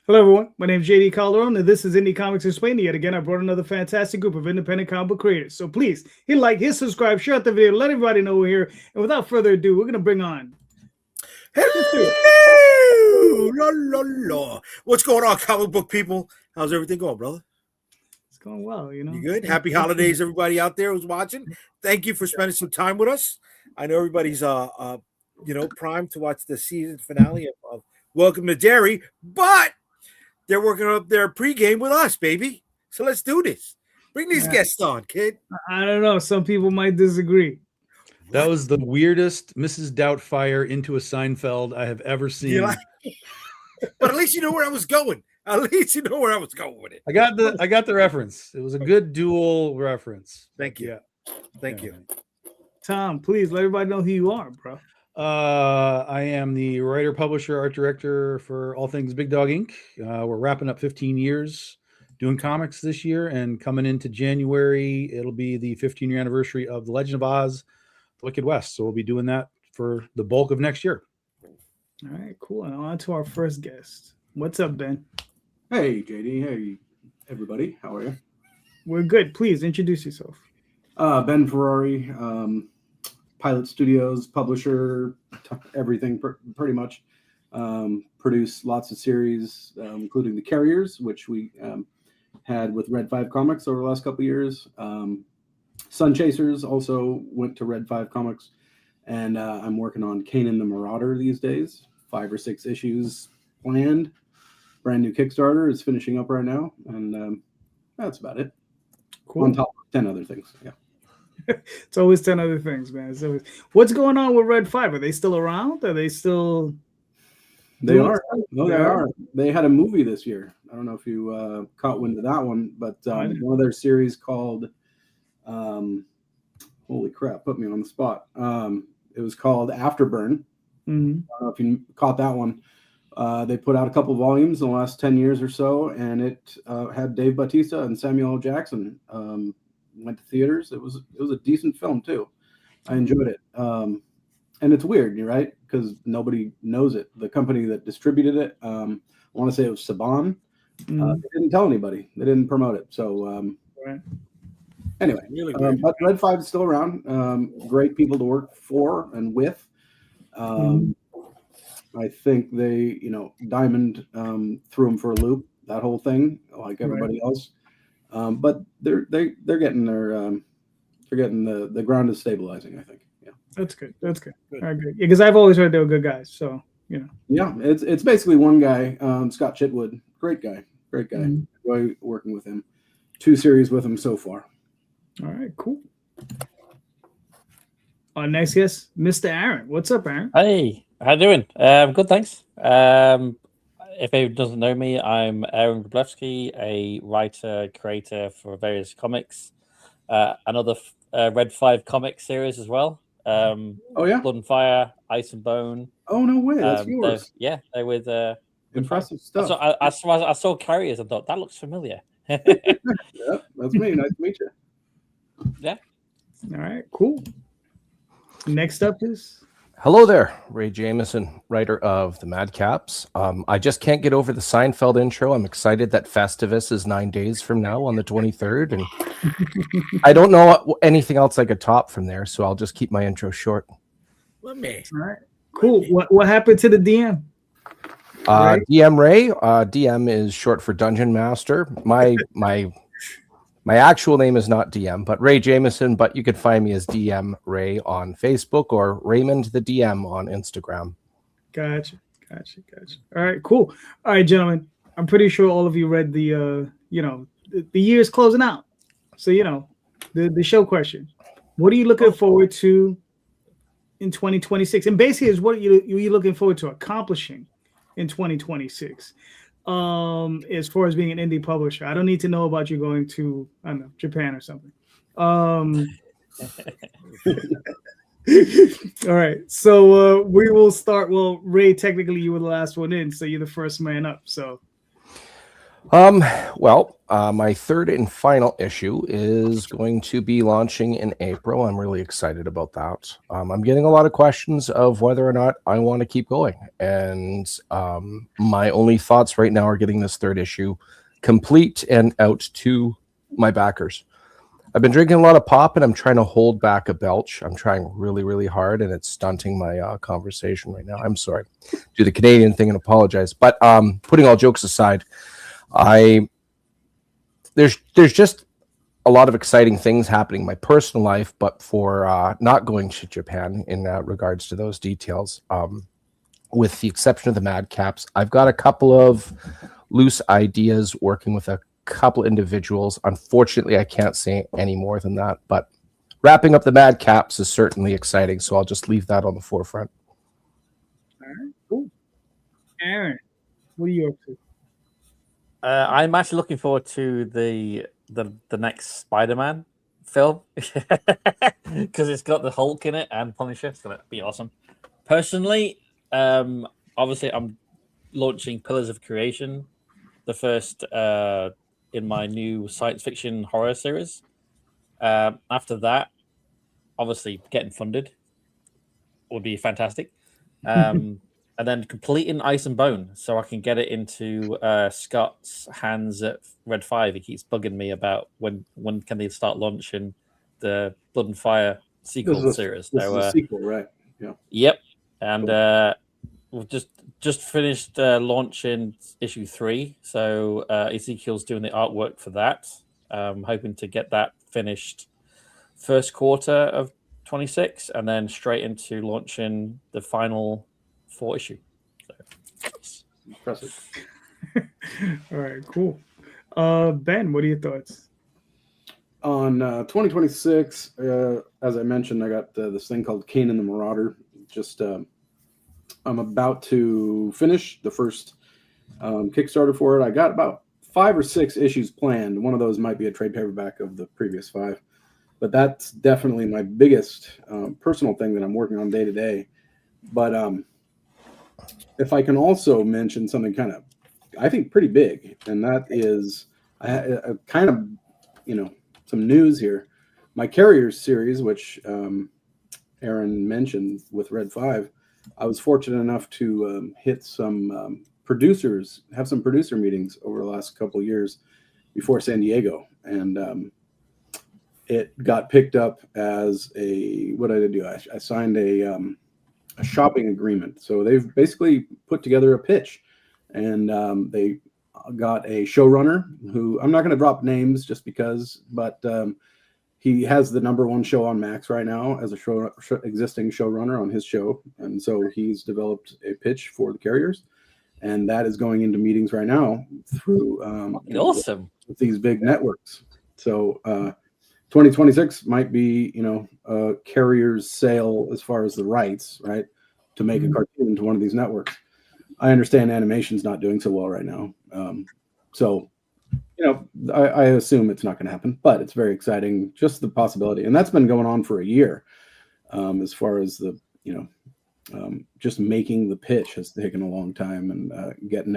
Hello, everyone. My name is JD Calderon, and this is Indie Comics Explained. Yet again, I brought another fantastic group of independent comic book creators. So please hit like, hit subscribe, share out the video, let everybody know we're here. And without further ado, we're going to bring on. Hello! La, la, la. What's going on, comic book people? How's everything going, brother? It's going well, you know. You good? Happy holidays, everybody out there who's watching. Thank you for spending some time with us. I know everybody's primed to watch the season finale of Welcome to Derry, but they're working up their pregame with us, baby. So let's do this. Bring these guests on, kid. I don't know. Some people might disagree. That was the weirdest Mrs. Doubtfire into a Seinfeld I have ever seen. But at least you know where I was going. At least you know where I was going with it. I got the reference. It was a good dual reference. Thank you. Yeah. Thank you. Tom, please let everybody know who you are, bro. I am the writer, publisher, art director for all things Big Dog Inc. We're wrapping up 15 years doing comics this year, and coming into January, it'll be the 15-year anniversary of The Legend of Oz, The Wicked West. So we'll be doing that for the bulk of next year. All right, cool. And on to our first guest. What's up, Ben? Hey, JD. Hey, everybody. How are you? We're good. Please introduce yourself. Ben Ferrari, Pilot Studios, publisher, everything pretty much. Produce lots of series, including The Carriers, which we had with Red 5 Comics over the last couple of years. Sun Chasers also went to Red 5 Comics. And I'm working on Kanan the Marauder these days. 5 or 6 issues planned. Brand new Kickstarter is finishing up right now. And that's about it. Cool. On top of 10 other things. Yeah. It's always 10 other things, man. It's always... What's going on with Red 5? Are they still around? Are they still... They are. No, they are. They had a movie this year. I don't know if you caught wind of that one, but one of their series called... holy crap, put me on the spot. It was called Afterburn. Mm-hmm. I don't know if you caught that one. They put out a couple volumes in the last 10 years or so, and it had Dave Bautista and Samuel L. Jackson. Went to theaters. It was a decent film too. I enjoyed it. And it's weird, you're right, because nobody knows it. The company that distributed it, I want to say it was Saban. Mm-hmm. They didn't tell anybody. They didn't promote it. So right. Anyway, Really but Red 5 is still around. Great people to work for and with. I think they, Diamond threw them for a loop. That whole thing, like everybody else. But they're getting the ground is stabilizing. I think. Yeah, that's good. That's good. All right, good. Yeah, because I've always heard they were good guys. So Yeah, it's basically one guy, Scott Chitwood, great guy. Enjoy working with him. 2 series with him so far. All right, cool. Next guest, Mr. Aaron. What's up, Aaron? Hey, how you doing? Good, thanks. If anyone doesn't know me, I'm Aaron Wroblewski, a writer, creator for various comics. Another Red 5 comic series as well. Oh, yeah? Blood and Fire, Ice and Bone. Oh, no way. That's yours. They're with... impressive stuff. I saw Carriers and thought, that looks familiar. Yeah, that's me. Nice to meet you. Yeah. All right, cool. Next up is... Hello there, Ray Jameson, writer of The Madcaps. I just can't get over the Seinfeld intro. I'm excited that Festivus is 9 days from now on the 23rd, and I don't know anything else I could top from there, so I'll just keep my intro short. Let me. All right, cool. What happened to the DM? DM Ray. DM is short for Dungeon Master. My actual name is not DM, but Ray Jameson, but you could find me as DM Ray on Facebook or Raymond the DM on Instagram. Gotcha. All right, cool. All right, gentlemen. I'm pretty sure all of you read the year's closing out. So, the show question. What are you looking forward to in 2026? And basically, is what are you looking forward to accomplishing in 2026? As far as being an indie publisher, I don't need to know about you going to, I don't know, Japan or something. All right, so we will start. Well, Ray, technically you were the last one in, so you're the first man up. So, Well, my third and final issue is going to be launching in April. I'm really excited about that. I'm getting a lot of questions of whether or not I want to keep going. And my only thoughts right now are getting this third issue complete and out to my backers. I've been drinking a lot of pop and I'm trying to hold back a belch. I'm trying really, really hard and it's stunting my conversation right now. I'm sorry. Do the Canadian thing and apologize. But putting all jokes aside, there's just a lot of exciting things happening in my personal life, but for not going to Japan in regards to those details, with the exception of the Madcaps, I've got a couple of loose ideas working with a couple individuals. Unfortunately, I can't say any more than that, but wrapping up the Madcaps is certainly exciting, so I'll just leave that on the forefront. All right, cool. Aaron, what are you up to? I'm actually looking forward to the next Spider-Man film because it's got the Hulk in it and Punisher. It's gonna be awesome. Personally, obviously, I'm launching Pillars of Creation, the first in my new science fiction horror series. After that, obviously, getting funded would be fantastic. And then completing Ice and Bone so I can get it into Scott's hands at Red 5. He keeps bugging me about when can they start launching the Blood and Fire sequel series. This is a sequel, right? Yeah. Yep. And we've just finished launching issue 3. So Ezekiel's doing the artwork for that. Hoping to get that finished first quarter of 26 and then straight into launching the final 4 issue. So. Impressive. All right, cool. Ben, what are your thoughts? On 2026, as I mentioned, I got this thing called Kane and the Marauder. Just I'm about to finish the first Kickstarter for it. I got about 5 or 6 issues planned. One of those might be a trade paperback of the previous 5, but that's definitely my biggest personal thing that I'm working on day to day. But if I can also mention something kind of, I think, pretty big, and that is kind of, some news here. My Carriers series, which Aaron mentioned with Red 5, I was fortunate enough to hit some producers, have some producer meetings over the last couple of years before San Diego. And it got picked up as what did I do? I signed a shopping agreement. So they've basically put together a pitch, and they got a showrunner who, I'm not going to drop names just because, but he has the #1 show on Max right now as a existing showrunner on his show. And so he's developed a pitch for the Carriers, and that is going into meetings right now through Awesome with these big networks. So 2026 might be, a Carrier's sale as far as the rights, right, to make a cartoon to one of these networks. I understand animation's not doing so well right now. So, I assume it's not going to happen, but it's very exciting, just the possibility. And that's been going on for a year. As far as the, just making the pitch has taken a long time, and getting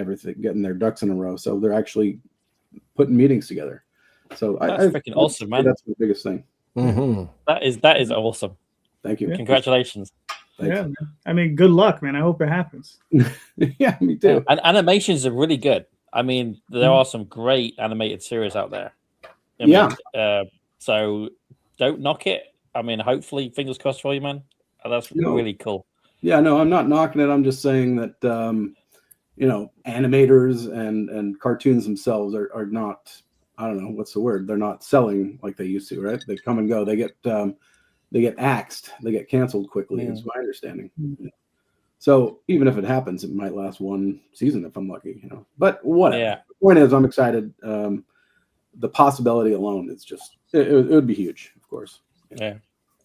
their ducks in a row. So they're actually putting meetings together. So that's freaking awesome, man. That's the biggest thing. Mm-hmm. That is awesome. Thank you. Congratulations. Thanks. Yeah, man. I mean, good luck, man. I hope it happens. Yeah, me too. And animations are really good. I mean, there are some great animated series out there. So don't knock it. I mean, hopefully, fingers crossed for you, man. That's really cool. Yeah, no, I'm not knocking it. I'm just saying that animators and cartoons themselves are not, I don't know what's the word. They're not selling like they used to, right? They come and go. They get axed. They get canceled quickly. Is my understanding. So even if it happens, it might last 1 season if I'm lucky, But whatever. Yeah. The point is, I'm excited. The possibility alone is just it would be huge, of course. Yeah.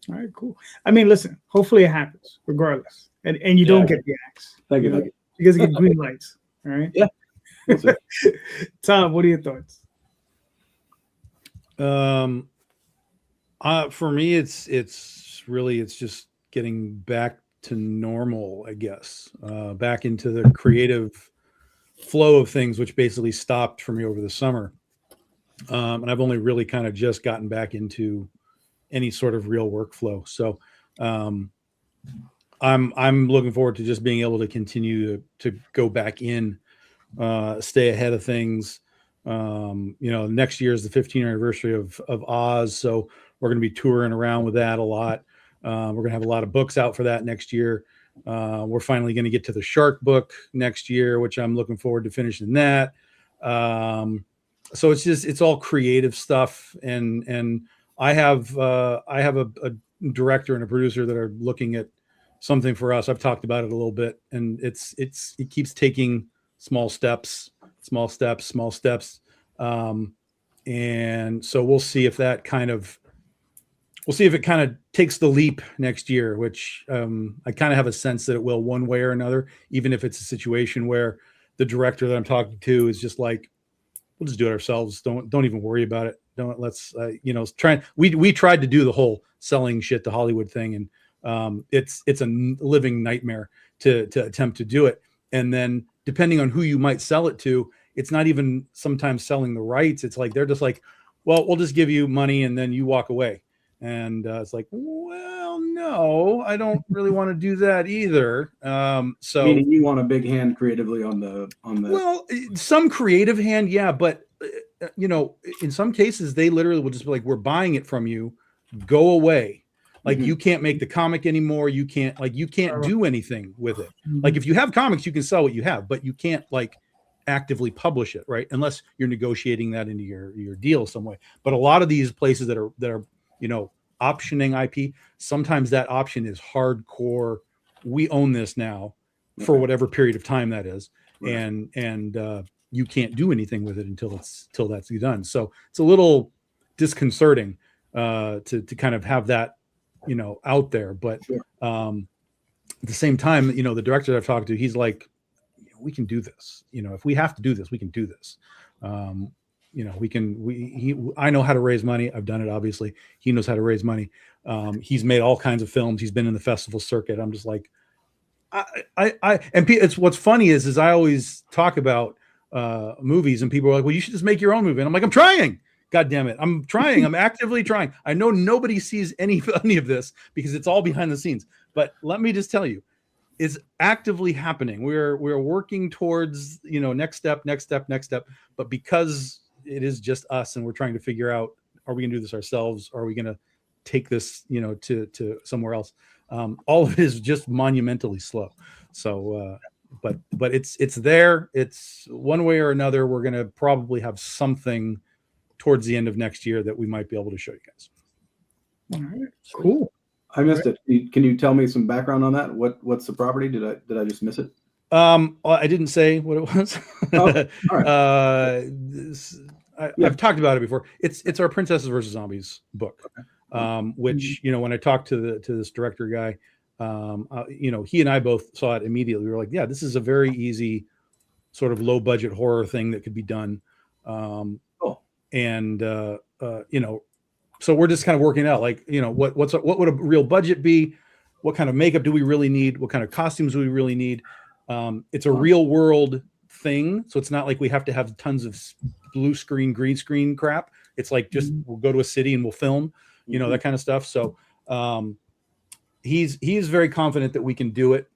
All right, cool. I mean, listen, hopefully it happens regardless. And you don't get the axe. Thank you. You guys get green lights. All right. Yeah. Tom, what are your thoughts? For me, it's just getting back to normal, I guess. Back into the creative flow of things, which basically stopped for me over the summer. And I've only really kind of just gotten back into any sort of real workflow. So I'm looking forward to just being able to continue to go back in, stay ahead of things. Next year is the 15th anniversary of Oz, so we're going to be touring around with that a lot. We're going to have a lot of books out for that next year. We're finally going to get to the shark book next year, which I'm looking forward to finishing that. So it's all creative stuff, and I have a director and a producer that are looking at something for us. I've talked about it a little bit, and it keeps taking small steps. And so we'll see if it kind of takes the leap next year, which I kind of have a sense that it will one way or another, even if it's a situation where the director that I'm talking to is just like, we'll just do it ourselves. Don't even worry about it. Let's we tried to do the whole selling shit to Hollywood thing, and it's a living nightmare to attempt to do it. And then depending on who you might sell it to, it's not even sometimes selling the rights. It's like, they're just like, well, we'll just give you money and then you walk away. And it's like, well, no, I don't really want to do that either. So meaning you want a big hand creatively on the. Well, some creative hand, yeah, but in some cases they literally will just be like, we're buying it from you, go away. Like you can't make the comic anymore. You can't do anything with it. Like if you have comics, you can sell what you have, but you can't like actively publish it, right? Unless you're negotiating that into your deal some way. But a lot of these places that are optioning IP, sometimes that option is hardcore. We own this now for whatever period of time that is, right. and you can't do anything with it until that's done. So it's a little disconcerting to kind of have that out there. But at the same time, the director that I've talked to, he's like, we can do this. If we have to do this, we can do this. I know how to raise money. I've done it. Obviously he knows how to raise money. He's made all kinds of films. He's been in the festival circuit. I'm just like, it's what's funny is I always talk about movies and people are like, well, you should just make your own movie. And I'm like, I'm trying. God damn it. I'm trying. I'm actively trying. I know nobody sees any of this because it's all behind the scenes, but let me just tell you, it's actively happening. We're working towards, next step. But because it is just us and we're trying to figure out, are we gonna do this ourselves? Are we gonna take this, to somewhere else? All of it is just monumentally slow. So, but it's there. It's one way or another. We're gonna probably have something towards the end of next year that we might be able to show you guys. All right, cool. I missed it. Can you tell me some background on that? What's the property? Did I just miss it? I didn't say what it was. Oh, all right. I've talked about it before. It's our Princesses versus Zombies book, which when I talked to this director guy, he and I both saw it immediately. We were like, yeah, this is a very easy sort of low budget horror thing that could be done. So we're just kind of working out, like, what would a real budget be? What kind of makeup do we really need? What kind of costumes do we really need? It's a real world thing. So it's not like we have to have tons of blue screen, green screen crap. It's like, just we'll go to a city and we'll film, that kind of stuff. So he's very confident that we can do it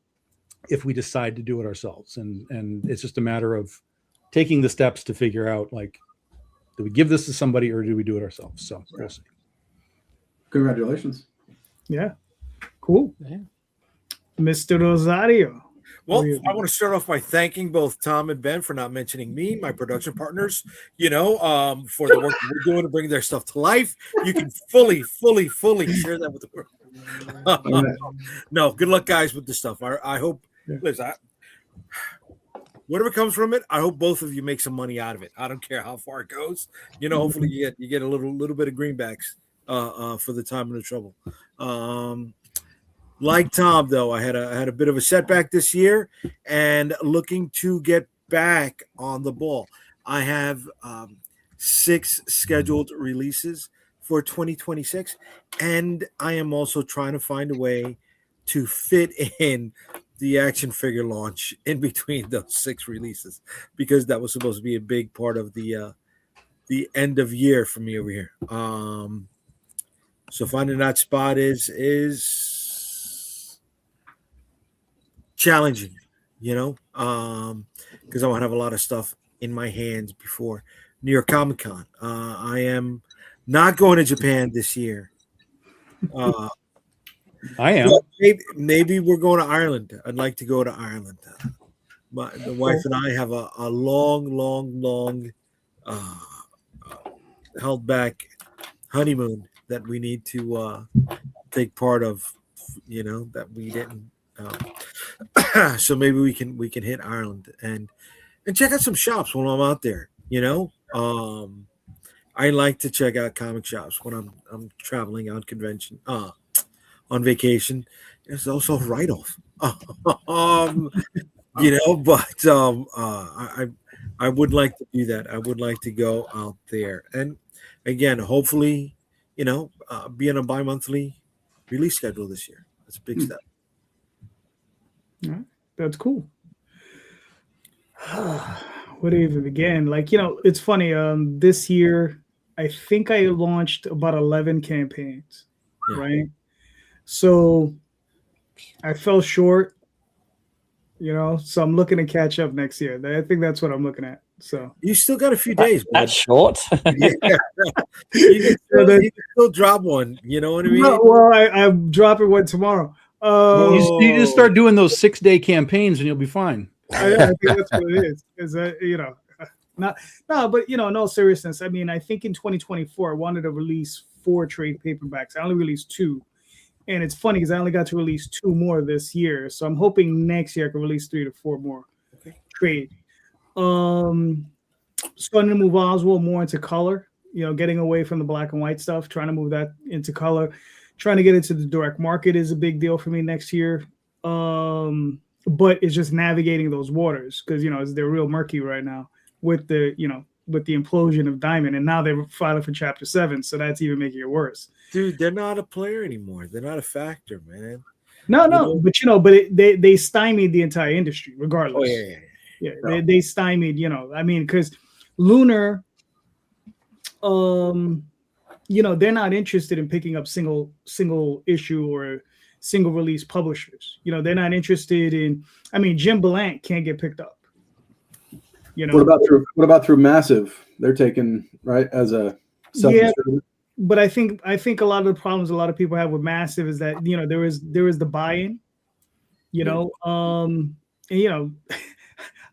if we decide to do it ourselves. And it's just a matter of taking the steps to figure out, like, do we give this to somebody or do we do it ourselves? So we'll see. Congratulations. Yeah. Cool. Yeah. Mr. Rosario. Well, I want to start off by thanking both Tom and Ben for not mentioning me, my production partners, for the work that we're doing to bring their stuff to life. You can fully share that with the world. No, good luck, guys, with this stuff. I hope, listen, whatever comes from it, I hope both of you make some money out of it. I don't care how far it goes. Hopefully you get a little bit of greenbacks for the time and the trouble. Like Tom, though, I had a bit of a setback this year, and looking to get back on the ball. I have 6 scheduled releases for 2026, and I am also trying to find a way to fit in the action figure launch in between those 6 releases, because that was supposed to be a big part of the end of year for me over here. So finding that spot is challenging, because I want to have a lot of stuff in my hands before New York Comic Con. I am not going to Japan this year. I am. Maybe we're going to Ireland. I'd like to go to Ireland. The wife and I have a long held back honeymoon that we need to take part of. That we didn't. So maybe we can hit Ireland and check out some shops while I'm out there. I like to check out comic shops when I'm traveling on convention, on vacation. It's also a write-off. But I would like to do that. I would like to go out there, and again, hopefully, be on a bi-monthly release schedule this year. That's a big step. Yeah, that's cool. What even begin? It's funny. This year, I think I launched about 11 campaigns, right? So I fell short, so I'm looking to catch up next year. I think that's what I'm looking at. So you still got a few days. That's short. Yeah. You can still drop one. You know what I mean? Well, I'm dropping one tomorrow. You just start doing those 6-day campaigns and you'll be fine. I think that's what it is. Is that but in all seriousness, I mean, I think in 2024 I wanted to release 4 trade paperbacks. I only released 2, and it's funny because I only got to release 2 more this year. So I'm hoping next year I can release 3 to 4 more trade. Starting to move Oswald more into color. Getting away from the black and white stuff, trying to move that into color. Trying to get into the direct market is a big deal for me next year. But it's just navigating those waters because they're real murky right now with the implosion of Diamond, and now they're filing for Chapter 7, so that's even making it worse. Dude, they're not a player anymore. They're not a factor, man. No, but they stymied the entire industry regardless. Oh yeah. They stymied. I mean, because Lunar, they're not interested in picking up single issue or single release publishers. They're not interested in. I mean, Jim Belant can't get picked up. What about through Massive? They're taken right as a self-distributor. But I think a lot of the problems a lot of people have with Massive is that there is the buy-in.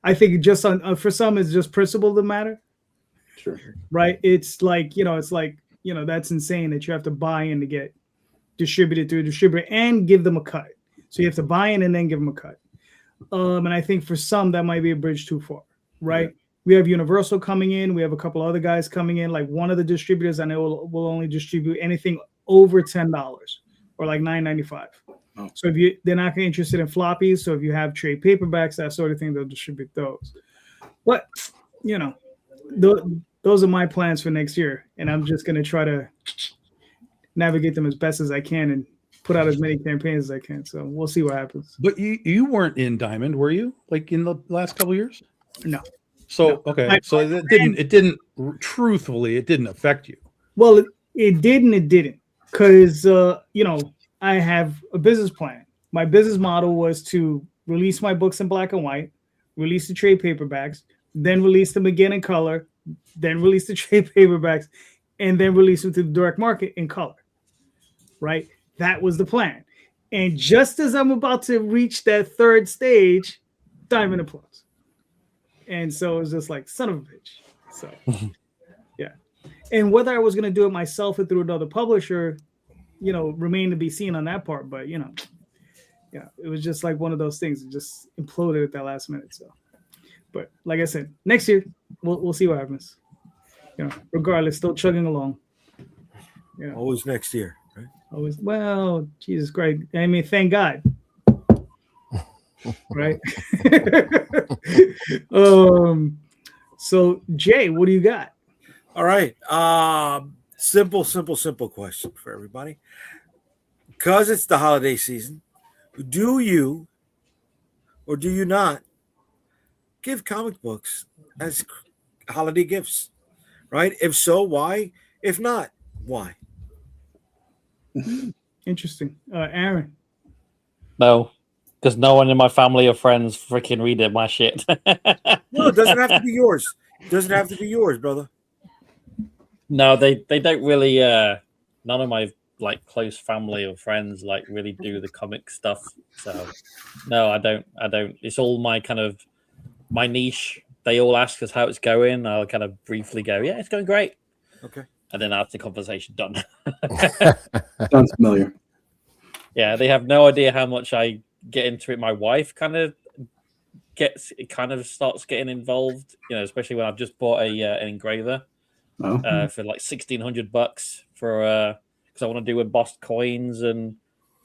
I think just for some it's just principle that matter. Sure. Right. It's that's insane that you have to buy in to get distributed through a distributor and give them a cut. So you have to buy in and then give them a cut. And I think for some that might be a bridge too far. Right. Yeah. We have Universal coming in. We have a couple other guys coming in. Like one of the distributors I know will only distribute anything over $10 or like $9.95. Oh. So they're not interested in floppies. So if you have trade paperbacks, that sort of thing, they'll distribute those. But those are my plans for next year, and I'm just going to try to navigate them as best as I can and put out as many campaigns as I can. So we'll see what happens. But you weren't in Diamond, were you? Like in the last couple of years? No. So okay, so it didn't truthfully, it didn't affect you. Well, it did and it didn't, because I have a business plan. My business model was to release my books in black and white, release the trade paperbacks, then release them again in color, then release the trade paperbacks, and then release them to the direct market in color. Right? That was the plan. And just as I'm about to reach that third stage, Diamond implodes. And so it was just like, son of a bitch. So, yeah. And whether I was going to do it myself or through another publisher, remained to be seen on that part. But, yeah, it was just like one of those things. It just imploded at that last minute. So, but like I said, next year, we'll see what happens. Regardless, still chugging along. Yeah. Always next year, right? Always. Well, Jesus Christ. I mean, thank God. Right. So Jay, what do you got? All right. Simple question for everybody. Because it's the holiday season, do you or do you not give comic books as holiday gifts? Right? If so, why? If not, why? Interesting. Aaron. No, because no one in my family or friends freaking read it, my shit. No, it doesn't have to be yours. It doesn't have to be yours, brother. No, they don't really. None of my like close family or friends like really do the comic stuff. So no, I don't. It's all my kind of my niche. They all ask us how it's going. I'll kind of briefly go, yeah, it's going great. Okay. And then after the conversation done. Sounds familiar. Yeah, they have no idea how much I get into it. My wife kind of starts getting involved, especially when I've just bought an engraver Oh. for like $1,600 for because I want to do embossed coins and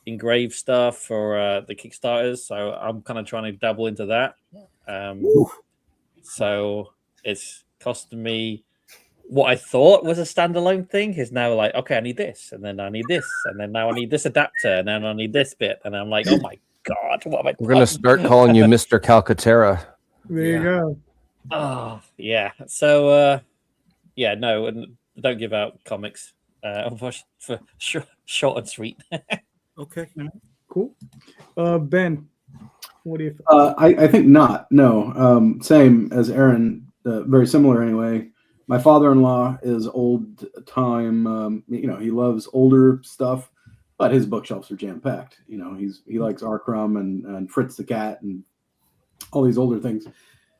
engrave stuff for the Kickstarters. So I'm kind of trying to dabble into that. So it's costing me what I thought was a standalone thing is now like, okay, I need this, and then I need this, and then now I need this adapter, and then I need this bit, and I'm like, oh my god, what am I? We're gonna start calling you Mr. Calcaterra. There you go. Oh yeah. So yeah, no, and don't give out comics. For short and sweet. Okay. Cool. Ben, what do you think? I think not. No. Same as Aaron. Very similar anyway. My father-in-law is old time. He loves older stuff, but his bookshelves are jam-packed. He likes Arcrum and Fritz the Cat and all these older things,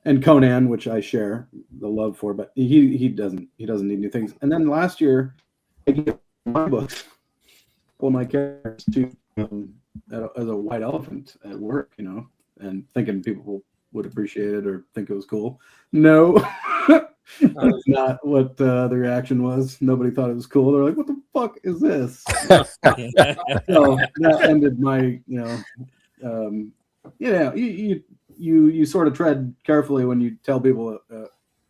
and Conan, which I share the love for. But he doesn't need new things. And then last year, I gave my books, all my characters to as a white elephant at work, and thinking people would appreciate it or think it was cool. No, that's not what the reaction was. Nobody thought it was cool. They're like, "What the fuck is this?" So that ended my, you sort of tread carefully when you tell people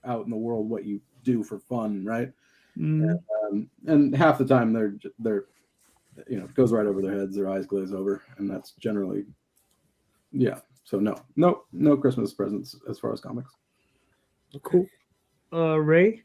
out in the world what you do for fun, right? And half the time they're it goes right over their heads, their eyes glaze over, and that's generally, yeah. So no Christmas presents as far as comics. Cool. Ray?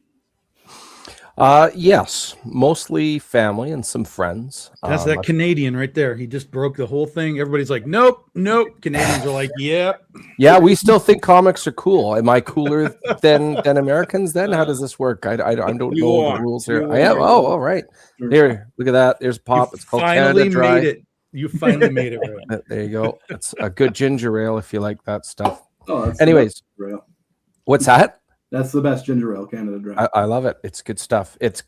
Yes, mostly family and some friends. That's that Canadian right there. He just broke the whole thing. Everybody's like, nope. Canadians are like, yep. Yeah, we still think comics are cool. Am I cooler than Americans then? How does this work? I don't know the rules here. I am. Oh, all right. Here, look at that. There's pop. It's called Canada Dry. Made it. You finally made it. Right. There you go. It's a good ginger ale if you like that stuff. Oh, anyways, what's that? That's the best ginger ale, Canada Dry. I love it. It's good stuff. It's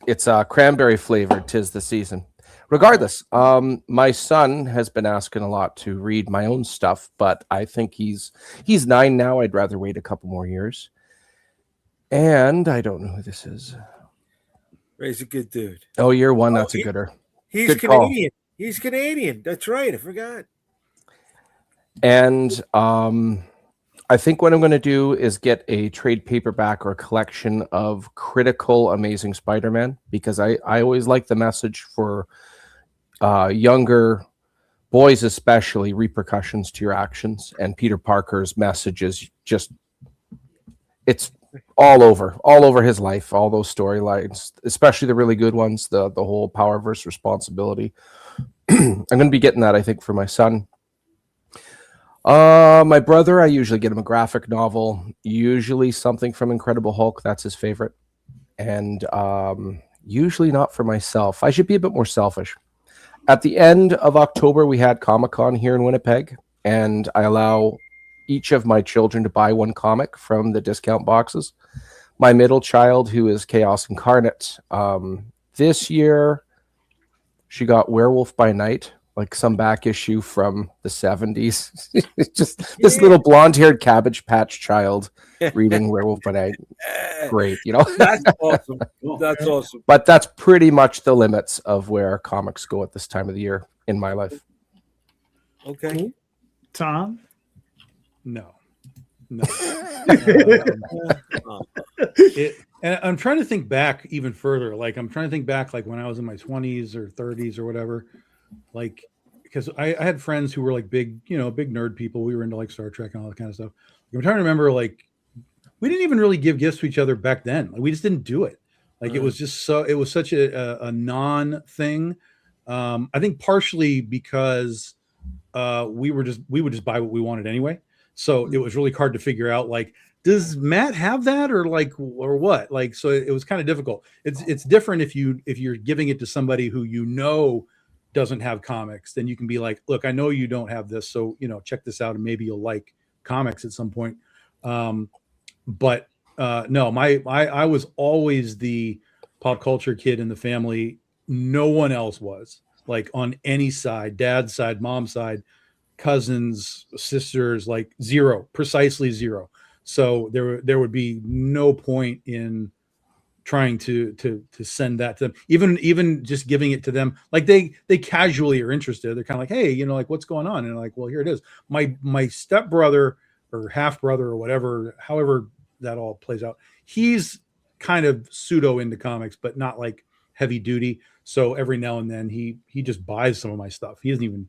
cranberry flavored. 'Tis the season. Regardless, my son has been asking a lot to read my own stuff, but I think he's 9 now. I'd rather wait a couple more years. And I don't know who this is. Ray's a good dude. Oh, year one. That's a gooder. He's Good Canadian. Call. He's Canadian. That's right. I forgot. And I think what I'm going to do is get a trade paperback or a collection of Critical Amazing Spider-Man, because I always like the message for younger boys, especially, repercussions to your actions. And Peter Parker's message is just, it's all over his life, all those storylines, especially the really good ones, the whole power versus responsibility. I'm going to be getting that, I think, for my son. My brother, I usually get him a graphic novel, usually something from Incredible Hulk. That's his favorite. And usually not for myself. I should be a bit more selfish. At the end of October, we had Comic-Con here in Winnipeg, and I allow each of my children to buy one comic from the discount boxes. My middle child, who is Chaos Incarnate, this year she got Werewolf by Night, like some back issue from the 70s. Just this little blonde-haired Cabbage Patch child reading Werewolf by Night. Great, That's awesome. That's awesome. But that's pretty much the limits of where comics go at this time of the year in my life. Okay. Cool. Tom? No. And I'm trying to think back even further. Like I'm trying to think back, like when I was in my 20s or 30s or whatever. Like, because I had friends who were like big nerd people. We were into like Star Trek and all that kind of stuff. I'm trying to remember, like, we didn't even really give gifts to each other back then. Like, we just didn't do it. Like, it was just it was such a non thing. I think partially because we would just buy what we wanted anyway. So it was really hard to figure out, like, does Matt have that or what? Like, so it was kind of difficult. It's different if you're giving it to somebody who doesn't have comics, then you can be like, look, I know you don't have this, so check this out and maybe you'll like comics at some point. But no, I was always the pop culture kid in the family. No one else was, like, on any side, dad's side, mom's side, cousins, sisters, like precisely zero. So there would be no point in trying to send that to them, even just giving it to them. Like, they casually are interested. They're kind of like, hey, like, what's going on? And like, well, here it is. My stepbrother or half brother or whatever, however that all plays out, he's kind of pseudo into comics, but not like heavy duty. So every now and then he just buys some of my stuff. He doesn't even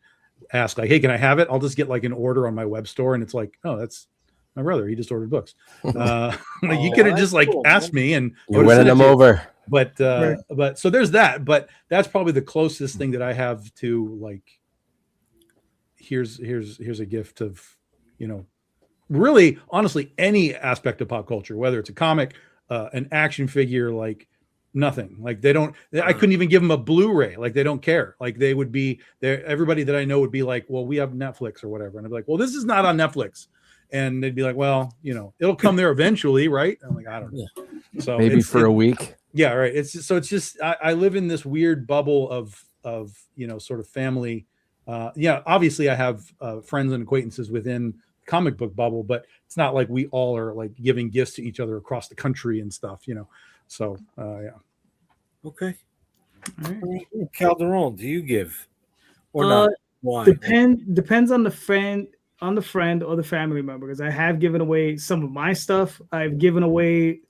ask, like, hey, can I have it? I'll just get like an order on my web store, and it's like, oh, that's my brother. He just ordered books. Like, you could have just like asked me, and you're winning them over. But so there's that. But that's probably the closest thing that I have to, like, here's a gift of, really, honestly, any aspect of pop culture, whether it's a comic, an action figure, like, nothing. Like, I couldn't even give them a Blu-ray. Like, they don't care. Like, they would be there. Everybody that I know would be like, well, we have Netflix or whatever. And I'd be like, well, this is not on Netflix. And they'd be like, well, it'll come there eventually, right? I'm like, I don't know. So maybe for a week. Yeah, right. It's just I live in this weird bubble of sort of family. Obviously I have friends and acquaintances within comic book bubble, but it's not like we all are like giving gifts to each other across the country and stuff, So yeah. Okay. Right. Calderon, do you give or not? Why? Depends on the friend or the family member, because I have given away some of my stuff. I've given away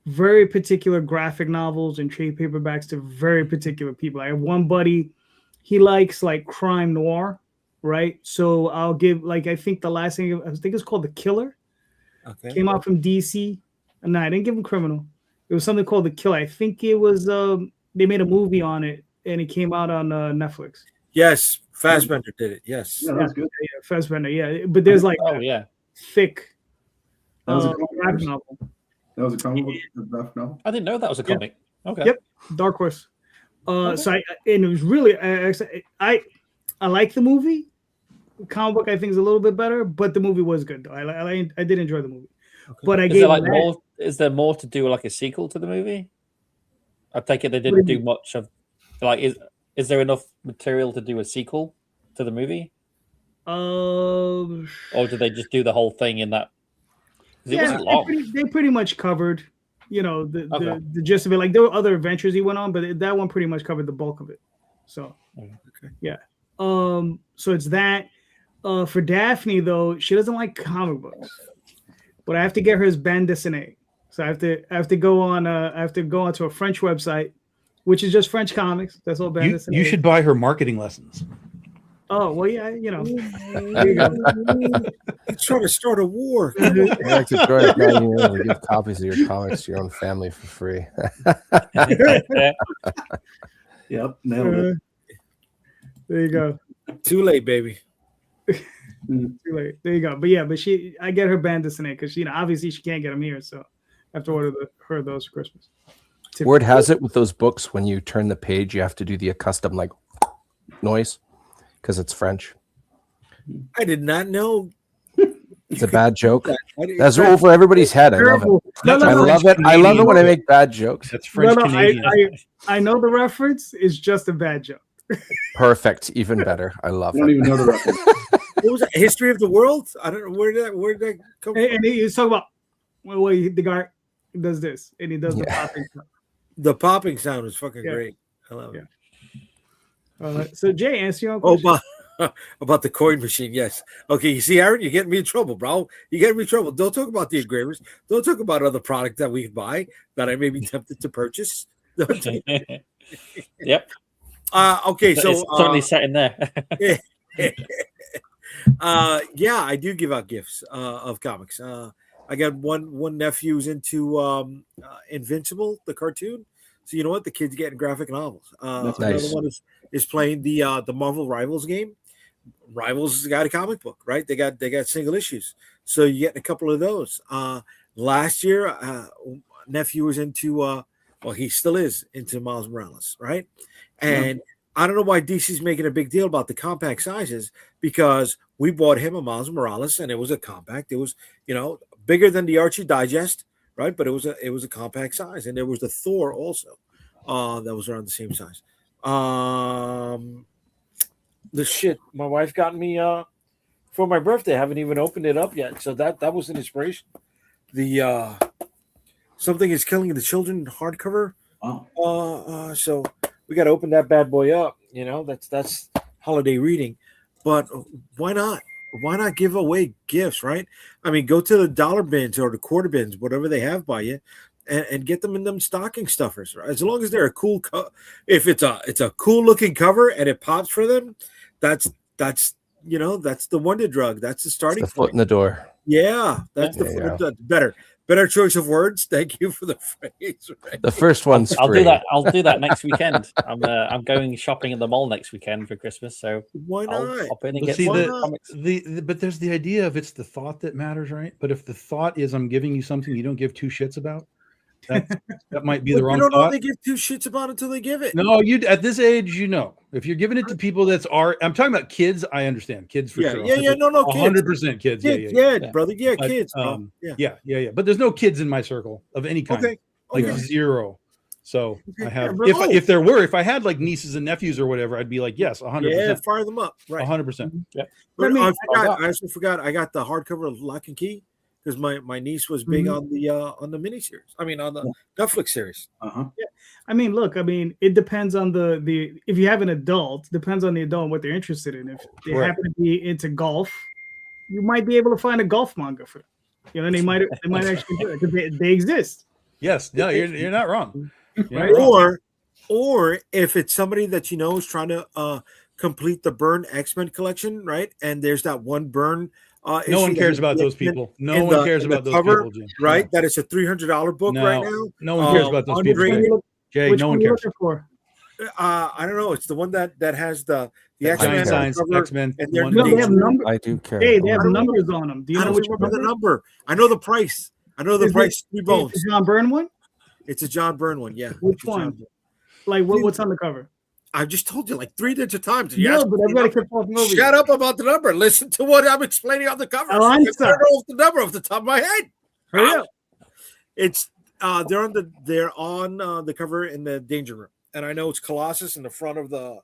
very particular graphic novels and trade paperbacks to very particular people. I have one buddy, he likes like crime noir, right? So I'll give, like, I think the last thing, I think it's called The Killer. Okay. Came out from DC. No, I didn't give him Criminal. It was something called The Killer. I think it was they made a movie on it, and it came out on Netflix. Yes, Fassbender did it. Yes, yeah, that was good. Yeah, Fassbender. Yeah, but there's like thick. That was a graphic novel. That was a comic graphic novel. I didn't know that was a comic. Yeah. Okay. Yep, Dark Horse. So it was really I like the movie. Comic book I think is a little bit better, but the movie was good though. I did enjoy the movie. Okay. But is there more to do, like a sequel to the movie? I take it they didn't do much of, like, is there enough material to do a sequel to the movie? Or did they just do the whole thing in that? It wasn't long. They pretty much covered, the gist of it. Like, there were other adventures he went on, but that one pretty much covered the bulk of it. So, yeah. So it's that. For Daphne though, she doesn't like comic books, but I have to get her his bande dessinée. So I have to go onto a French website, which is just French comics. That's all bande dessinée. You should buy her marketing lessons. Oh well, yeah, There you go. He's trying to start a war. I like to throw it down here and give copies of your comics to your own family for free. Yep, nailed it. There you go. Too late, baby. Too late. There you go. But I get her bande dessinée because obviously she can't get them here, so I have to order her those for Christmas. Word has it with those books, when you turn the page, you have to do the accustomed like noise because it's French. I did not know. It's a bad joke. That's over everybody's head. I love it. I love it when I make bad jokes. That's French Canadian. I know the reference is just a bad joke. Perfect. Even better. I love it. I don't even know the reference. What was it? History of the World? I don't know where did that come from? And he's talking about the guy does this and he does the popping sound. The popping sound is fucking great. I love it. So Jay, answer your own question. About the coin machine, yes. Okay, you see, Aaron, you're getting me in trouble, bro. You're getting me in trouble. Don't talk about the engravers. Don't talk about other product that we can buy that I may be tempted to purchase. Yep. Okay, so it's totally set in there. yeah, I do give out gifts of comics. I got one nephew's into Invincible, the cartoon. So you know what? The kid's getting graphic novels. That's Another nice. one is playing the Marvel Rivals game. Rivals has got a comic book, right? They got single issues, so you get a couple of those. Last year, nephew was into well, he still is into Miles Morales, right? And I don't know why DC's making a big deal about the compact sizes, because we bought him a Miles Morales and it was a compact. It was, bigger than the Archie Digest, right? But it was a compact size, and there was the Thor also that was around the same size. The shit my wife got me for my birthday. I haven't even opened it up yet, so that was an inspiration. The Something is Killing the Children hardcover. Wow. So we got to open that bad boy up. That's holiday reading. But why not? Why not give away gifts, right? I mean, go to the dollar bins or the quarter bins, whatever they have by you, and get them in them stocking stuffers. Right? As long as they're a cool, if it's a cool looking cover and it pops for them, that's the wonder drug. That's the starting It's the foot in the door. Yeah, that's better choice of words. Thank you for the phrase. Right? The first one's I'll free. do that. I'll do that next weekend. I'm going shopping at the mall next weekend for Christmas, so Why I'll not? hop in and But get see, some the, comics. but there's the idea of it's the thought that matters, right? But if the thought is I'm giving you something you don't give two shits about, that might be the wrong You don't know thought. they give two shits about it until they give it. No, you at this age, if you're giving it to people I'm talking about kids. I understand kids for sure. No, kids. 100% kids. Yeah, brother. Yeah, But, kids. Bro. Yeah. But there's no kids in my circle of any kind. Okay. Like zero. So I have, Yeah, if I had like nieces and nephews or whatever, I'd be like, yes, 100%. Yeah, fire them up. Right. 100%. Yeah. But I also forgot. I got the hardcover of Lock and Key because my niece was big on the miniseries. I mean, on the Netflix series. Uh-huh. Yeah. I mean, look, it depends on the if you have an adult, depends on the adult and what they're interested in. If they happen to be into golf, you might be able to find a golf manga for them. They might actually do it because they exist. Yes. No, you're not wrong. Right? Or if it's somebody that is trying to complete the Byrne X-Men collection, right? And there's that one Byrne No one cares about those people. No one cares about those people, Jim. Right? That is a $300 book right now. No one cares about those people. Jay, Which no one one are you cares. looking for? I don't know. It's the one that has the Giant X-Men signs, cover, X-Men. and they're No, they have numbers. I do care. Hey, they have numbers on them. Do you I know don't which remember one? the number. I know the price. I know the price. 3 bones. It's a John Byrne one? It's a John Byrne one. Yeah. Which It's a John one? Byrne. Like what's on the cover? I just told you like 3 digit times. No, but everybody kept talking over you. Shut up about the number. Listen to what I'm explaining on the cover. Oh, I I'm don't sorry. know the number off the top of my head. Hurry up. It's they're on the cover in the Danger Room, and I know it's Colossus in the front of the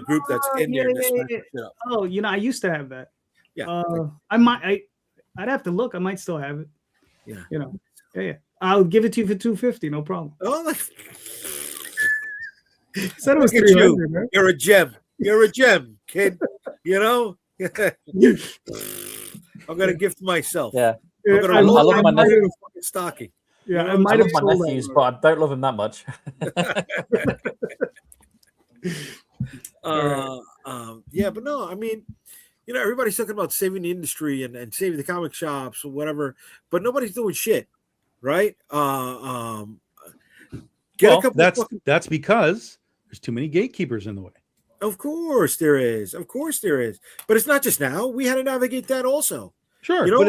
group that's in there. Yeah. Oh, I used to have that. Yeah. I'd have to look. I might still have it. Yeah. Yeah. I'll give it to you for $250. No problem. Oh, Said it was look at you. $300, right? You're a gem. You're a gem, kid. I'm gonna gift myself. Yeah. I'm gonna I love my nephew. fucking stocking. Yeah, I I might love have my sold nephews, that. but I don't love them that much. Yeah, but no, I mean, everybody's talking about saving the industry and saving the comic shops or whatever, but nobody's doing shit, right? That's because there's too many gatekeepers in the way. Of course there is. But it's not just now. We had to navigate that also. Sure, but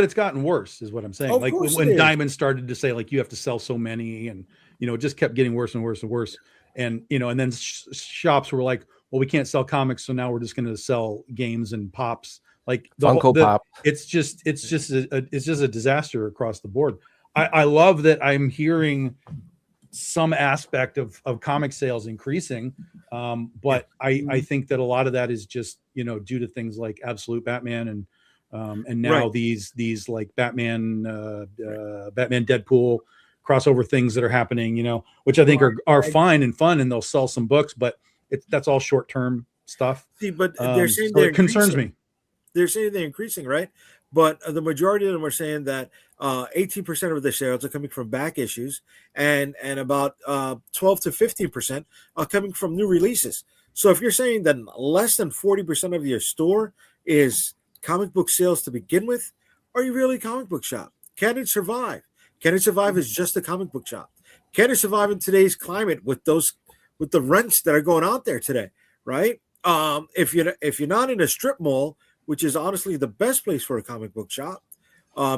it's gotten worse, is what I'm saying. Of Like course when it is. Diamond started to say like you have to sell so many, and it just kept getting worse and worse and worse. And and then shops were like, well, we can't sell comics, so now we're just going to sell games and pops. Like Funko Pop. It's just a disaster across the board. I love that I'm hearing some aspect of comic sales increasing, but I think that a lot of that is just due to things like Absolute Batman and now these like Batman Deadpool crossover things that are happening, which I think are fine and fun, and they'll sell some books, but that's all short term stuff. See, but they're saying so it concerns me. they're saying they're increasing, right? But the majority of them are saying that 18% of their sales are coming from back issues, and about 12 to 15% are coming from new releases. So if you're saying that less than 40% of your store is comic book sales to begin with, are you really a comic book shop? Can it survive? Can it survive as just a comic book shop? Can it survive in today's climate with the rents that are going out there today, right? If you're not in a strip mall, which is honestly the best place for a comic book shop,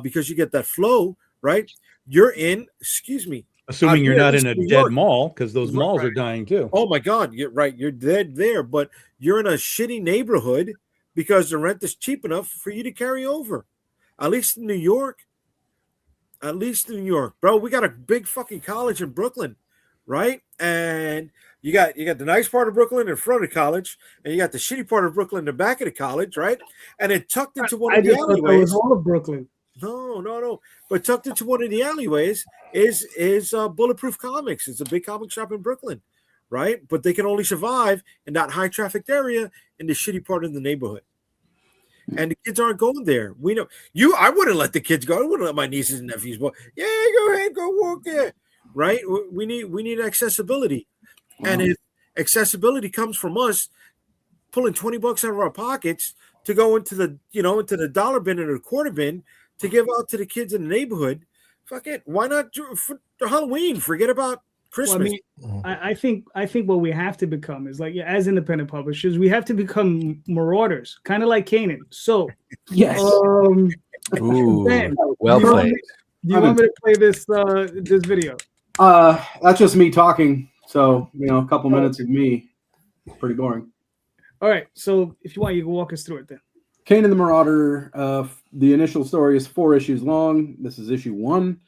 because you get that flow, right? You're in, excuse me. Assuming you're not in a New dead York. mall, because those malls Right. are dying too. Oh my God, you're right. You're dead there, but you're in a shitty neighborhood because the rent is cheap enough for you to carry over. At least in New York. At least in New York, bro. We got a big fucking college in Brooklyn, right? And you got the nice part of Brooklyn in front of college, and you got the shitty part of Brooklyn in the back of the college, right? And it tucked into one I of the just thought that was alleyways. all of Brooklyn. No. But tucked into one of the alleyways is Bulletproof Comics. It's a big comic shop in Brooklyn, right? But they can only survive in that high trafficked area in the shitty part of the neighborhood. And the kids aren't going there. We know you. I wouldn't let the kids go. I wouldn't let my nieces and nephews go. Yeah, go ahead, go walk there. Right? We need accessibility, and if accessibility comes from us pulling $20 out of our pockets to go into the dollar bin or the quarter bin to give out to the kids in the neighborhood, fuck it. Why not for Halloween? Forget about Christmas. Well, I mean, I think what we have to become is like, as independent publishers, we have to become marauders, kind of like Kanan. So, Yes. Ooh, Ben, well do you want played. me- Do you want me to play this video? That's just me talking. So, a couple minutes of me. Pretty boring. All right. So if you want, you can walk us through it then. Kanan the Marauder. The initial story is 4 issues long. This is issue 1.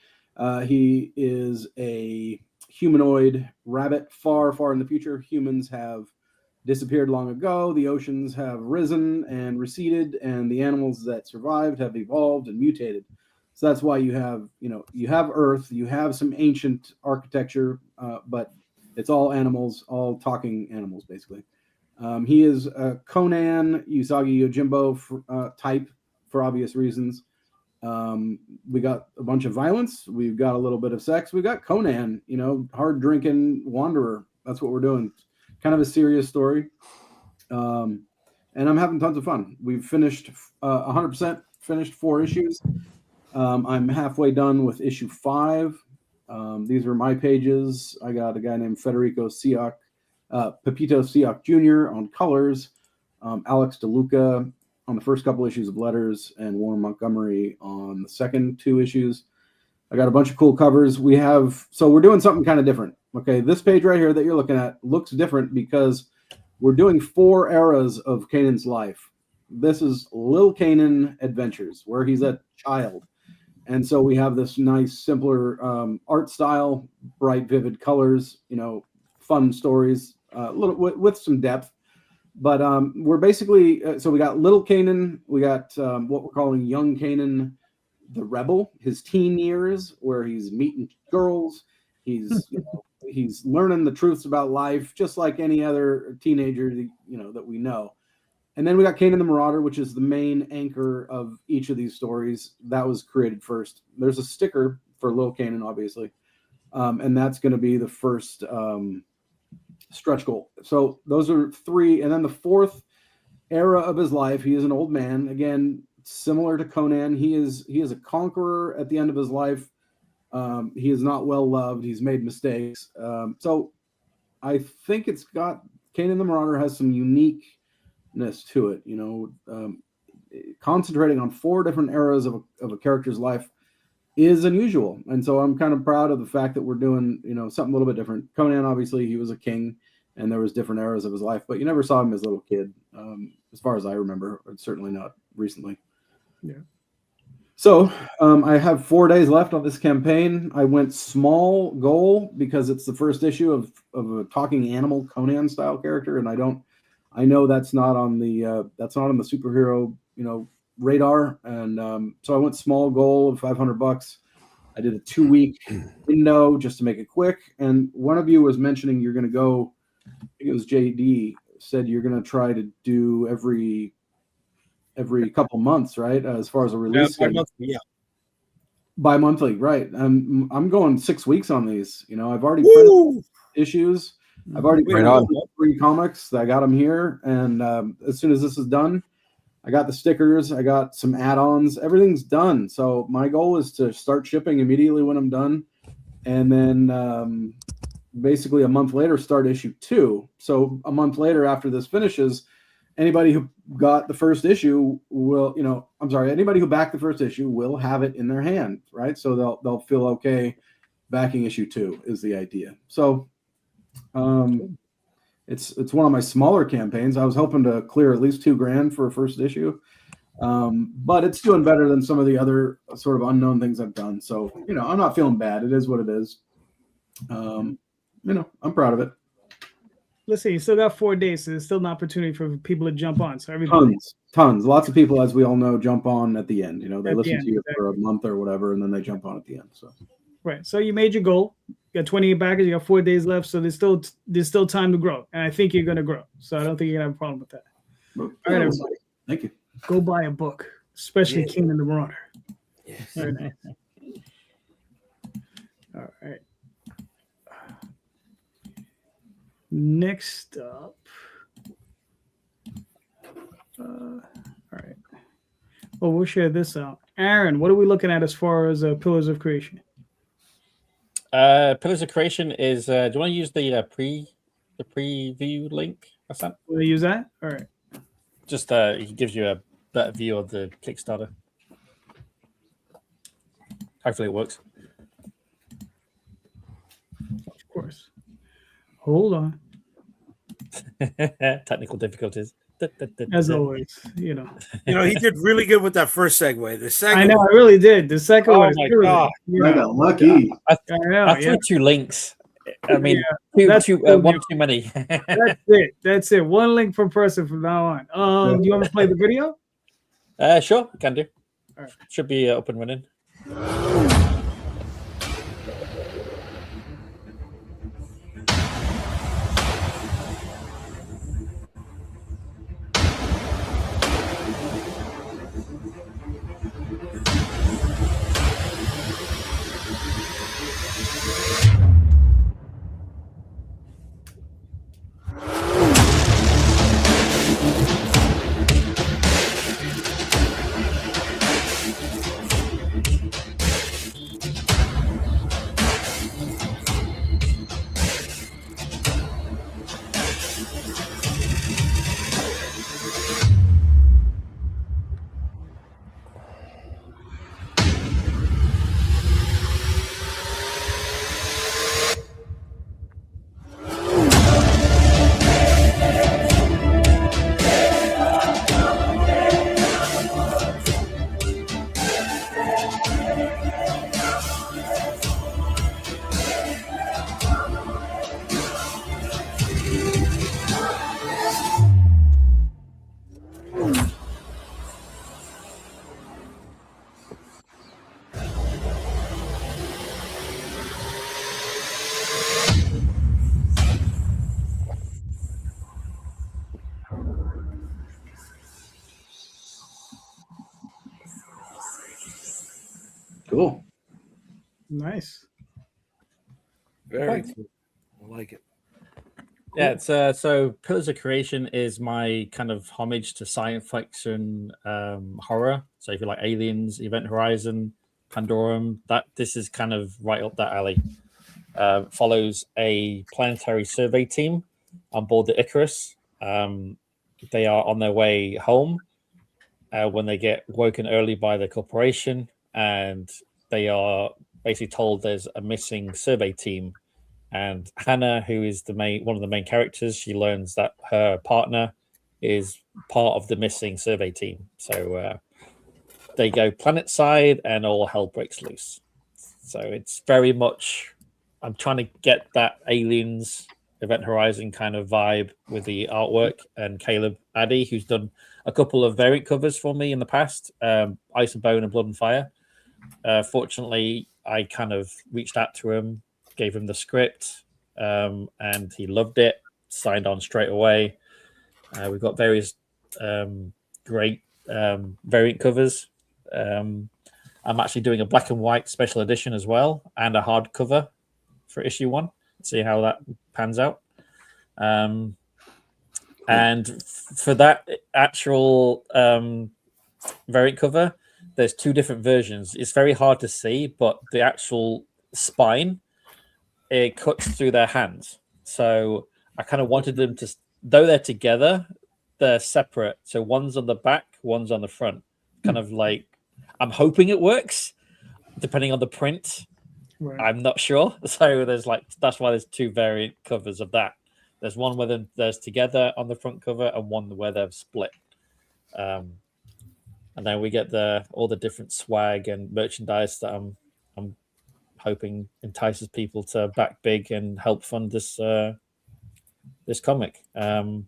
He is a humanoid rabbit far, far in the future. Humans have disappeared long ago. The oceans have risen and receded, and the animals that survived have evolved and mutated. So that's why you have Earth, you have some ancient architecture, but it's all animals, all talking animals, basically. He is a Conan Usagi Yojimbo type for obvious reasons. We got a bunch of violence. We've got a little bit of sex. We got Conan, hard drinking wanderer. That's what we're doing. Kind of a serious story. And I'm having tons of fun. We've finished 100% finished 4 issues. I'm halfway done with issue 5. These are my pages. I got a guy named Pepito Siak Jr. on colors, Alex DeLuca on the first couple issues of letters, and Warren Montgomery on the second 2 issues. I got a bunch of cool covers. We're doing something kind of different. Okay, this page right here that you're looking at looks different because we're doing 4 eras of Kanan's life. This is Lil Kanan Adventures, where he's a child. And so we have this nice, simpler art style, bright, vivid colors, fun stories, a little with some depth. But we're basically, so we got Little Kanan, we got what we're calling Young Kanan, the Rebel, his teen years, where he's meeting girls, he's he's learning the truths about life, just like any other teenager that we know. And then we got Kanan the Marauder, which is the main anchor of each of these stories. That was created first. There's a sticker for Lil Kanan, obviously, and that's going to be the first stretch goal. So those are 3, and then the 4th era of his life. He is an old man, again, similar to Conan. He is a conqueror at the end of his life. He is not well loved. He's made mistakes. So I think it's got Kanan the Marauder has some uniqueness to it. Concentrating on 4 different eras of a character's life is unusual, and so I'm kind of proud of the fact that we're doing something a little bit different. Conan, obviously, he was a king, and there was different eras of his life, but you never saw him as a little kid, as far as I remember. Certainly not recently. Yeah. So I have 4 days left on this campaign. I went small goal because it's the first issue of a talking animal Conan style character, and I know that's not on the superhero radar, and so I went small goal of $500. I did a 2-week window just to make it quick. And one of you was mentioning you're going to go. I think it was JD said you're going to try to do every every couple months, right? As far as a Yeah, release schedule. bi-monthly, yeah. Bi-monthly, right? I'm going 6 weeks on these. You know, I've already Woo! printed issues. I've already Right printed on. 3 comics. I got them here, and as soon as this is done, I got the stickers. I got some add-ons. Everything's done. So my goal is to start shipping immediately when I'm done, and then basically a month later start issue 2. So a month later, after this finishes, anybody who got the first issue will, anybody who backed the first issue will have it in their hand, right? So they'll feel okay backing issue 2 is the idea. So it's one of my smaller campaigns. I was hoping to clear at least $2,000 for a first issue, but it's doing better than some of the other sort of unknown things I've done. So I'm not feeling bad. It is what it is. I'm proud of it. Let's see, you still got 4 days, so there's still an opportunity for people to jump on. So everybody, Tons. Lots of people, as we all know, jump on at the end. They At the listen end, to you exactly. for a month or whatever, and then they jump on at the end. So right. So you made your goal. You got 28 backers. You got 4 days left, so there's still time to grow, and I think you're going to grow. So I don't think you're going to have a problem with that. All right, everybody, thank you. go buy a book, especially King and the Marauder. Yes. Very nice. All right. Next up. All right. Well, we'll share this out. Aaron, what are we looking at as far as Pillars of Creation? Pillars of Creation is. Do you want to use the preview link? What's that? Will you use that? All right. Just it gives you a better view of the Kickstarter. Hopefully it works. Of course. Hold on. Technical difficulties. As always, He did really good with that first segue. The second, I know, I really did. The second Oh one is my really God. good. I got lucky. I know. I threw 2 links. I mean, that's one too many. That's it. One link per person from now on. Do you want to play the video? Sure, can do. All right. Should be up and running. Cool. Nice. very cool. I like it. Yeah, it's so Pillars of Creation is my kind of homage to science fiction horror. So if you like Aliens, Event Horizon, Calderon, this is kind of right up that alley. Follows a planetary survey team on board the Icarus. They are on their way home when they get woken early by the corporation, and they are basically told there's a missing survey team. And Hannah, who is one of the main characters, she learns that her partner is part of the missing survey team. So they go planet side, and all hell breaks loose. So it's very much, I'm trying to get that Aliens, Event Horizon kind of vibe with the artwork. And Caleb Addy, who's done a couple of variant covers for me in the past, Ice and Bone and Blood and Fire. Fortunately, I kind of reached out to him, gave him the script, and he loved it, signed on straight away. We've got various great variant covers. I'm actually doing a black and white special edition as well, and a hardcover for issue 1. See how that pans out. And for that actual variant cover, there's 2 different versions. It's very hard to see, but the actual spine, it cuts through their hands. So I kind of wanted them to, though they're together, they're separate. So one's on the back, one's on the front. Kind of like, I'm hoping it works, depending on the print. Right. I'm not sure. So there's that's why there's 2 variant covers of that. There's one where there's together on the front cover, and one where they're split. And then we get all the different swag and merchandise that I'm hoping entices people to back big and help fund this comic. How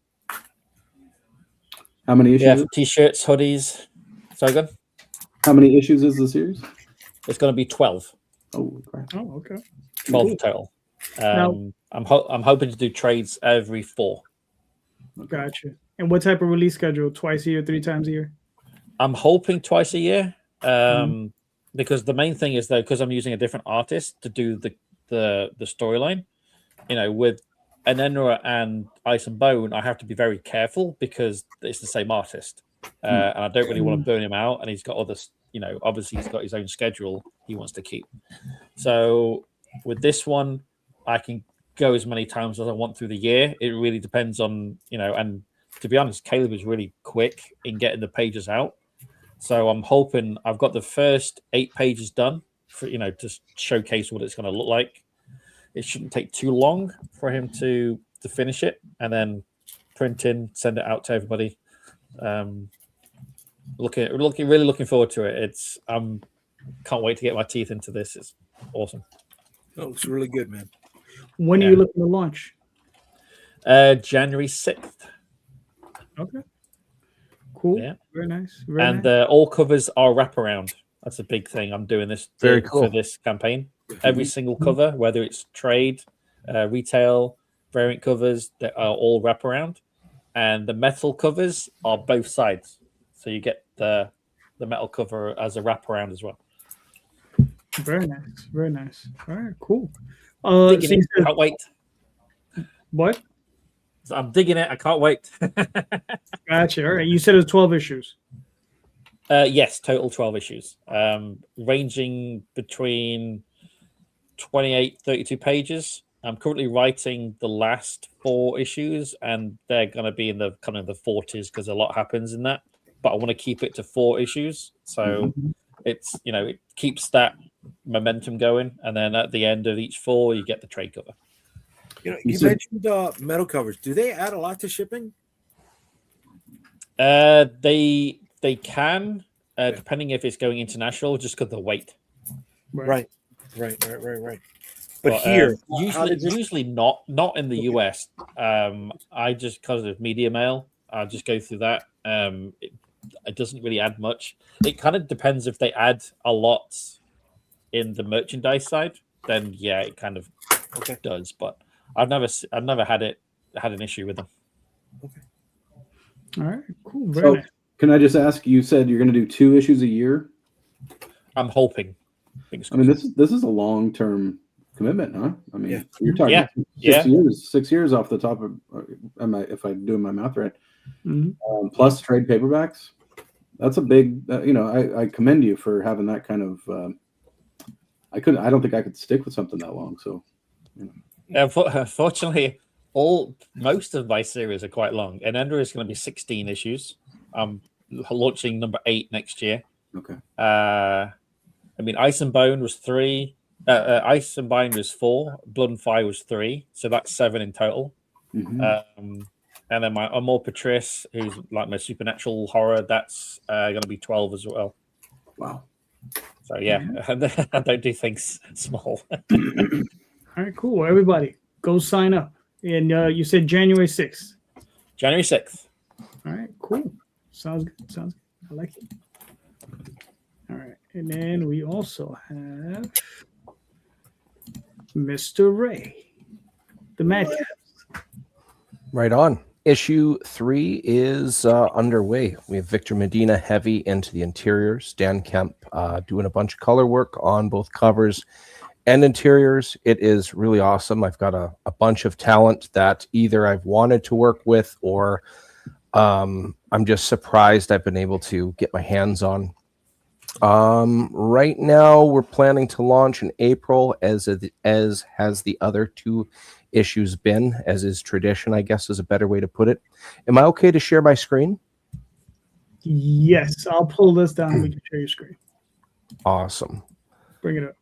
many issues? Yeah, t-shirts, hoodies. Sorry, good. How many issues is the series? It's going to be 12. Oh, crap. Oh, okay. 12 total. I'm hoping to do trades every 4. Gotcha. And what type of release schedule? Twice a year, 3 times a year? I'm hoping twice a year. Because the main thing is, though, because I'm using a different artist to do the storyline, with Enenra and Ice and Bone, I have to be very careful because it's the same artist. And I don't really want to burn him out. And he's got other, obviously he's got his own schedule he wants to keep. So with this one, I can go as many times as I want through the year. It really depends on, and to be honest, Caleb is really quick in getting the pages out. So I'm hoping I've got the first 8 pages done for, to showcase what it's going to look like. It shouldn't take too long for him to finish it, and then print in, send it out to everybody. Really looking forward to it. Can't wait to get my teeth into this. It's awesome. Oh, it's really good, man. When are you looking to launch? January 6th. Okay. Cool. Yeah. Very nice. And all covers are wraparound. That's a big thing. I'm doing this Very cool for this campaign. Every single cover, whether it's trade, retail, variant covers, that are all wraparound. And the metal covers are both sides. So you get the metal cover as a wraparound as well. Very nice. Very nice. All right, cool. Can't wait. What? I'm digging it. I can't wait. Gotcha. All right. You said it was 12 issues. Yes, total 12 issues, ranging between 28, 32 pages. I'm currently writing the last 4 issues, and they're going to be in the kind of the 40s because a lot happens in that. But I want to keep it to 4 issues, so it's it keeps that momentum going. And then at the end of each 4, you get the trade cover. You mentioned metal covers. Do they add a lot to shipping? They can, depending if it's going international, just because of the weight. Right. But here, usually not in the US. I just, because of media mail, I just go through that. It doesn't really add much. It kind of depends if they add a lot in the merchandise side. Then yeah, it kind of does. But I've never had an issue with them. Okay. All right, cool. Very nice. Can I just ask? You said you're going to do 2 issues a year. I'm hoping. I mean, this is a long-term commitment, huh? I mean, you're talking 6 years off the top of, if I'm doing my math right. Plus trade paperbacks. That's a big. I commend you for having that kind of. I don't think I could stick with something that long. So. Unfortunately, most of my series are quite long, and Ender is going to be 16 issues. I'm launching number 8 next year. Okay. I mean, Ice and Bone was 3. Ice and Bind was 4. Blood and Fire was 3. So that's 7 in total. And then my Amor Patrice, who's like my supernatural horror, that's going to be 12 as well. Wow. So yeah, I don't do things small. All right, cool. Everybody, go sign up. And you said January 6th. January 6th. All right, cool. Sounds good. I like it. All right. And then we also have Mr. Ray, the Mad Caps. Right on. issue 3 is underway. We have Victor Medina heavy into the interiors. Dan Kemp doing a bunch of color work on both covers and interiors. It is really awesome. I've got a bunch of talent that either I've wanted to work with or I'm just surprised I've been able to get my hands on. Right now we're planning to launch in April, as has the other 2 issues been, as is tradition, I guess is a better way to put it. Am I okay to share my screen? Yes, I'll pull this down and we can share your screen. Awesome. Bring it up.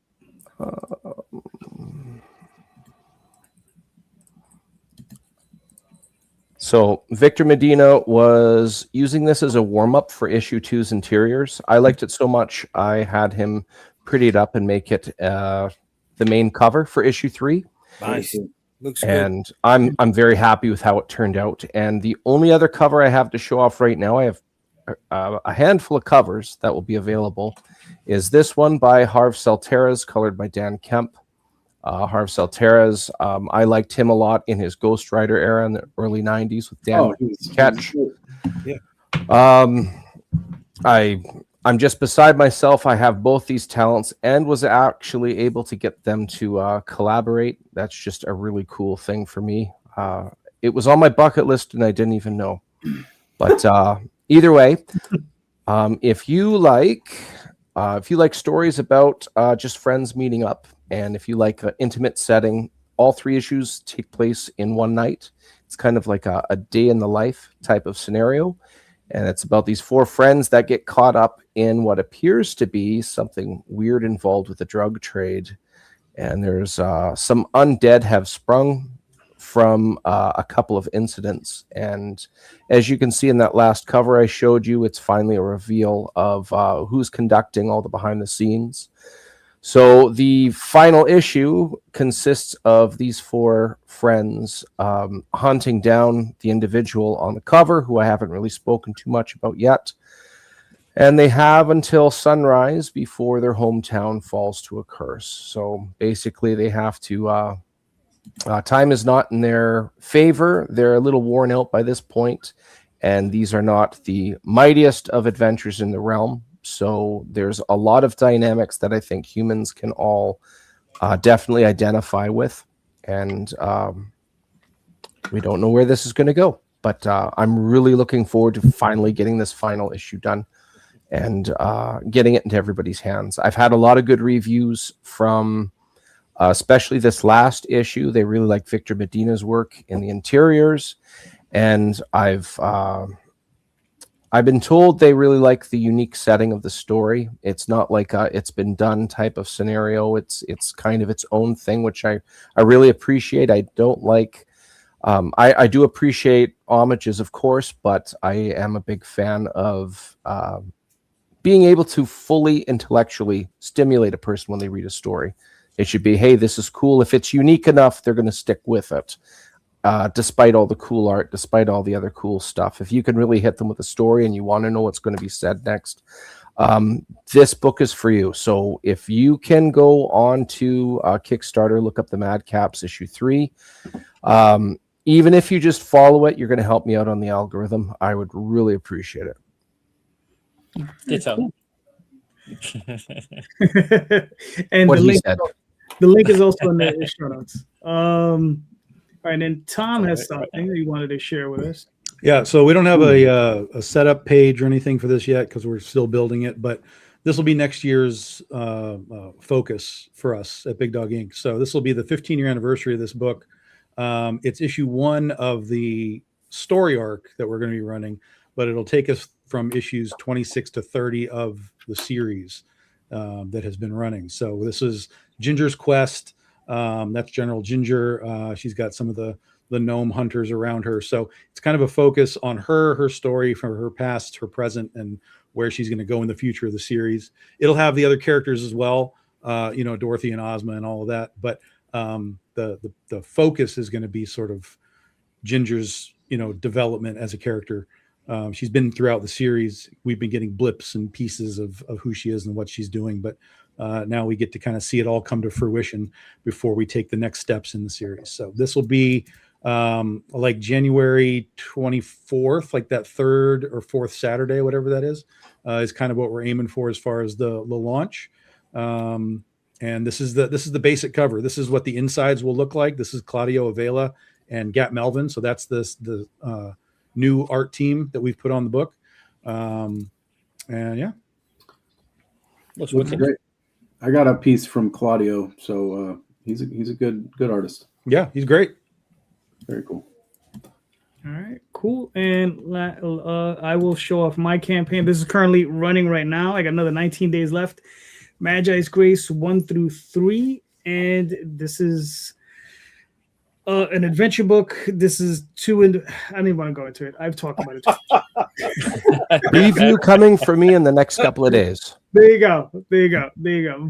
So Victor Medina was using this as a warm-up for issue 2's interiors. I liked it so much I had him pretty it up and make it the main cover for issue 3. Nice. Looks good. And I'm very happy with how it turned out. And the only other cover I have to show off right now, I have a handful of covers that will be available, is this one by Harv Salterras, colored by Dan Kemp. Harv Salterras, I liked him a lot in his Ghost Rider era in the early 90s with Dan Ketch. I'm just beside myself. I have both these talents and was actually able to get them to collaborate. That's just a really cool thing for me. It was on my bucket list and I didn't even know. But either way, if you like stories about just friends meeting up, and if you like an intimate setting, all 3 issues take place in one night. It's kind of like a day in the life type of scenario. And it's about these 4 friends that get caught up in what appears to be something weird involved with the drug trade. And there's some undead have sprung from a couple of incidents. And as you can see in that last cover I showed you, it's finally a reveal of who's conducting all the behind the scenes. So the final issue consists of these 4 friends hunting down the individual on the cover, who I haven't really spoken too much about yet. And they have until sunrise before their hometown falls to a curse. So basically they have to, time is not in their favor. They're a little worn out by this point, and these are not the mightiest of adventures in the realm. So there's a lot of dynamics that I think humans can all definitely identify with. And we don't know where this is going to go. But I'm really looking forward to finally getting this final issue done and getting it into everybody's hands. I've had a lot of good reviews from especially this last issue. They really like Victor Medina's work in the interiors. And I've been told they really like the unique setting of the story. It's not like it's been done type of scenario. It's kind of its own thing, which I really appreciate. I don't like, I do appreciate homages, of course, but I am a big fan of being able to fully intellectually stimulate a person when they read a story. It should be, hey, this is cool. If it's unique enough, they're going to stick with it. Despite all the cool art, despite all the other cool stuff. If you can really hit them with a story and you want to know what's going to be said next, this book is for you. So if you can go on to Kickstarter, look up the Madcaps issue 3. Even if you just follow it, you're going to help me out on the algorithm. I would really appreciate it. Ditto. And What the he link, said. the link is also in the show notes. All right, and then Tom has something that he wanted to share with us. Yeah, so we don't have a setup page or anything for this yet because we're still building it, but this will be next year's focus for us at Big Dog Inc. So this will be the 15-year anniversary of this book. It's issue 1 of the story arc that we're going to be running, but it'll take us from issues 26 to 30 of the series that has been running. So this is Ginger's quest. That's General Ginger. She's got some of the gnome hunters around her. So it's kind of a focus on her story from her past, her present, and where she's going to go in the future of the series. It'll have the other characters as well, Dorothy and Ozma and all of that. But the focus is going to be sort of Ginger's, development as a character. She's been throughout the series. We've been getting blips and pieces of who she is and what she's doing. But now we get to kind of see it all come to fruition before we take the next steps in the series. So this will be like January 24th, like that third or fourth Saturday, whatever that is kind of what we're aiming for as far as the launch. And this is the basic cover. This is what the insides will look like. This is Claudio Avila and Gat Melvin. So that's the new art team that we've put on the book. And yeah. Looks great. I got a piece from Claudio, so he's a good artist. Yeah, he's great. Very cool. All right, cool. And I will show off my campaign. This is currently running right now. I got another 19 days left. Magi's Grace 1 through 3, and this is an adventure book. This is I don't even want to go into it. I've talked about it. Review coming for me in the next couple of days. There you go.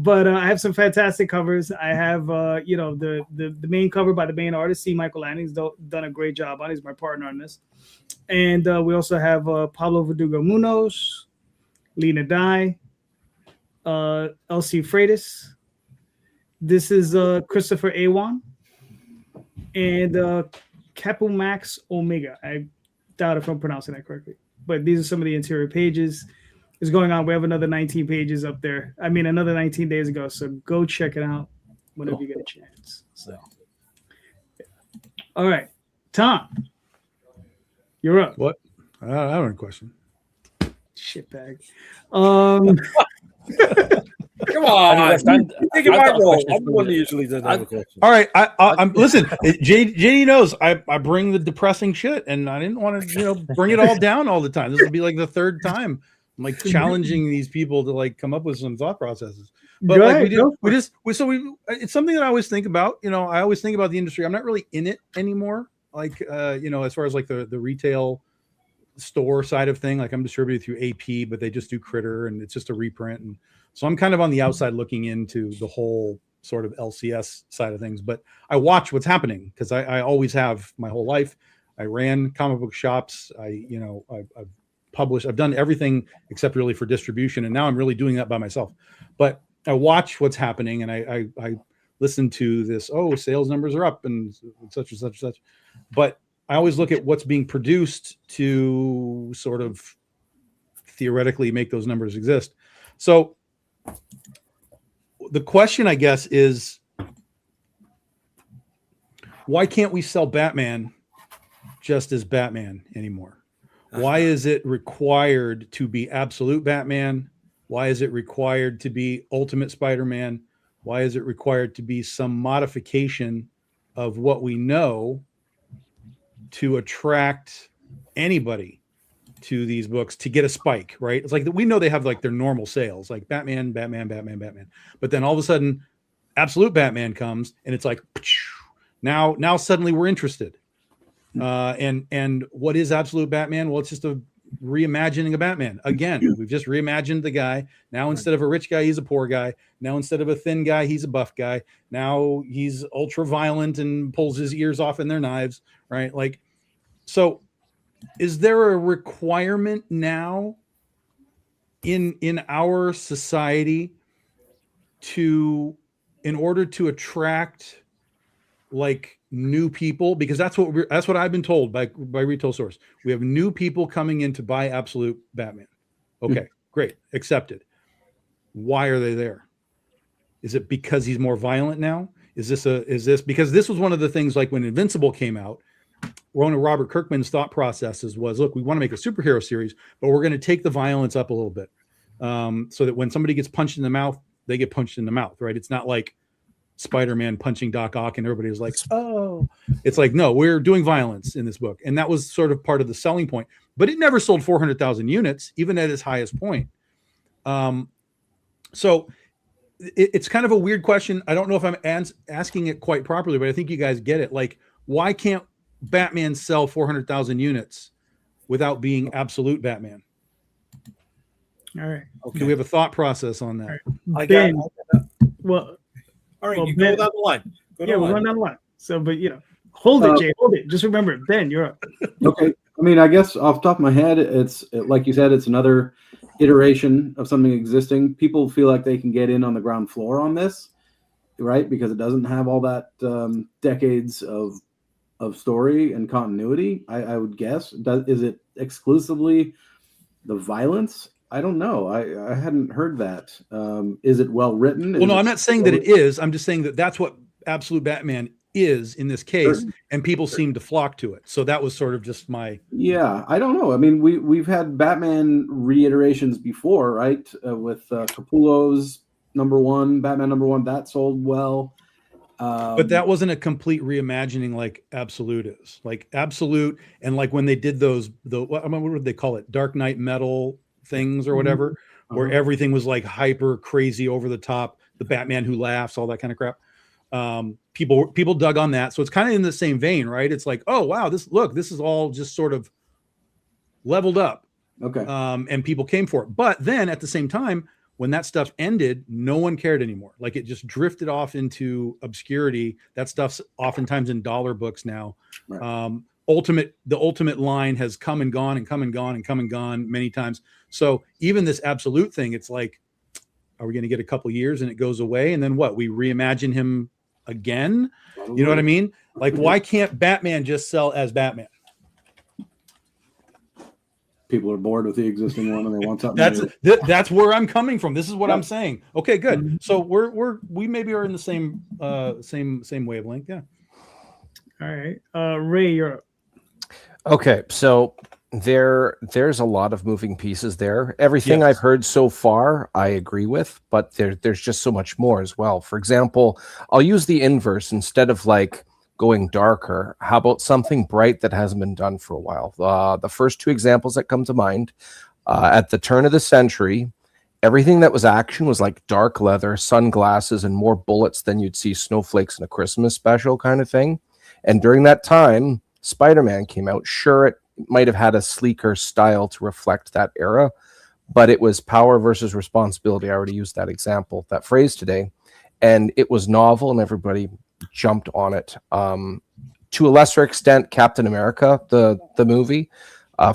But I have some fantastic covers. I have the main cover by the main artist, C. Michael Lanning's done a great job on. He's my partner on this. And we also have Pablo Verdugo Munoz, Lena Dye, Elsie Freitas. This is Christopher Awan and Capu Max Omega. I doubt if I'm pronouncing that correctly, but these are some of the interior pages. Is going on. We have another 19 pages up there. I mean, another 19 days ago. So go check it out whenever you get a chance. So, all right, Tom, you're up. What? I don't have any question. Shitbag. Come on, think of my role. I'm the one that you. usually doesn't have a question. All right, I'm listen. JD knows I bring the depressing shit, and I didn't want to bring it all down all the time. This will be like the third time I'm like challenging these people to like come up with some thought processes. But like it's something that I always think about. I always think about the industry. I'm not really in it anymore. Like as far as like the retail store side of thing, like I'm distributed through AP, but they just do Critter, and it's just a reprint, and so I'm kind of on the outside looking into the whole sort of LCS side of things. But I watch what's happening because I always have my whole life. I ran comic book shops. I've published. I've done everything except really for distribution, and now I'm really doing that by myself. But I watch what's happening, and I listen to this. Oh, sales numbers are up, and such and such and such. But I always look at what's being produced to sort of theoretically make those numbers exist. So the question, I guess, is why can't we sell Batman just as Batman anymore? Why is it required to be absolute Batman? Why is it required to be Ultimate Spider-Man? Why is it required to be some modification of what we know to attract anybody to these books to get a spike, right? It's like we know they have like their normal sales, like Batman. But then all of a sudden, absolute Batman comes, and it's like now suddenly we're interested. And what is absolute Batman? Well, it's just a reimagining of Batman. Again, we've just reimagined the guy. Now instead of a rich guy, he's a poor guy. Now instead of a thin guy, he's a buff guy. Now he's ultra violent and pulls his ears off in their knives, right? Like, so is there a requirement now in our society in order to attract like new people? Because that's what I've been told by retail stores. We have new people coming in to buy absolute Batman. Okay, great, accepted. Why are they there? Is it because he's more violent now? Is this because this was one of the things like when Invincible came out, one of Robert Kirkman's thought processes was, look, we want to make a superhero series, but we're going to take the violence up a little bit, so that when somebody gets punched in the mouth, they get punched in the mouth, right? It's not like Spider-Man punching Doc Ock and everybody was like, oh, it's like, no, we're doing violence in this book. And that was sort of part of the selling point, but it never sold 400,000 units, even at its highest point. So it's kind of a weird question. I don't know if I'm asking it quite properly, but I think you guys get it. Like, why can't Batman sell 400,000 units without being absolute Batman? All right. Okay. Do we have a thought process on that? I Ben, got. well, All right, well, you Ben, go down the line. we're going down the line. So, but hold it, Jay. Hold it. Just remember, Ben, you're up. Okay. I mean, I guess off the top of my head, it's like you said, it's another iteration of something existing. People feel like they can get in on the ground floor on this, right? Because it doesn't have all that decades of of story and continuity. I would guess. Is it exclusively the violence? I don't know. I hadn't heard that. Is it well written? Well, no, I'm not saying that it is. I'm just saying that that's what Absolute Batman is in this case, and people seem to flock to it. So that was sort of just my. Yeah, I don't know. I mean, we've had Batman reiterations before, right? With Capullo's Batman #1, that sold well. But that wasn't a complete reimagining like Absolute is. Like Absolute, and like when they did what would they call it? Dark Knight Metal things or whatever, where everything was like hyper crazy over the top, the Batman who laughs, all that kind of crap. People dug on that. So it's kind of in the same vein, right? It's like, oh wow, this is all just sort of leveled up. Okay. And people came for it. But then at the same time, when that stuff ended, no one cared anymore. Like it just drifted off into obscurity. That stuff's oftentimes in dollar books now. Right. The ultimate line has come and gone and come and gone and come and gone many times. So even this Absolute thing, it's like, are we going to get a couple years and it goes away? And then what? We reimagine him again? You know what I mean? Like, why can't Batman just sell as Batman? People are bored with the existing one and they want something new. That's where I'm coming from. This is what I'm saying. Okay, good. So we maybe are in the same wavelength. Yeah. All right. Ray, you're up. Okay, so there's a lot of moving pieces there. Everything I've heard so far, I agree with, but there's just so much more as well. For example, I'll use the inverse instead of like going darker. How about something bright that hasn't been done for a while? The first two examples that come to mind, at the turn of the century, everything that was action was like dark leather, sunglasses, and more bullets than you'd see snowflakes in a Christmas special kind of thing. And during that time, Spider-Man came out. Sure, it might have had a sleeker style to reflect that era, but it was power versus responsibility. I already used that example, that phrase today. And it was novel and everybody jumped on it. To a lesser extent, Captain America, the movie,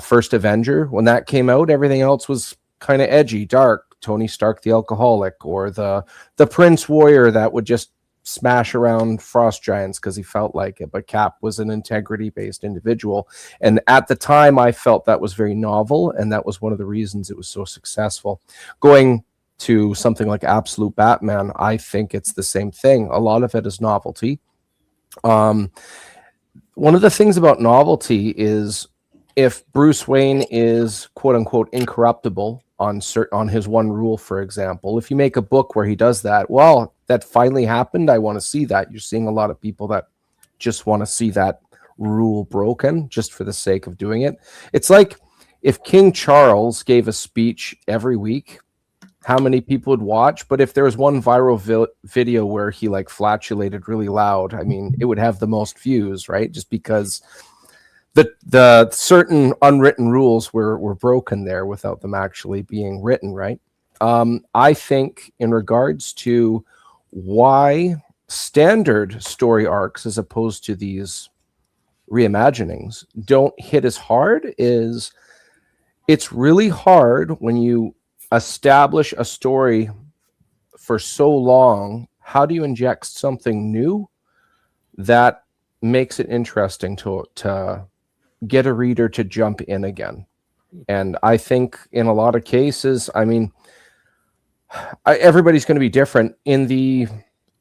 First Avenger, when that came out, everything else was kind of edgy, dark. Tony Stark the alcoholic, or the Prince Warrior that would just smash around frost giants because he felt like it. But Cap was an integrity-based individual. And at the time, I felt that was very novel, and that was one of the reasons it was so successful. Going to something like Absolute Batman, I think it's the same thing. A lot of it is novelty. One of the things about novelty is if Bruce Wayne is quote-unquote incorruptible on his one rule, for example, if you make a book where he does that, well, that finally happened, I want to see that. You're seeing a lot of people that just want to see that rule broken just for the sake of doing it. It's like if King Charles gave a speech every week, how many people would watch? But if there was one viral video where he like flatulated really loud, I mean, it would have the most views, right? Just because the certain unwritten rules were broken there without them actually being written, right? I think in regards to why standard story arcs as opposed to these reimaginings don't hit as hard is it's really hard when you establish a story for so long. How do you inject something new that makes it interesting to get a reader to jump in again? And I think in a lot of cases, I mean, everybody's going to be different. In the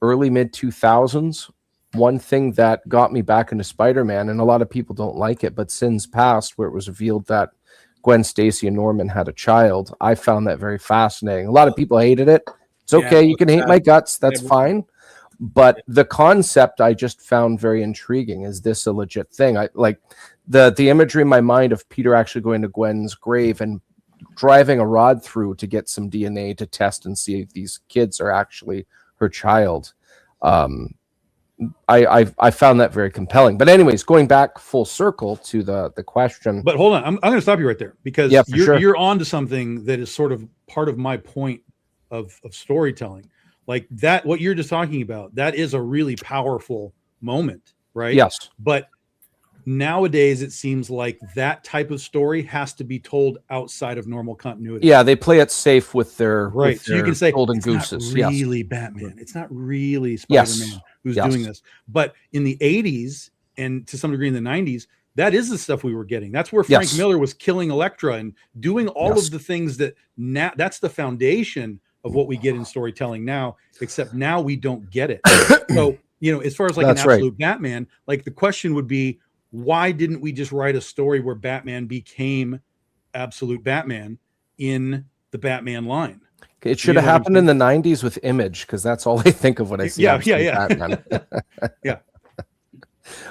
early mid 2000s, one thing that got me back into Spider-Man, and a lot of people don't like it, but Sins Past, where it was revealed that Gwen Stacy and Norman had a child, I found that very fascinating. A lot of people hated it. It's okay. You can hate my guts. That's fine. But the concept I just found very intriguing. Is this a legit thing? I like the imagery in my mind of Peter actually going to Gwen's grave and driving a rod through to get some DNA to test and see if these kids are actually her child. I found that very compelling. But anyways, going back full circle to the question. But hold on, I'm going to stop you right there because you're on to something that is sort of part of my point of storytelling. Like that, what you're just talking about, that is a really powerful moment, right? Yes. But nowadays, it seems like that type of story has to be told outside of normal continuity. Yeah, they play it safe with their right. So you can say golden it's gooses. Not really Batman. It's not really Spider-Man who's doing this. But in the 80s, and to some degree in the 90s, that is the stuff we were getting. That's where Frank Yes. Miller was killing Elektra and doing all Yes. of the things that now that's the foundation of what we get in storytelling now, except now we don't get it. So, as far as like That's an right. absolute Batman, like the question would be, why didn't we just write a story where Batman became absolute Batman in the Batman line? It should have happened in the 90s with Image, because that's all I think of when I see Batman. Yeah.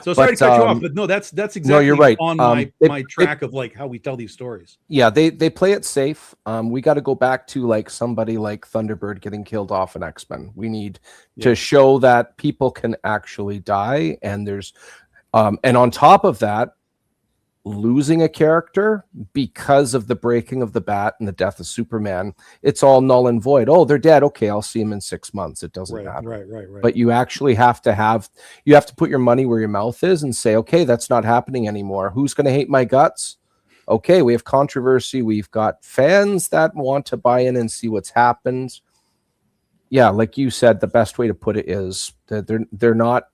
So sorry to cut you off, but no, that's exactly you're right. on my track of like how we tell these stories. Yeah, they play it safe. We got to go back to like somebody like Thunderbird getting killed off in X-Men. We need to show that people can actually die, and there's and on top of that, losing a character because of the breaking of the bat and the death of Superman, it's all null and void. Oh, they're dead. Okay, I'll see them in 6 months. It doesn't matter. Right. But you actually have to put your money where your mouth is and say, okay, that's not happening anymore. Who's going to hate my guts? Okay, we have controversy. We've got fans that want to buy in and see what's happened. Yeah, like you said, the best way to put it is that they're not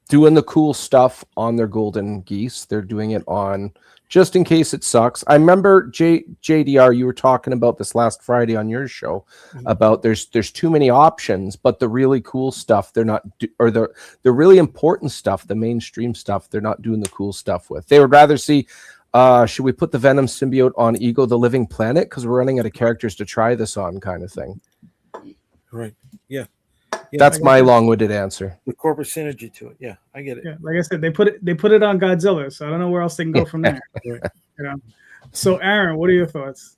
doing the cool stuff on their golden geese. They're doing it on just in case it sucks. I remember JDR, you were talking about this last Friday on your show about there's too many options, but the really cool stuff they're not or the really important stuff, the mainstream stuff, they're not doing the cool stuff with. They would rather see should we put the Venom symbiote on Ego the Living Planet because we're running out of characters to try this on, kind of thing. Right. Yeah. That's my long-winded answer. The corporate synergy to it. Yeah, I get it. Yeah, like I said, they put it on Godzilla, so I don't know where else they can go from there. So, Aaron, what are your thoughts?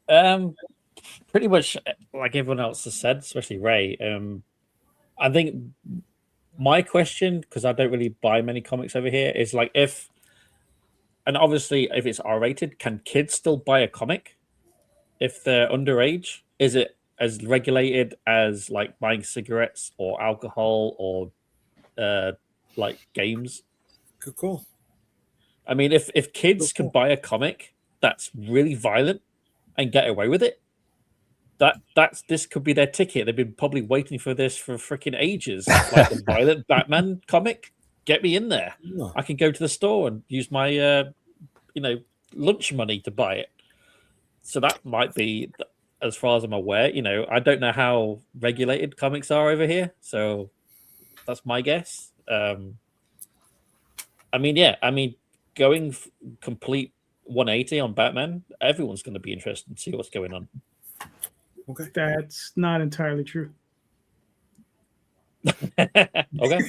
Pretty much like everyone else has said, especially Ray. I think my question, because I don't really buy many comics over here, is like and obviously if it's R-rated, can kids still buy a comic if they're underage? Is it as regulated as like buying cigarettes or alcohol or like games? Good call. I mean, if kids can buy a comic that's really violent and get away with it, this could be their ticket. They've been probably waiting for this for freaking ages. Like the violent Batman comic, get me in there. Yeah. I can go to the store and use my lunch money to buy it. So that might be, as far as I'm aware, I don't know how regulated comics are over here, so that's my guess. Going complete 180 on Batman, everyone's going to be interested to see what's going on. Okay. That's not entirely true. Okay.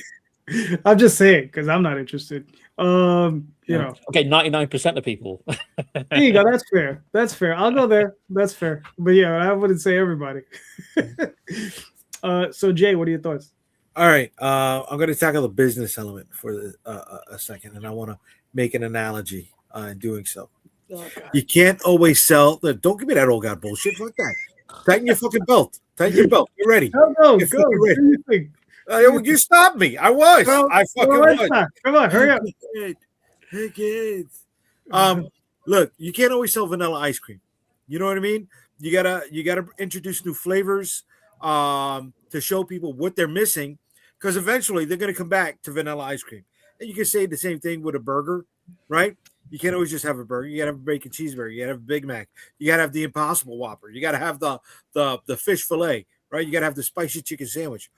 I'm just saying because I'm not interested. Okay, 99% of people. There you go. That's fair. That's fair. I'll go there. That's fair. But yeah, I wouldn't say everybody. So Jay, what are your thoughts? All right. I'm going to tackle the business element for a second, and I want to make an analogy in doing so. Oh, you can't always sell. Don't give me that old guy bullshit. Fuck that. Tighten your fucking belt. Tighten your belt. You're ready. Go. You stopped me. I was. I fucking was. Come on, hurry up. Hey kids. Look, you can't always sell vanilla ice cream. You know what I mean? You gotta introduce new flavors to show people what they're missing, because eventually they're gonna come back to vanilla ice cream. And you can say the same thing with a burger, right? You can't always just have a burger. You gotta have a bacon cheeseburger. You gotta have a Big Mac. You gotta have the Impossible Whopper. You gotta have the fish fillet, right? You gotta have the spicy chicken sandwich.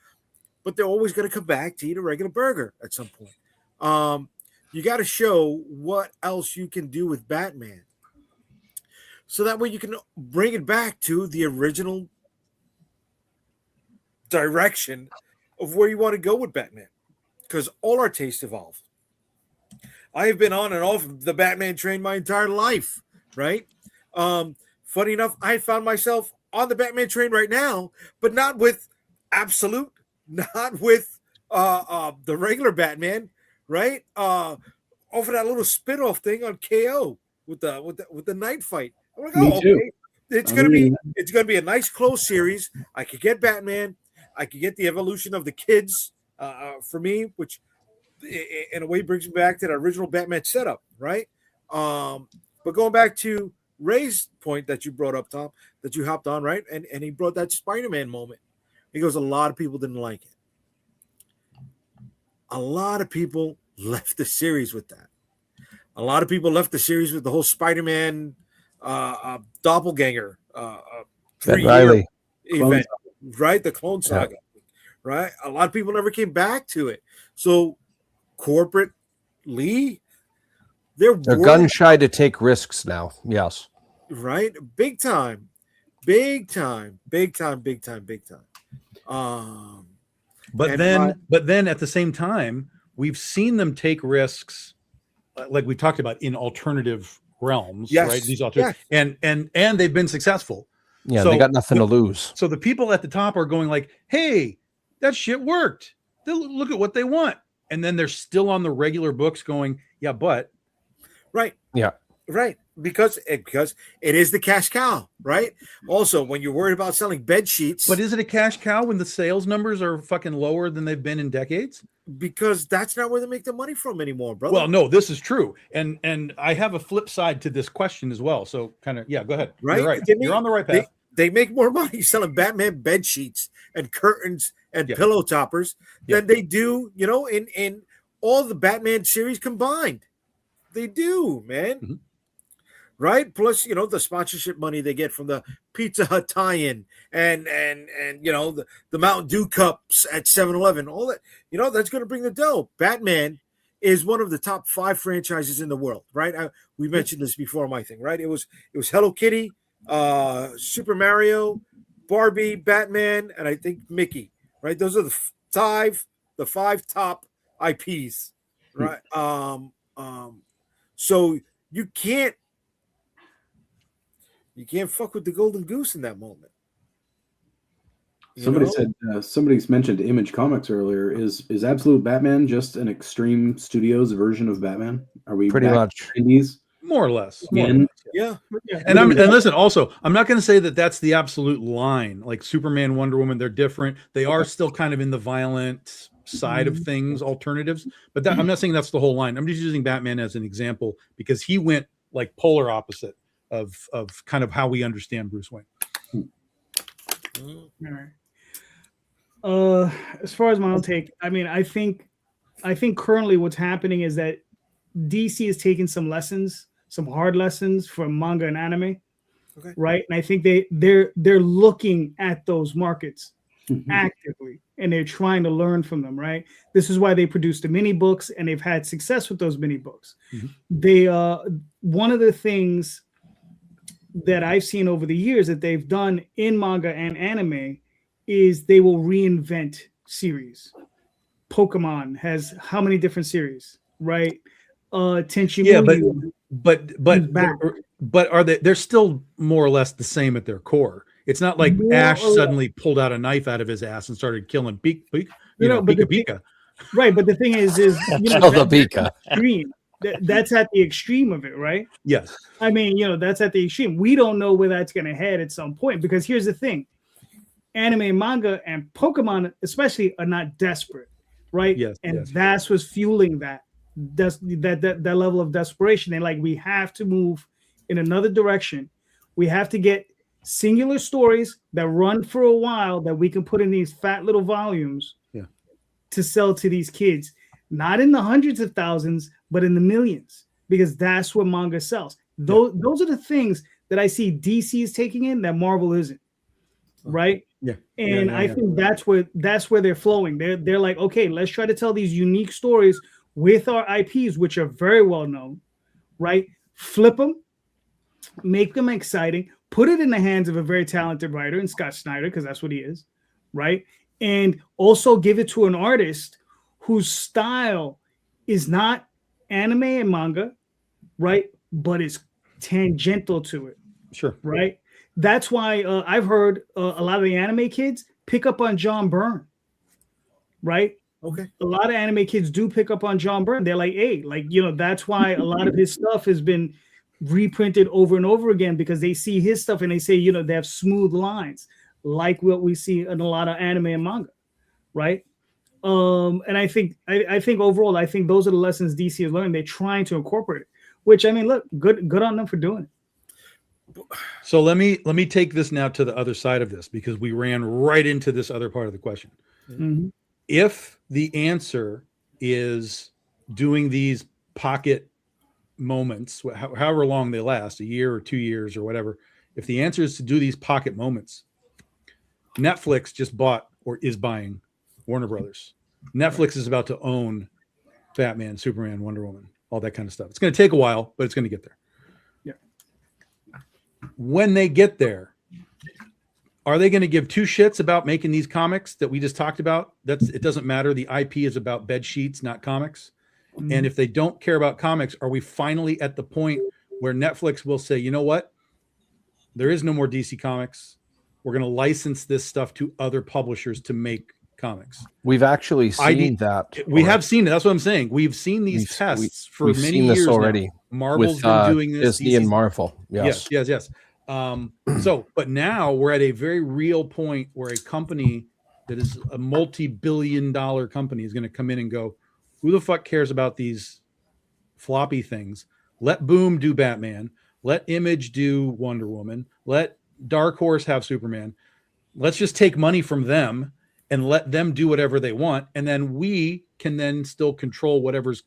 But they're always gonna come back to eat a regular burger at some point. You got to show what else you can do with Batman, so that way you can bring it back to the original direction of where you want to go with Batman, because all our tastes evolve. I have been on and off the Batman train my entire life, right? Funny enough, I found myself on the Batman train right now, but not with Absolute, not with the regular Batman. Right, over that little spin-off thing on KO with the night fight. I'm like, Me too. Okay. It's gonna be a nice close series. I could get Batman. I could get the evolution of the kids for me, which in a way brings me back to the original Batman setup, right? But going back to Ray's point that you brought up, Tom, that you hopped on, right? And he brought that Spider-Man moment. He goes, a lot of people didn't like it. a lot of people left the series with that. A lot of people left the series with the whole Spider-Man doppelganger Ben 3-year Riley. event, right? The Clone Saga, right? A lot of people never came back to it. So corporate Lee, they're gun shy to take risks now. Yes. right? Big time. But And then at the same time, we've seen them take risks, like we talked about, in alternative realms, Yes. right? These alternative, and they've been successful. Yeah, So they got nothing to lose. So the people at the top are going like, "Hey, that shit worked. Look at what they want," and then they're still on the regular books going, "Yeah, but." right. Yeah. Right, because it is the cash cow, right? Also, when you're worried about selling bed sheets, But is it a cash cow when the sales numbers are fucking lower than they've been in decades? because that's not where they make the money from anymore, brother. Well, no, this is true, and I have a flip side to this question as well. So, kind of, yeah, go ahead. Right, You're right. You're on the right path. They make more money selling Batman bed sheets and curtains and pillow toppers than they do, in all the Batman series combined. They do, man. Mm-hmm. Right? Plus, the sponsorship money they get from the Pizza Hut tie-in and the Mountain Dew cups at 7-Eleven, all that, that's going to bring the dough. Batman is one of the top 5 franchises in the world, right? We mentioned this before, my thing, right? It was Hello Kitty, Super Mario, Barbie, Batman, and I think Mickey, right? Those are the 5 top IPs, right? So you can't fuck with the golden goose in that moment. Somebody's mentioned Image Comics earlier. Is Absolute Batman just an Extreme Studios version of Batman? Are we Pretty much Indies? More or less. Yeah. And listen, also, I'm not going to say that that's the absolute line. Like Superman, Wonder Woman, they're different. They are still kind of in the violent side of things, alternatives. But I'm not saying that's the whole line. I'm just using Batman as an example because he went like polar opposite of kind of how we understand Bruce Wayne. All right. As far as my own take, I mean, I think currently what's happening is that DC is taking some hard lessons from manga and anime, right? And I think they're looking at those markets actively, and they're trying to learn from them, right? This is why they produce the mini books, and they've had success with those mini books. They one of the things that I've seen over the years that they've done in manga and anime is they will reinvent series. Pokemon has how many different series, right? Tenchi Muyo. But are they're still more or less the same at their core. It's not like Ash suddenly pulled out a knife out of his ass and started killing Pika. Right, but the thing is the Pika. Extreme. That's at the extreme of it, right? Yes. I mean, that's at the extreme. We don't know where that's going to head at some point because here's the thing. Anime, manga, and Pokemon especially are not desperate, right? Yes. And that's what's fueling that level of desperation. They're like, we have to move in another direction. We have to get singular stories that run for a while that we can put in these fat little volumes to sell to these kids. Not in the hundreds of thousands, but in the millions, because that's what manga sells. Those are the things that I see DC is taking in that Marvel isn't, right? Yeah. And I think that's where they're flowing. They're like, okay, let's try to tell these unique stories with our IPs, which are very well known, right? Flip them, make them exciting, put it in the hands of a very talented writer in Scott Snyder, because that's what he is, right? And also give it to an artist whose style is not anime and manga, right? But it's tangential to it. Sure. Right? That's why I've heard a lot of the anime kids pick up on John Byrne, right? Okay. A lot of anime kids do pick up on John Byrne. They're like, hey, that's why a lot of his stuff has been reprinted over and over again, because they see his stuff and they say, they have smooth lines like what we see in a lot of anime and manga, right? And I think overall, I think those are the lessons DC is learning. They're trying to incorporate it, which, I mean, look, good on them for doing it. So let me take this now to the other side of this, because we ran right into this other part of the question. Mm-hmm. If the answer is doing these pocket moments, however long they last, a year or 2 years or whatever. If the answer is to do these pocket moments, Netflix just bought or is buying Warner Brothers. Netflix is about to own Batman, Superman, Wonder Woman, all that kind of stuff. It's going to take a while, but it's going to get there. Yeah. When they get there, are they going to give two shits about making these comics that we just talked about? It doesn't matter. The IP is about bed sheets, not comics. Mm-hmm. And if they don't care about comics, are we finally at the point where Netflix will say, you know what? There is no more DC Comics. We're going to license this stuff to other publishers to make comics. We've actually seen that. We have seen it. That's what I'm saying. We've seen these tests for many years already. Marvel's been doing this. Disney and Marvel. Yes. So, but now we're at a very real point where a company that is a multi-billion-dollar company is going to come in and go, who the fuck cares about these floppy things? Let Boom do Batman. Let Image do Wonder Woman. Let Dark Horse have Superman. Let's just take money from them and let them do whatever they want. And then we can then still control whatever's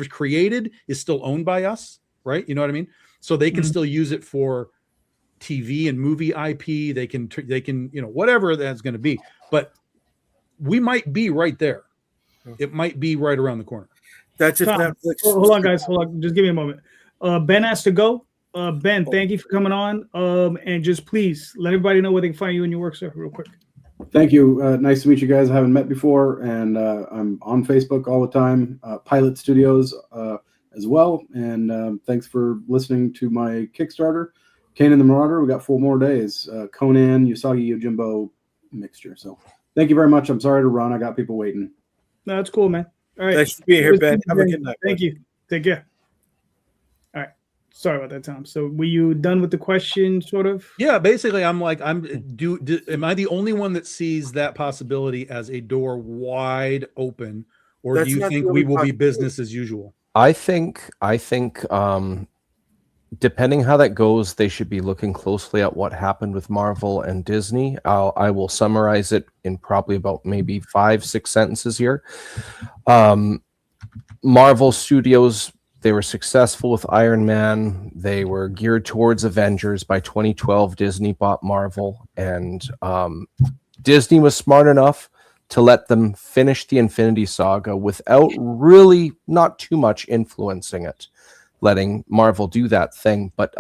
created is still owned by us, right? You know what I mean? So they can still use it for TV and movie IP. They can, whatever that's going to be. But we might be right there. It might be right around the corner. That's if Netflix. Hold on, guys. Hold on. Just give me a moment. Ben has to go. Ben, thank you for coming on. And just please let everybody know where they can find you and your work, sir, real quick. Thank you. Nice to meet you guys. I haven't met before, and I'm on Facebook all the time. Pilot Studios as well. And thanks for listening to my Kickstarter, Kane and the Marauder. We got 4 more days. Conan, Usagi Yojimbo mixture. So thank you very much. I'm sorry to run. I got people waiting. No, that's cool, man. All right. Thanks for being here, Ben. Have a good night. Thank you. Take care. All right. Sorry about that, Tom. So were you done with the question, sort of? Yeah, basically, I'm like, am I the only one that sees that possibility as a door wide open, or do you think we will be business as usual? I think depending how that goes, they should be looking closely at what happened with Marvel and Disney. I will summarize it in probably about maybe 5-6 sentences here. Marvel Studios, they were successful with Iron Man. They were geared towards Avengers. By 2012, Disney bought Marvel, and Disney was smart enough to let them finish the Infinity Saga without really not too much influencing it, letting Marvel do that thing. But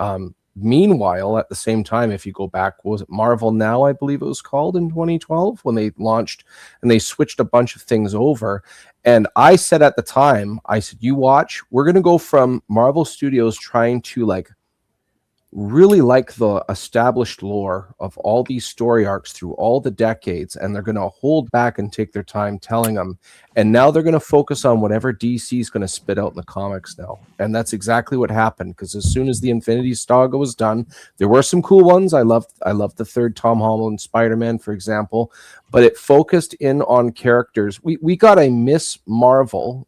meanwhile, at the same time, if you go back, was it Marvel Now, I believe it was called, in 2012, when they launched and they switched a bunch of things over. And I said at the time, I said, you watch, we're going to go from Marvel Studios trying to really like the established lore of all these story arcs through all the decades, and they're going to hold back and take their time telling them. And now they're going to focus on whatever DC is going to spit out in the comics now. And that's exactly what happened, because as soon as the Infinity Saga was done, there were some cool ones. I loved the third Tom Holland Spider-Man, for example, but it focused in on characters. We got a Miss Marvel,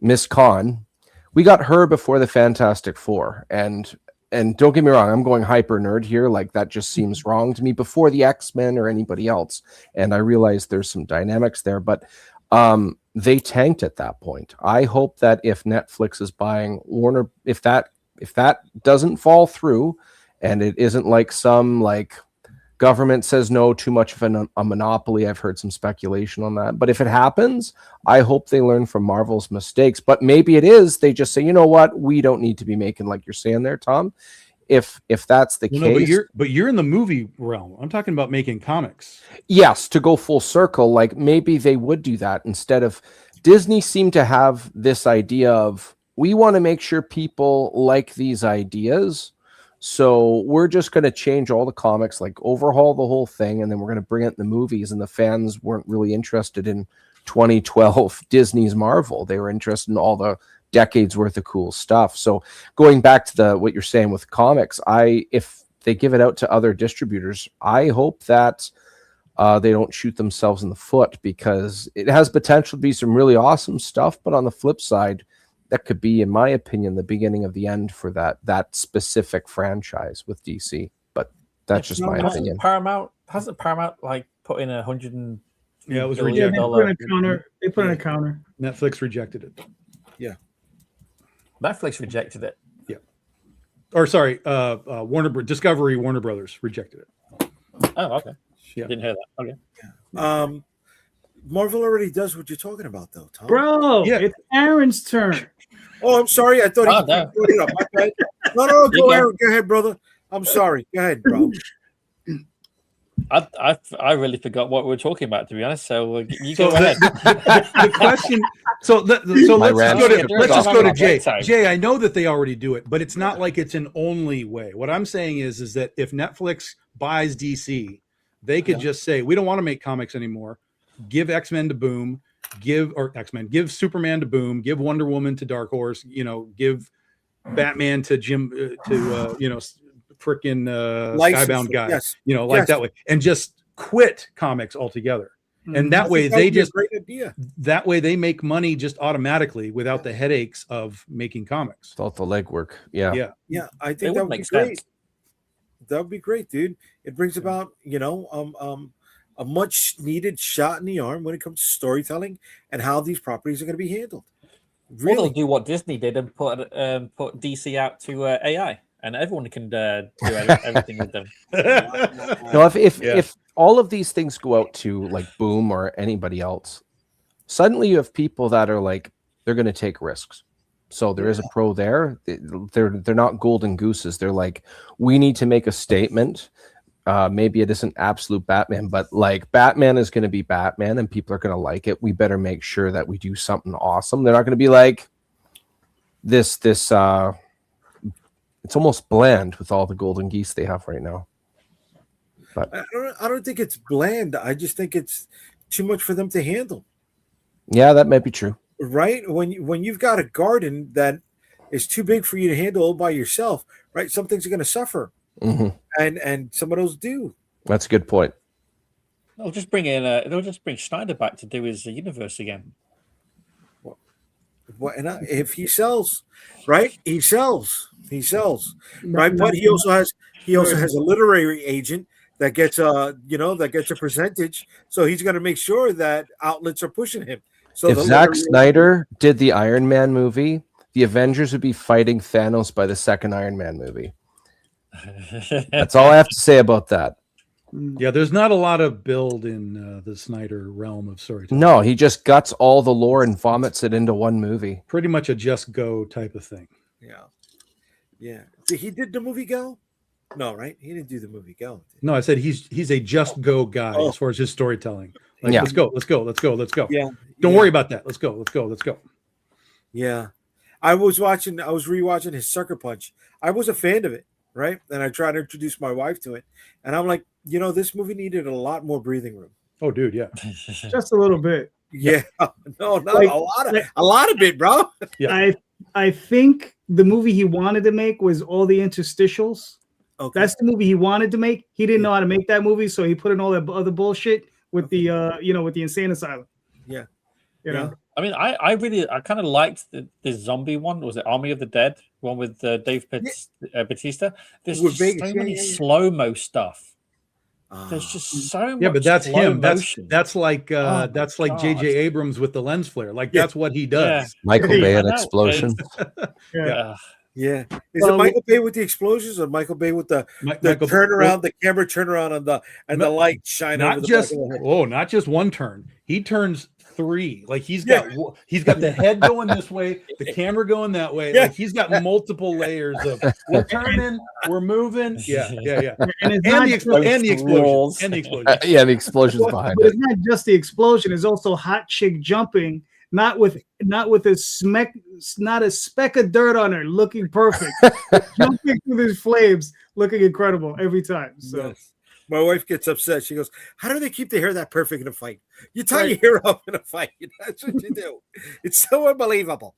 Miss Khan. We got her before the Fantastic Four, and don't get me wrong, I'm going hyper nerd here. Like, that just seems wrong to me, before the X-Men or anybody else. And I realize there's some dynamics there, but they tanked at that point. I hope that if Netflix is buying Warner, if that doesn't fall through, and it isn't like some government says no, too much of a monopoly. I've heard some speculation on that. But if it happens, I hope they learn from Marvel's mistakes. But maybe it is, they just say, you know what, we don't need to be making, like you're saying there, Tom. If that's the case. No, but you're in the movie realm. I'm talking about making comics. Yes, to go full circle, maybe they would do that instead of Disney seemed to have this idea of, we want to make sure people like these ideas. So we're just going to change all the comics, overhaul the whole thing, and then we're going to bring it in the movies. And the fans weren't really interested in 2012 Disney's Marvel. They were interested in all the decades worth of cool stuff. So going back to what you're saying with comics, if they give it out to other distributors, I hope that they don't shoot themselves in the foot, because it has potential to be some really awesome stuff. But on the flip side, that could be, in my opinion, the beginning of the end for that specific franchise with DC. But that's just my opinion. Hasn't Paramount put in $150 Yeah, it was Yeah, Yeah, rejected. they put in a counter. They put in a counter. Netflix rejected it. Netflix rejected it. Or sorry, Discovery Warner Brothers rejected it. Oh, okay. Yeah. Didn't hear that. Okay. Marvel already does what you're talking about, though, Tom. Bro, Yeah. it's Aaron's turn. Oh, I'm sorry. I thought Oh, he no. brought it up. My bad. No, You go, go. Aaron. Go ahead, brother. I'm sorry. Go ahead, bro. I really forgot what we were talking about, to be honest. So you So go ahead. the question. So let's rant just go to Jay. Time. Jay, I know that they already do it, but it's not like it's an only way. What I'm saying is that if Netflix buys DC, they could just say we don't want to make comics anymore. Give X-Men to Boom. Give Superman to Boom. Give Wonder Woman to Dark Horse. Give Batman to freaking Skybound guy. Yes. Like that way, and just quit comics altogether. And that way they just great idea. that way they make money just automatically without the headaches of making comics. Without the legwork. Yeah. Yeah, I It think that would would be make great. sense. That would be great, dude. It brings about, a much needed shot in the arm when it comes to storytelling and how these properties are going to be handled. Or they'll Really? do what Disney did and put DC out to AI, and everyone can do everything with them. No, if Yeah. all of these things go out to like Boom or anybody else, suddenly you have people that are like they're going to take risks. So there is a pro there. They're not golden gooses. They're like, we need to make a statement. Maybe it isn't absolute Batman, but like Batman is going to be Batman, and people are going to like it. We better make sure that we do something awesome. They're not going to be like this. It's almost bland with all the golden geese they have right now. But I don't think it's bland. I just think it's too much for them to handle. yeah, that might be true. Right? When you've got a garden that is too big for you to handle all by yourself, right? Some things are going to suffer, and some of those do. That's a good point. They'll just bring Schneider back to do his universe again. If he sells, right? He sells, right? But he also has a literary agent that gets a percentage. So he's going to make sure that outlets are pushing him. So If Zack Snyder did the Iron Man movie, the Avengers would be fighting Thanos by the second Iron Man movie. That's all I have to say about that. Yeah, there's not a lot of build in the Snyder realm of storytelling. No, he just guts all the lore and vomits it into one movie. Pretty much a just go type of thing. Yeah. He did the movie Go? No, right? He didn't do the movie Go. No, I said he's a just go guy as far as his storytelling. Like, Yeah. let's go. Yeah. Don't worry about that. Let's go. Yeah. I was rewatching his Sucker Punch. I was a fan of it, right? And I tried to introduce my wife to it. And I'm like, this movie needed a lot more breathing room. Oh, dude, yeah. Just a little bit. Yeah. No, not Like- a lot of it, bro. Yeah. I think the movie he wanted to make was all the interstitials. Okay. That's the movie he wanted to make. He didn't know how to make that movie, so he put in all that other bullshit with the with the insane asylum. Yeah. You know. I mean, I kind of liked the zombie one. Was it Army of the Dead one with Dave Bautista? There's With just Vegas, so yeah, many yeah, yeah. slow-mo stuff. There's just so much. Yeah, but that's slow him. motion. That's like my J.J. God. Abrams with the lens flare. Like that's what he does. Michael Bay I and know. Explosion. Yeah. Yeah. Is Well, it Michael Bay with the explosions or Michael Bay with the Michael- turnaround, the camera turnaround and the light shine over Not the just back of the head? not just one turn. He turns three. Like he's got the head going this way, the camera going that way. Yeah. Like he's got multiple layers of we're turning, we're moving. Yeah. And it's And not the explosion. rolls. And the explosion. Yeah, the explosions behind but it. it's not just the explosion. It's also hot chick jumping, not with a speck of dirt on her, looking perfect, jumping through these flames, looking incredible every time. So Yes. My wife gets upset. She goes, "How do they keep their hair that perfect in a fight? You tie your hair up in a fight. That's what you do. It's so unbelievable."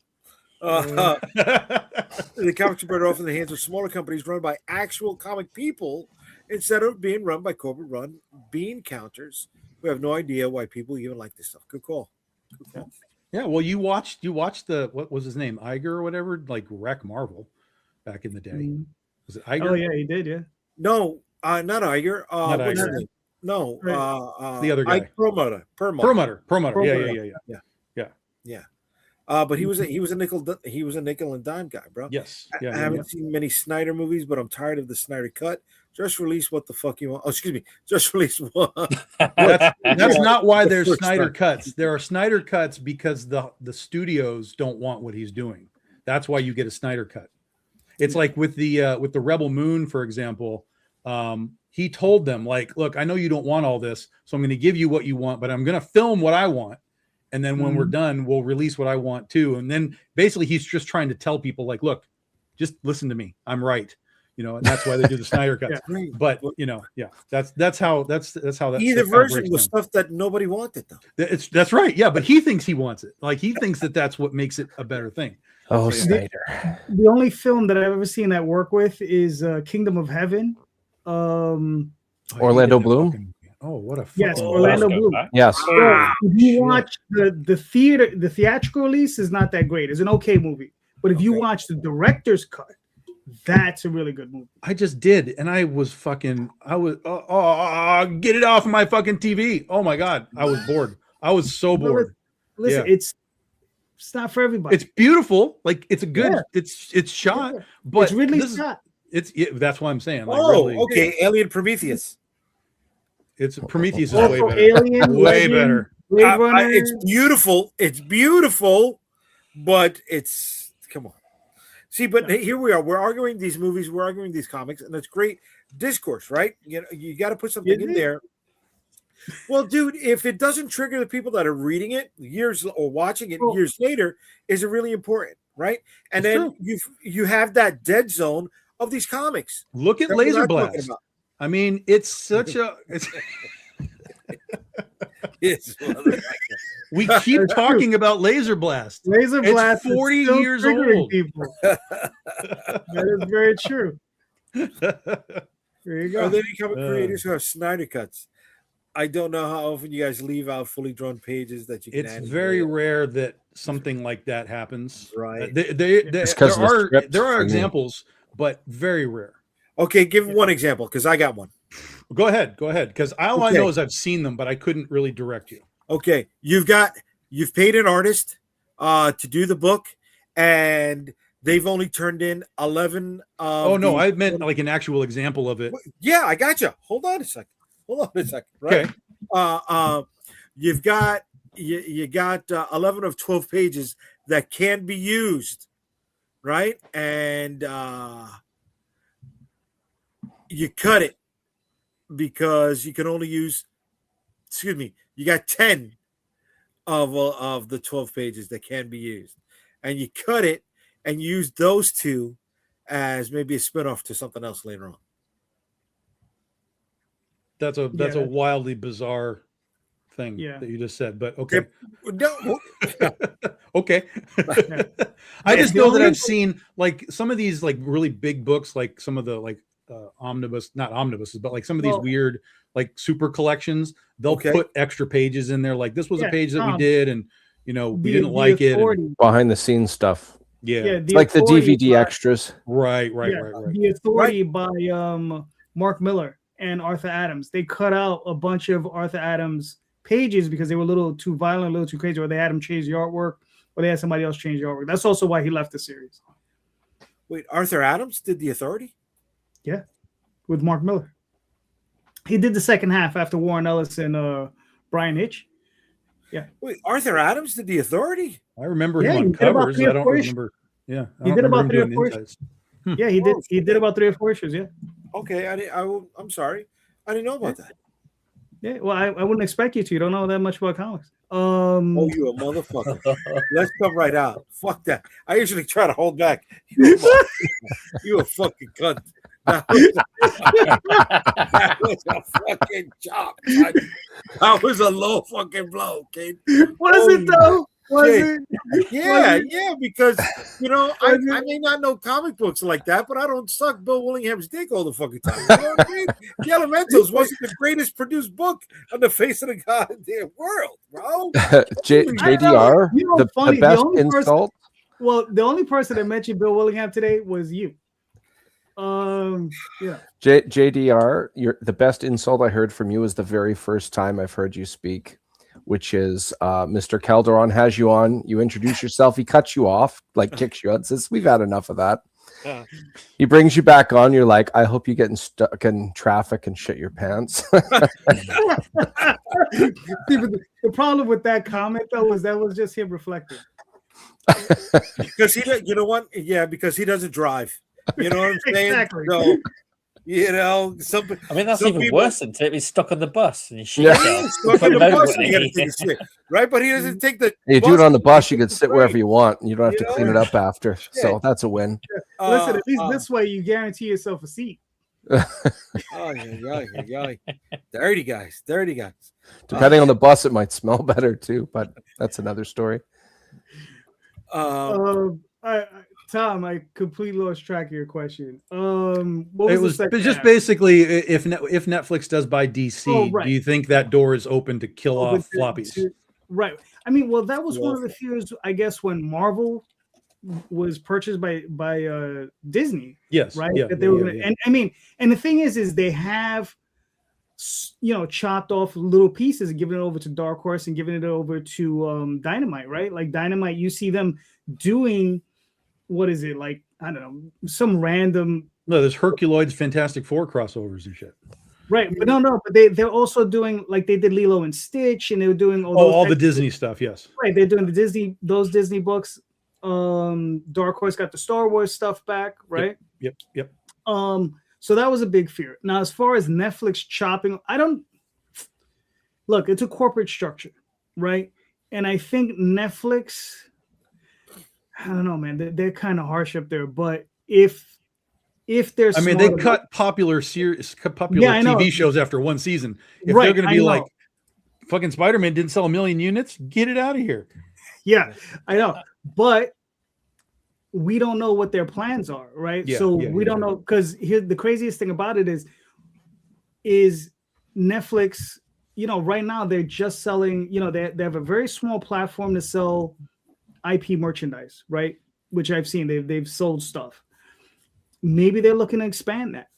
The comics are better off in the hands of smaller companies run by actual comic people instead of being run by corporate-run bean counters who have no idea why people even like this stuff. Good call. Yeah, well, you watched the what was his name, Iger or whatever, like wreck Marvel back in the day. Was it Iger? oh yeah, he did. Yeah. No, not Iger. Not What's his Iger. name? No, Right. The other guy. Ike Perlmutter. Perlmutter. Perlmutter. Yeah. But he was a nickel and dime guy, bro. Yes. I Yeah. haven't seen many Snyder movies, but I'm tired of the Snyder cut. Just release what the fuck you want. Oh, excuse me. Just release what. That's not why there's first Snyder time. cuts. There are Snyder cuts because the studios don't want what he's doing. That's why you get a Snyder cut. It's like with the Rebel Moon, for example. He told them, like, look, I know you don't want all this, so I'm going to give you what you want, but I'm going to film what I want. And then when we're done, we'll release what I want too. And then basically he's just trying to tell people, like, look, just listen to me. I'm right. And that's why they do the Snyder cuts. Yeah. But that's how that Either version was stuff that nobody wanted, though. That's right. Yeah, but he thinks he wants it. Like, he thinks that that's what makes it a better thing. Oh, So, Snyder. The only film that I've ever seen that work with is Kingdom of Heaven. Orlando Bloom? Oh, what a Yes, fucking- Orlando that's good, Bloom. right? Yes. So, if you shit. watch the theatrical release is not that great. It's an okay movie, but if you watch the director's cut, that's a really good movie. I just did, and I was get it off my fucking TV. Oh my god, I was bored. I was so bored. Listen, Yeah. it's not for everybody. It's beautiful, like it's a good. It's shot, but it's Ridley this is- Scott. That's why I'm saying. Like, Oh, Ridley, okay. Alien Prometheus. It's Prometheus is way Also, better. Alien, Way Legend, better. Blade Runner. It's beautiful. It's beautiful, but come on. See, but here we are. We're arguing these movies. We're arguing these comics, and it's great discourse, right? You got to put something in there. Well, dude, if it doesn't trigger the people that are reading it years or watching it years later, is it really important, right? And It's then you have that dead zone of these comics. Look at That's what Laser I'm talking Blast. about. I mean, it's such a. It's We keep talking about Laser Blast. Laser It's Blast. is 40 still years triggering old. People. That is very true. There you go. Are there any comic creators who have Snyder cuts? I don't know how often you guys leave out fully drawn pages that you can It's add. very rare that something like that happens. Right. It's 'cause of the script there are for me. examples, but very rare. Okay, give one example because I got one. Go ahead, because all I Okay. know is I've seen them, but I couldn't really direct you. Okay, you've paid an artist to do the book, and they've only turned in 11. Oh no, I meant like an actual example of it. Yeah, I got you. Hold on a second. Right. Okay. You've got 11 of 12 pages that can be used, right? And you cut it because you can only use. Excuse me. You got 10 of the 12 pages that can be used, and you cut it and use those two as maybe a spinoff to something else later on. That's a wildly bizarre thing that you just said, but okay. No, Okay. I just know that I've seen like some of these like really big books, like some of the like not omnibuses, but like some of these weird like super collections. They'll put extra pages in there. Like this was a page that we did, and we didn't like it. And, behind the scenes stuff. The like the Authority DVD extras. Right. The Authority by Mark Miller and Arthur Adams. They cut out a bunch of Arthur Adams pages because they were a little too violent, a little too crazy, or they had him change the artwork, or they had somebody else change the artwork. That's also why he left the series. Wait, Arthur Adams did The Authority? Yeah, with Mark Miller. He did the second half after Warren Ellis and Brian Hitch. Yeah. Wait, Arthur Adams did The Authority? I remember him on covers. I don't remember. Yeah, he did about 3 or 4 issues. Yeah, he did. He did about 3 or 4 issues. Yeah. Okay, I'm sorry, I didn't know about that. Yeah, well, I wouldn't expect you to. You don't know that much about comics. Oh, you a motherfucker! Let's come right out. Fuck that. I usually try to hold back. You a fucking cunt. That was a fucking chop. That was a low fucking blow, kid. Was it though? Was it? Yeah, because I may not know comic books like that, but I don't suck Bill Willingham's dick all the fucking time. You know what I mean? The Elementals wasn't the greatest produced book on the face of the goddamn world, bro. JDR, the best insult. Well, the only person that mentioned Bill Willingham today was you. Yeah. JDR, the best insult I heard from you is the very first time I've heard you speak, which is Mr. Calderon has you on. You introduce yourself. He cuts you off, like kicks you out. Says, "We've had enough of that." Yeah. He brings you back on. You're like, "I hope you get stuck in traffic and shit your pants." See, but the problem with that comment though was that was just him reflecting. Because you know what? Yeah, because he doesn't drive. You know what I'm saying? Exactly. So, you know, I mean, that's some even people- worse than to be stuck on the bus and you shit Yeah. yourself. Stuck in the bus, Nobody. you gotta take a shit, right? But he doesn't take the. You do it on the bus, you can sit Right. wherever you want. And you don't have You to know? clean it up after. So that's a win. Listen, at least this way you guarantee yourself a seat. Oh, yeah. Dirty guys. Depending on the bus, it might smell better too, but that's another story. Tom, I completely lost track of your question. What It the was second just half? basically if Netflix does buy DC, Oh, right. do you think that door is open to kill Open off floppies? Right. I mean, well, that was one of the fears, I guess, when Marvel was purchased by Disney, Yes. right? Yeah, That they yeah, were yeah, gonna, yeah. and I mean, and the thing is they have, chopped off little pieces and given it over to Dark Horse and giving it over to Dynamite, right? Like Dynamite, you see them doing, what is it, like, I don't know, some random. No, there's Herculoids, Fantastic Four crossovers and shit. Right, but but they're also doing, like, they did Lilo and Stitch, and they were doing All the Disney stuff. Yes. Right, they're doing those Disney books. Dark Horse got the Star Wars stuff back, right? Yep. So that was a big fear. Now, as far as Netflix chopping, look, it's a corporate structure, right? And I think Netflix, I don't know, man, they're kind of harsh up there, but if there's, I mean, they cut popular TV shows after one season. If they're going to be like, fucking Spider-Man didn't sell 1 million units, get it out of here. Yeah, I know, but we don't know what their plans are, right? We don't know, because here the craziest thing about it is Netflix. Right now they're just selling. They have a very small platform to sell IP merchandise, right? Which I've seen they've sold stuff. Maybe they're looking to expand that.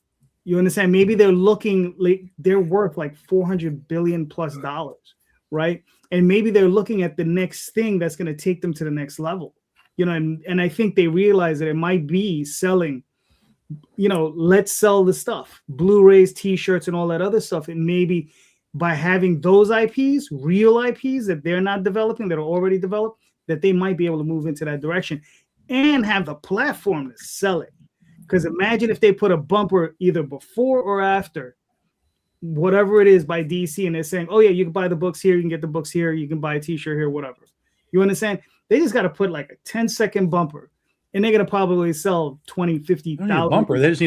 You understand? Maybe they're looking, like, they're worth like $400 billion plus, right? And maybe they're looking at the next thing that's going to take them to the next level. And I think they realize that it might be selling, let's sell the stuff, Blu-rays, T-shirts, and all that other stuff. And maybe by having those IPs, real IPs that they're not developing, that are already developed, that they might be able to move into that direction and have the platform to sell it. Because imagine if they put a bumper either before or after whatever it is by DC, and they're saying, oh yeah, you can buy the books here, you can get the books here, you can buy a T-shirt here, whatever. You understand? They just got to put like a 10-second bumper, and they're gonna probably sell 20, 50,000 bumper. They just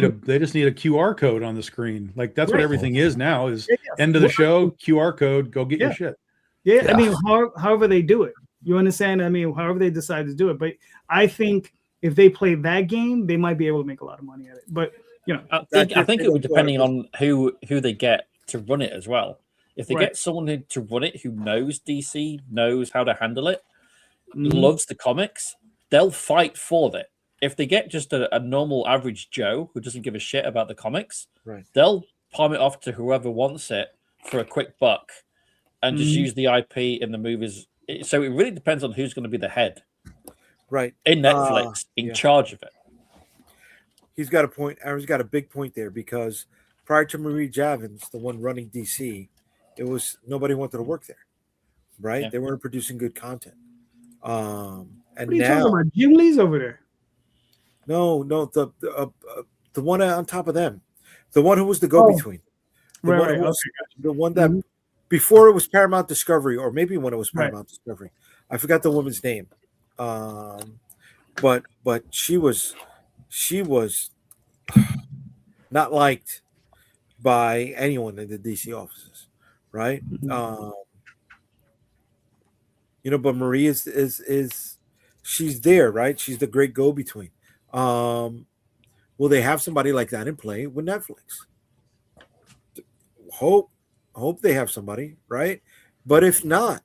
need a QR code on the screen. Like that's what everything is now. Is end of the show, QR code, go get your shit. Yeah, I mean, however they do it, you understand? I mean, however they decide to do it. But I think if they play that game, they might be able to make a lot of money at it. But I think it would depending on who they get to run it as well. If they get someone to run it who knows DC, knows how to handle it, loves the comics, they'll fight for it. If they get just a normal average Joe who doesn't give a shit about the comics, they'll palm it off to whoever wants it for a quick buck and just use the IP in the movies. So it really depends on who's going to be the head. Right. In Netflix, in charge of it. He's got a point. Aaron's got a big point there, because prior to Marie Javins, the one running DC, it was nobody wanted to work there, right? Yeah. They weren't producing good content. And what are you now, talking about? Jim Lee's over there. No, the one on top of them, the one who was the go-between, the one that before it was Paramount Discovery, or maybe when it was Paramount Discovery, I forgot the woman's name. But she was not liked by anyone in the DC offices, right? But Marie is she's there, right? She's the great go-between. Will they have somebody like that in play with Netflix? Hope they have somebody, right? But if not,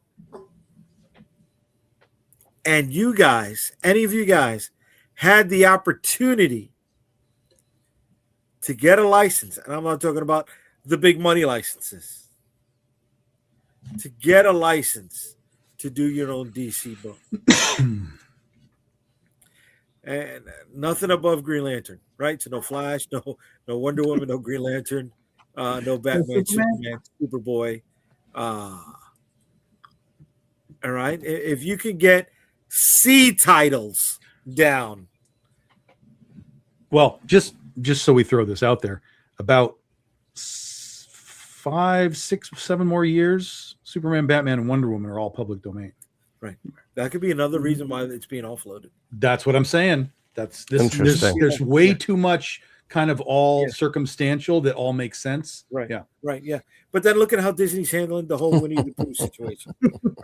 and you guys, any of you guys, had the opportunity to get a license, and I'm not talking about the big money licenses, to get a license to do your own DC book. And nothing above Green Lantern, right? So no Flash, no Wonder Woman, no Green Lantern, no Batman, Superman, Superboy. All right. If you can get C titles down. Well, just so we throw this out there, about 5, 6, 7 more years, Superman, Batman, and Wonder Woman are all public domain. Right. That could be another reason why it's being offloaded. That's what I'm saying. That's this. Interesting. There's way too much kind of all circumstantial that all makes sense. Right. Yeah. Right. Yeah. But then look at how Disney's handling the whole Winnie the Pooh situation.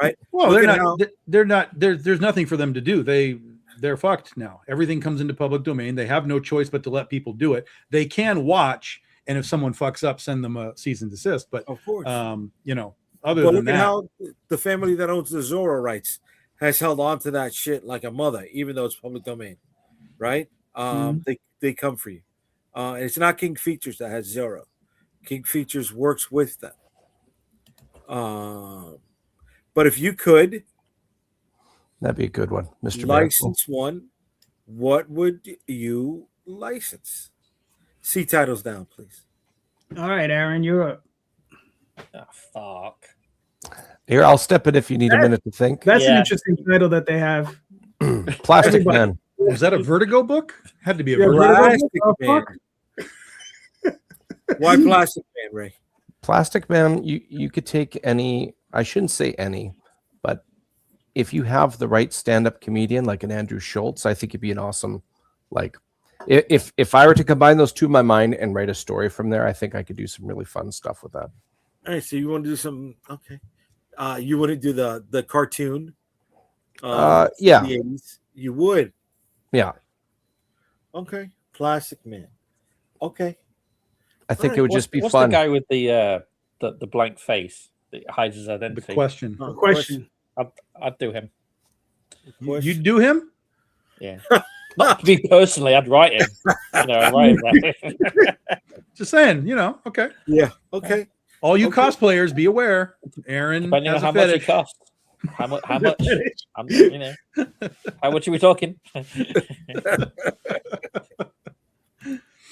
Right. Well, Look they're at not. They're not. There's nothing for them to do. They're fucked now. Everything comes into public domain. They have no choice but to let people do it. They can watch, and if someone fucks up, send them a cease and desist. But Of course. Other But than look at that, how the family that owns the Zorro rights has held on to that shit like a mother, even though it's public domain. Right. They come for you. It's not King Features that has Zorro. King Features works with them. But if you could That'd be a good one, Mr. license one, what would you license? C titles down, please. All right, Aaron, you're up. Oh, fuck. Here, I'll step in if you need a minute to think. That's an Yeah. interesting title that they have. Plastic Everybody. Man. was that a Vertigo book? Had to be a Yeah, Vertigo. Plastic Oh, Man. Why Plastic Man, Ray? Plastic Man, you could take any, I shouldn't say any, but if you have the right stand-up comedian like an Andrew Schultz, I think it'd be an awesome, like, if I were to combine those two in my mind and write a story from there, I think I could do some really fun stuff with that. All right, so you want to do some? Okay, you want to do the cartoon? Yeah. The 80s? You would. Yeah. Okay, Plastic Man. Okay, I think it would just be what's fun. the guy with the blank face that hides his The identity? question. Oh, Question. I'd do him. You do him? Yeah. Not me personally. I'd write him. I'd write him. Just saying. Okay. Yeah. Okay. All you Okay. cosplayers, be aware. Aaron Depending on has how a much it fetish. costs. How much? How much? How much are we talking?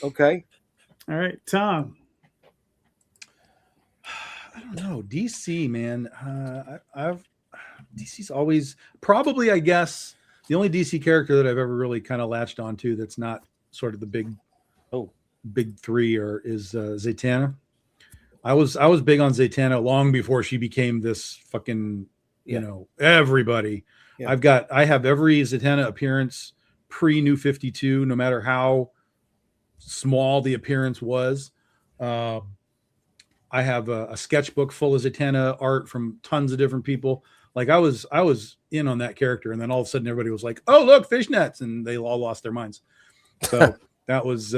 Okay. All right, Tom. I don't know. DC, man. DC's always probably, I guess, the only DC character that I've ever really kind of latched onto that's not sort of the big three is Zatanna. I was big on Zatanna long before she became this fucking, everybody. Yeah. I have every Zatanna appearance pre New 52, no matter how small the appearance was. I have a sketchbook full of Zatanna art from tons of different people. Like I was in on that character, and then all of a sudden everybody was like, "Oh, look, fishnets," and they all lost their minds. So that was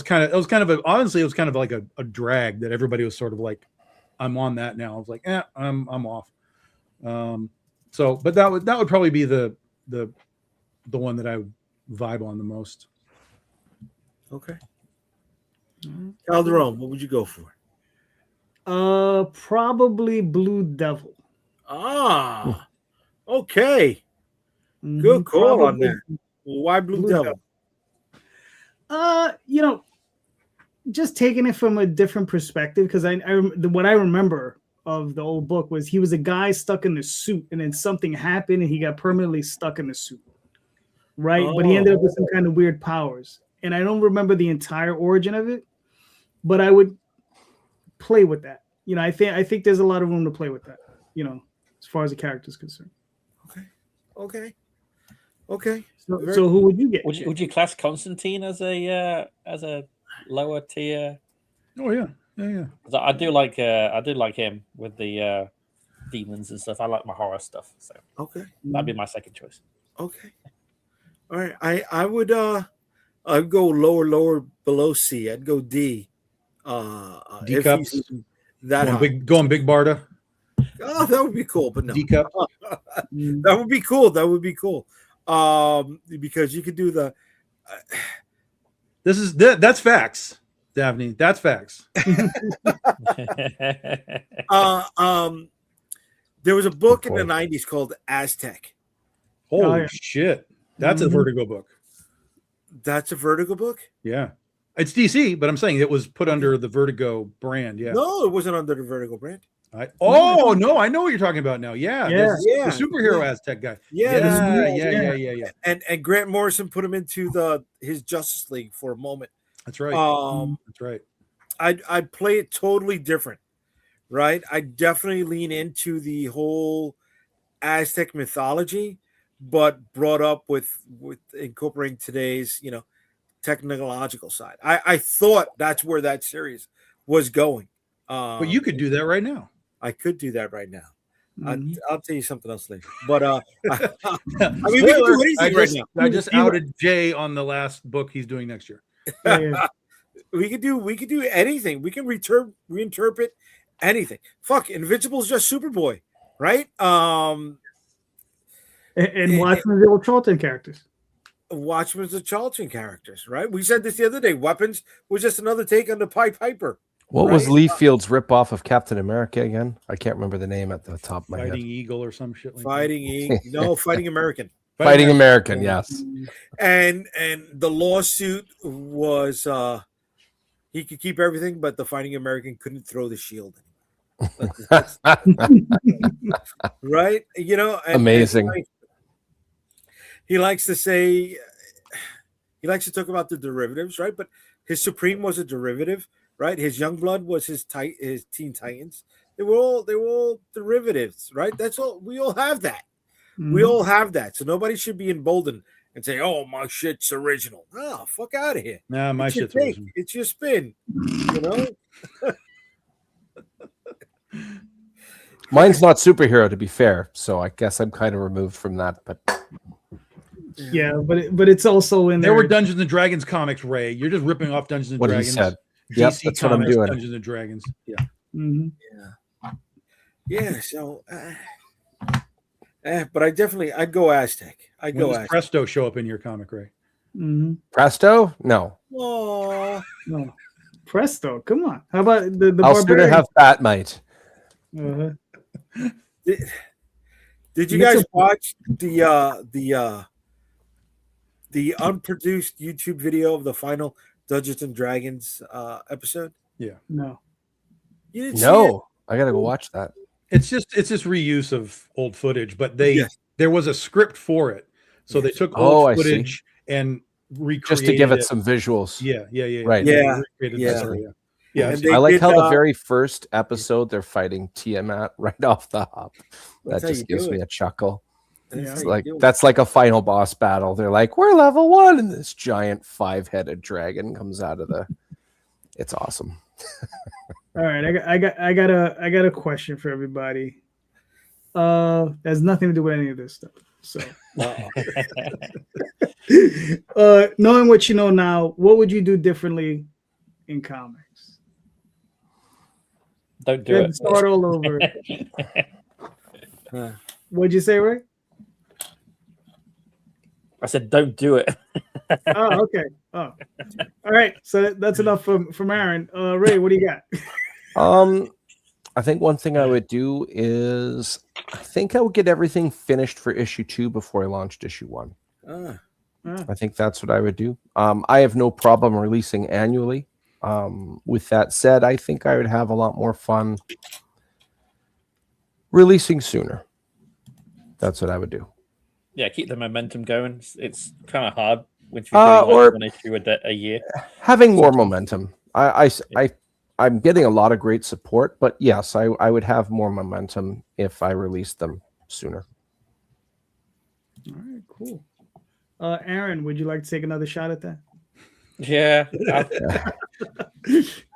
kind of honestly, it was kind of like a drag that everybody was sort of like, "I'm on that now." I was like, I'm off. But that would probably be the one that I would vibe on the most. Okay. Calderon, what would you go for? Probably Blue Devil. Ah, okay. Mhm, Good call on probably that. Well, why Blue Blue Devil? Just taking it from a different perspective, because what I remember of the old book was he was a guy stuck in the suit, and then something happened, and he got permanently stuck in the suit. Right, but he ended up with some kind of weird powers, and I don't remember the entire origin of it, but I would play with that. I think there's a lot of room to play with that. As far as the character is concerned. Okay. So who would you get? Would you class Constantine as a lower tier? Oh yeah. 'Cause I do like him with the demons and stuff. I like my horror stuff, so Okay. that'd be my second choice. Okay. All right. I would I'd go lower below C. I'd go D. D if cups. he's that high. Going big Barda. Oh, that would be cool, but no. D cup. That would be cool. Because you could do the That's facts. Daphne. That's facts. There was a book in the boy. 90s called Aztec. Holy yeah. shit. That's a Mhm. Vertigo book. That's a Vertigo book? Yeah. It's DC, but I'm saying it was put under the Vertigo brand. Yeah. No, it wasn't under the Vertigo brand. Oh, no. I know what you're talking about now. Yeah. Yeah. The superhero Aztec guy. Yeah, Yeah. And Grant Morrison put him into his Justice League for a moment. That's right. That's right. I'd play it totally different, right? I definitely lean into the whole Aztec mythology, but brought up with incorporating today's, technological side. I thought that's where that series was going. But you could do that right now. I could do that right now. Mhm. I'll tell you something else later. But I mean, we can Spoiler, do anything right now. I just outed Jay on the last book he's doing next year. Yeah. We could do anything. We can reinterpret anything. Fuck, Invincible's just Superboy, right? And Watchmen, the old Charlton characters. Watchmen's the Charlton characters, right? We said this the other day. Weapons was just another take on the Pied Piper. What was right? Lee Field's ripoff of Captain America again? I can't remember the name at the top of my Fighting head. Eagle or some shit like Fighting American. that. Fighting American, yes. And the lawsuit was he could keep everything, but the Fighting American couldn't throw the shield anymore. Right? And Amazing. He likes to say, he likes to talk about the derivatives, right? But his Supreme was a derivative, right? His Youngblood was his Teen Titans. They were all derivatives, right? That's all. We all have that. We all have that. So nobody should be emboldened and say, "Oh, my shit's original." Oh, fuck out of here. Nah, my It's your shit's take. original. It's your spin. You know. Mine's not superhero, to be fair. So I guess I'm kind of removed from that. But Yeah, but it's also in There there. were Dungeons and Dragons comics, Ray. You're just ripping off Dungeons and what he Dragons. said. Yep, DC that's what I'm Comics, doing. Dungeons and Dragons. Yeah. Mhm. Yeah. So, but I'd go Aztec. I'd When go does Aztec. Presto show up in your comic, Ray? Mhm. Presto? No. Oh, No. Presto, come on. How about the I'll sooner barbarian? have Batmite. Uh-huh. did you Mix guys up- watch the unproduced YouTube video of the final Dungeons and Dragons episode? No. You didn't see it? No. I got to go watch that. It's just reuse of old footage, but there was a script for it, so they took Oh, old I see. footage and recreated Just to give it some visuals. Yeah. Right. Yeah. Recreated Yeah. the story, yeah. And I've they I like did, how the very first episode they're fighting Tiamat right off the hop. That's That how just you gives do me it. a chuckle. That's Yeah. how It's you like do it. that's like a final boss battle. They're like, we're level 1, and this giant 5-headed dragon comes out of the. It's awesome. All right, I got a question for everybody. Has nothing to do with any of this stuff. So, knowing what you know now, what would you do differently in comics? Don't do You had it. to start all over. What'd you say, Ray? I said, don't do it. Oh, okay. Oh, all right. So that's enough from Aaron. Ray, what do you got? I think one thing I would do is I think I would get everything finished for issue 2 before I launched issue 1. I think that's what I would do. I have no problem releasing annually. With that said, I think I would have a lot more fun releasing sooner. That's what I would do. Yeah, keep the momentum going. It's kind of hard when you're doing Or- one issue a year. Having more momentum. I'm getting a lot of great support, but yes, I would have more momentum if I released them sooner. All right, cool. Aaron, would you like to take another shot at that? Yeah,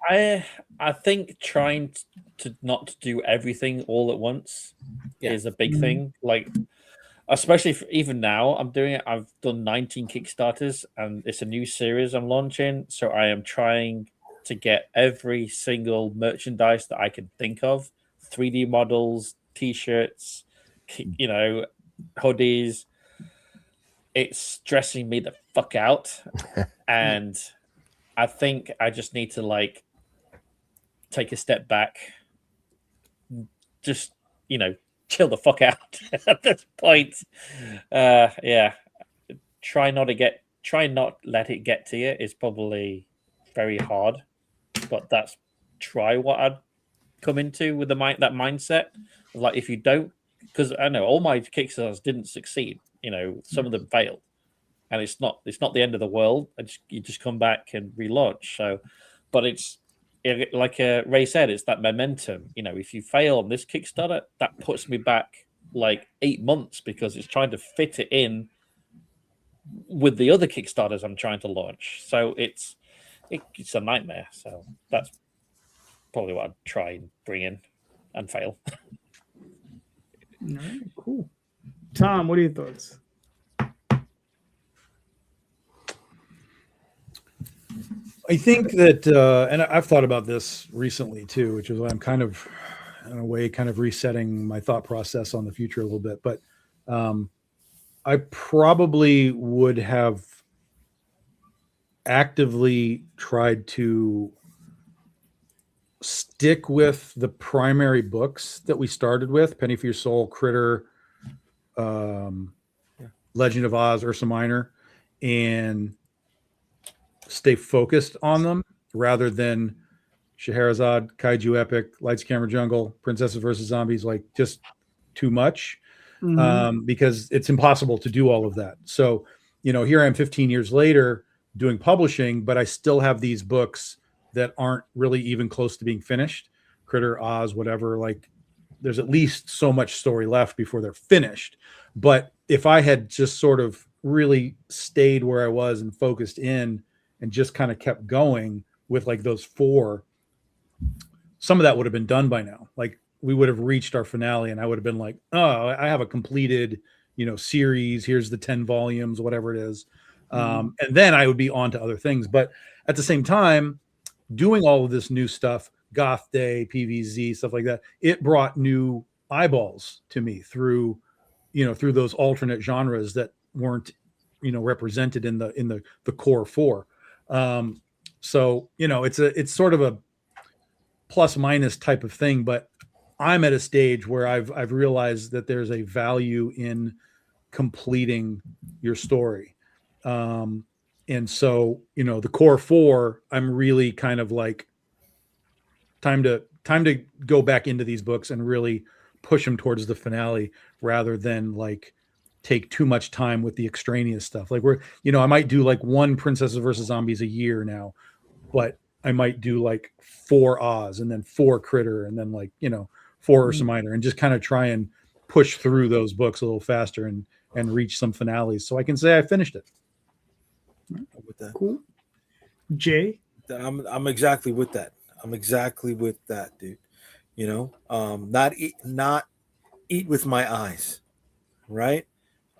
I think trying to not do everything all at once is a big thing. Like, especially even now, I'm doing it. I've done 19 Kickstarters, and it's a new series I'm launching. So I am trying to get every single merchandise that I can think of: 3D models, T-shirts, hoodies. It's stressing me the fuck out, and I think I just need to like take a step back, just chill the fuck out at this point. Yeah, try not let it get to you is probably very hard, but that's try what I'd come into with that mindset of like, if you don't, because I know all my Kickstarters didn't succeed, some of them failed, and it's not the end of the world. You just come back and relaunch. So, but like Ray said, it's that momentum. If you fail on this Kickstarter, that puts me back like 8 months because it's trying to fit it in with the other Kickstarters I'm trying to launch. So it's a nightmare. So that's probably what I'd try and bring in and fail. All right, cool. Tom, what are your thoughts? I think that, and I've thought about this recently too, which is why I'm kind of, in a way, kind of resetting my thought process on the future a little bit. But I probably would have actively tried to stick with the primary books that we started with: Penny for Your Soul, Critter, Legend of Oz, Ursa Minor, and stay focused on them rather than Scheherazade, Kaiju Epic, Lights, Camera, Jungle, Princesses versus Zombies, like just too much. Because it's impossible to do all of that. So, here I am 15 years later doing publishing, but I still have these books that aren't really even close to being finished. Critter, Oz, whatever, like there's at least so much story left before they're finished. But if I had just sort of really stayed where I was and focused in and just kind of kept going with like those 4, some of that would have been done by now. Like we would have reached our finale and I would have been like, oh, I have a completed, series. Here's the 10 volumes, whatever it is. And then I would be on to other things. But at the same time, doing all of this new stuff, Goth Day, PVZ, stuff like that, it brought new eyeballs to me through those alternate genres that weren't, represented in the core 4. So, it's sort of a plus minus type of thing, but I'm at a stage where I've realized that there's a value in completing your story. And so, the core 4, I'm really kind of like time to go back into these books and really push them towards the finale rather than like take too much time with the extraneous stuff. Like I might do like 1 Princesses versus Zombies a year now, but I might do like 4 Oz and then 4 Critter and then like, 4 Ursa Minor, and just kind of try and push through those books a little faster and reach some finales so I can say I finished it. With that. Cool. Jay? I'm exactly with that. I'm exactly with that, dude. Not eat with my eyes, right?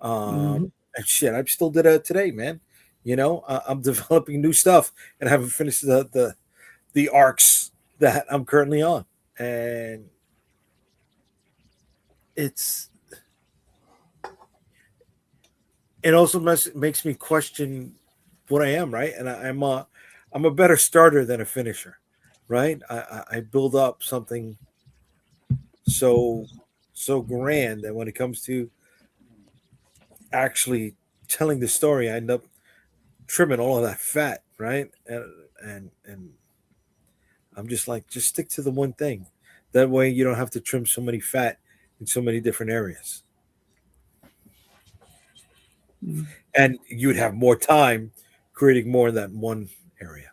And shit, I still did it today, man. I'm developing new stuff and I haven't finished the arcs that I'm currently on, and it also makes me question what I am, right? And I'm a better starter than a finisher, right? I build up something so grand that when it comes to actually telling the story, I end up trimming all of that fat, right? And I'm just like, just stick to the one thing. That way you don't have to trim so many fat in so many different areas. And you would have more time creating more in that one area.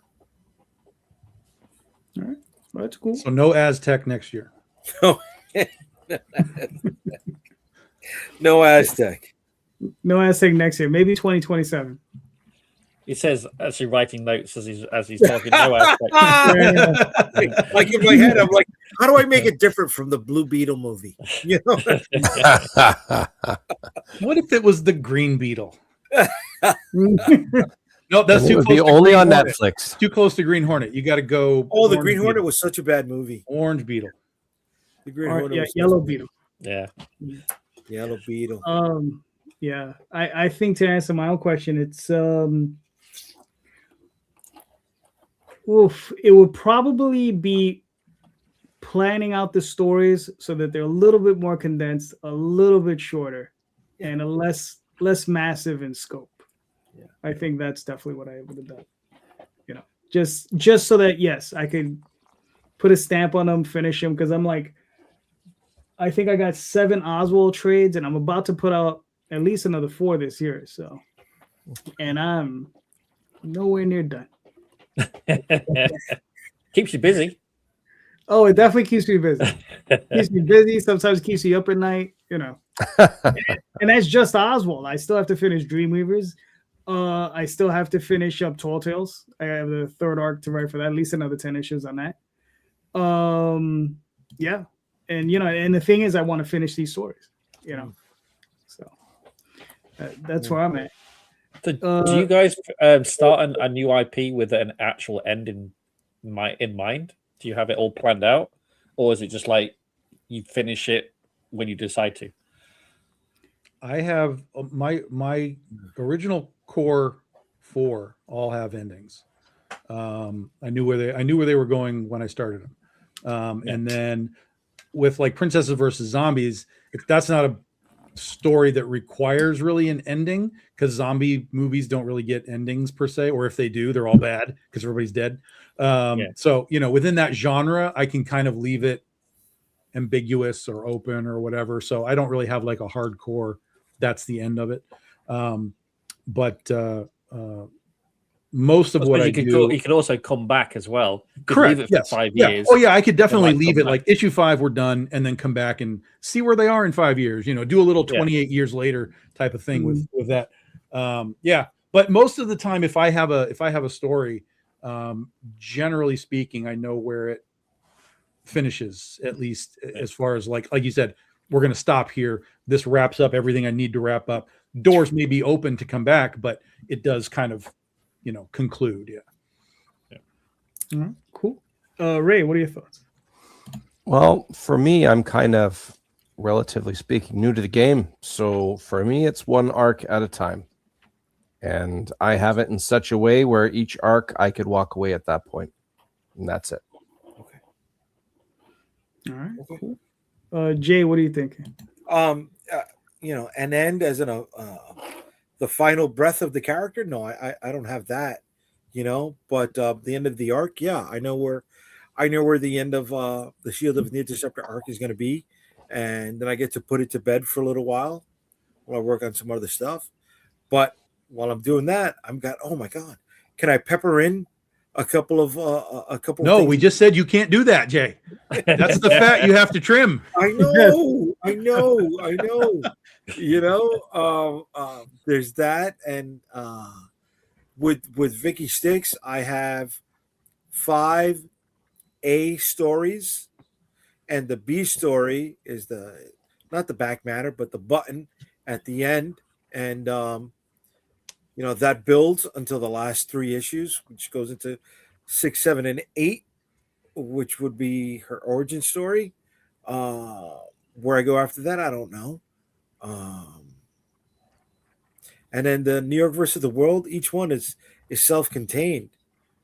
All right. Well, that's cool. So no Aztec next year. No Aztec. No Aztec next year. Maybe 2027. He says, actually writing notes as he's talking. No aspect. Like in my head, I'm like, how do I make it different from the Blue Beetle movie? What if it was the Green Beetle? No, that's too It would close. be to only Green on Hornet. Netflix. Too close to Green Hornet. You got to go. Oh, the Orange Green Hornet Beetle. was such a bad movie. Orange Beetle. The Green Or, Hornet. yeah, was Yellow such a- Beetle. Yeah. Yellow Beetle. Yeah. I think to answer my own question, it's Oof, it would probably be planning out the stories so that they're a little bit more condensed, a little bit shorter, and a less massive in scope. Yeah. I think that's definitely what I would have done. You know, just so that yes, I could put a stamp on them, finish them, because I'm like, I think I got 7 Oswald trades, and I'm about to put out at least another 4 this year. So, and I'm nowhere near done. Keeps you busy. Oh, it definitely keeps me busy. Keeps me busy. Sometimes keeps me up at night. You know, and that's just Oswald. I still have to finish Dreamweavers. I still have to finish up Tall Tales. I have the 3rd arc to write for that. At least another 10 issues on that. Yeah, and you know, and the thing is, I want to finish these stories. You know, so that's where I'm at. So do you guys start a new IP with an actual end in mind? Do you have it all planned out, or is it just like you finish it when you decide to? I have my original core 4 all have endings. I knew where they were going when I started them, and then with like Princesses versus Zombies, that's not a story that requires really an ending, because zombie movies don't really get endings per se, or if they do, they're all bad because everybody's dead. So you know, within that genre, I can kind of leave it ambiguous or open or whatever. So I don't really have like a hardcore, that's the end of it. But most of what I do, you can also come back as well. Correct. Leave it for 5 years. Oh yeah, I could definitely leave it back. like issue 5, we're done, and then come back and see where they are in 5 years. You know, do a little 28 years later type of thing with that. Yeah, but most of the time, if I have a story, generally speaking, I know where it finishes, at least as far as like you said, we're going to stop here. This wraps up everything I need to wrap up. Doors may be open to come back, but it does kind of, you know, conclude. Yeah. All right, cool. Ray, what are your thoughts? Well, for me, I'm kind of, relatively speaking, new to the game. So for me, it's one arc at a time. And I have it in such a way where each arc I could walk away at that point. And that's it. Okay. All right, cool. Jay, what are you thinking? You know, an end as in the final breath of the character. No, I don't have that, you know, but the end of the arc, yeah, I know where the end of the Shield of the Interceptor arc is going to be, and then I get to put it to bed for a little while I work on some other stuff. But while I'm doing that, oh my god, can I pepper in a couple of No, we just said you can't do that, Jay. That's the fat you have to trim. I know. You know, there's that, and with Vicky Sticks, I have 5 A stories, and the B story is not the back matter, but the button at the end, and you know, that builds until the last 3 issues, which goes into 6, 7, and 8, which would be her origin story. Where I go after that, I don't know. And then the New York versus the World, each one is self-contained,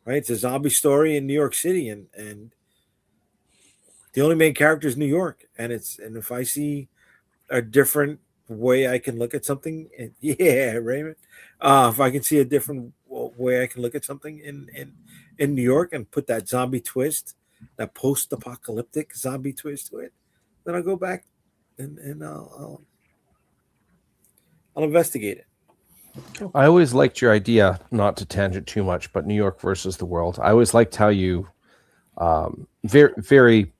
right? It's a zombie story in New York City, and the only main character is New York, and if I see a different way I can look at something, Raymond, if I can see a different way I can look at something in New York and put that zombie twist, that post-apocalyptic zombie twist to it, then I'll go back and I'll investigate it. I always liked your idea, not to tangent too much, but New York versus the world. I always liked how you very, very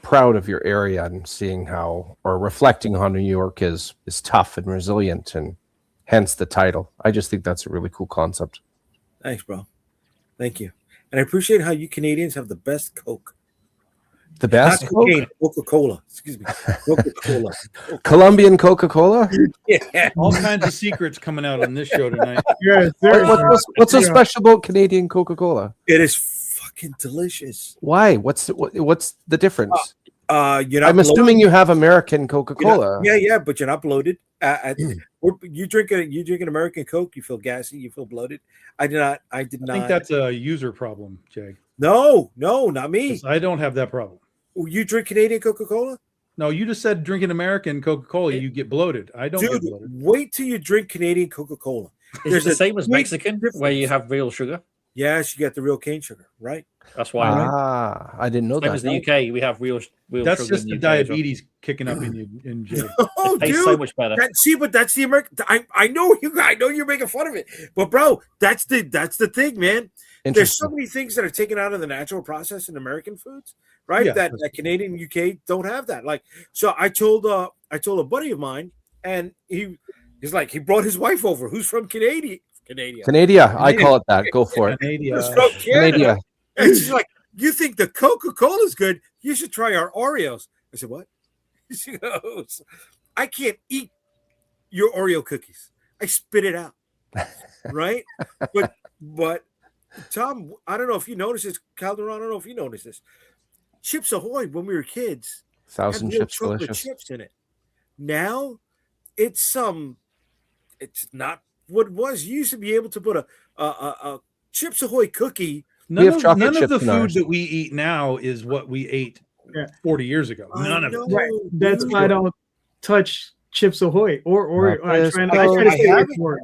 proud of your area and seeing how, or reflecting on New York is tough and resilient, and hence the title. I just think that's a really cool concept. Thanks, bro. Thank you. And I appreciate how you Canadians have the best Coke. The best Not cocaine, Coca-Cola. Excuse me. Coca-Cola. Colombian Coca-Cola? Yeah. All kinds of secrets coming out on this show tonight. Yes, What's so special about Canadian Coca-Cola? It is fucking delicious. Why? What's the difference? You're not I'm assuming you have American Coca-Cola. Yeah, but you're not bloated. You drink an American Coke, you feel gassy, you feel bloated. I did not. I think that's a user problem, Jay. No, not me. I don't have that problem. You drink Canadian Coca-Cola? No, you just said drinking American Coca-Cola, you get bloated. I don't get bloated. Wait till you drink Canadian Coca-Cola. It's the same as Mexican, where you have real sugar. Yes, you get the real cane sugar, right? That's why. I didn't know Same that. as the UK, we have real That's sugar. just the diabetes kicking up in you, in Jay. Oh, It tastes dude, so much better. but that's the American. I know you're making fun of it, but bro, that's the thing, man. There's so many things that are taken out of the natural process in American foods, right? Yeah, that Canadian, UK don't have that. Like, so I told a buddy of mine, and he's like, he brought his wife over, who's from Canada. I call it that. Go for it. Canada. And she's like, you think the Coca-Cola's good? You should try our Oreos. I said, what? She goes, I can't eat your Oreo cookies. I spit it out. Right? But Tom, I don't know if you noticed this. Calderon, I don't know if you noticed this. Chips Ahoy, when we were kids, had real chocolate chips in it. Now, it's not what it was. You used to be able to put a Chips Ahoy cookie. None of the food that we eat now is what we ate 40 years ago. None of it. Right. That's why I don't touch Chips Ahoy or I try to stay away from it.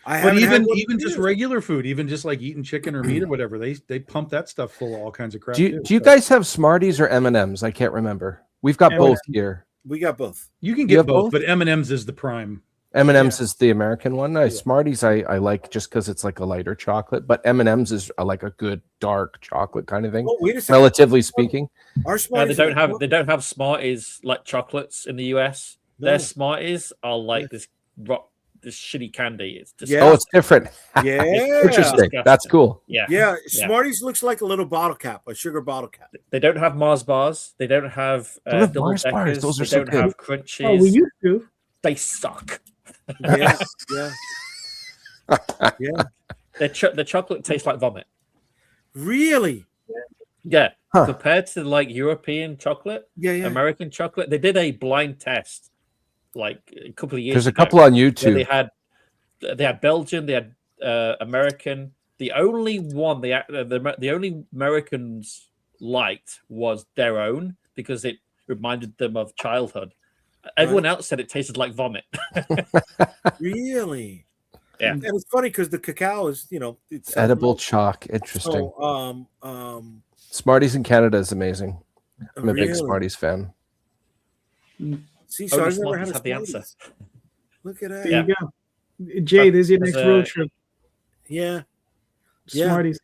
But even just regular food, even just like eating chicken or meat or whatever, they pump that stuff full of all kinds of crap. Do you guys have Smarties or M&Ms? I can't remember. We've got both here. We got both. You can get both, but M&Ms is the prime. M&Ms is the American one. Smarties I like just because it's like a lighter chocolate, but M&Ms is like a good dark chocolate kind of thing. Oh, wait a second. Relatively speaking. Our Smarties they don't have Smarties like chocolates in the US. No. Their Smarties are like this shitty candy. It's disgusting. Oh, it's different. Yeah. Interesting. That's cool. Yeah. Smarties looks like a little bottle cap, a sugar bottle cap. They don't have Mars bars. They don't have double Mars bars. Those are they so don't good. have crunchies. Oh, we used to. They suck. Yeah. The chocolate tastes like vomit. Really? Yeah. Huh. Compared to like European chocolate, American chocolate, they did a blind test like a couple of years There's ago. a couple on YouTube. They had Belgian, they had American. The only one the only Americans liked was their own because it reminded them of childhood. Everyone else said it tasted like vomit. Really? Yeah. And it's funny because the cacao is, it's edible chalk. Interesting. So, Smarties in Canada is amazing. I'm a big Smarties fan. See, so I've never had the answer. Look at that. There you go. Jay, there's your next road trip. Yeah. Smarties.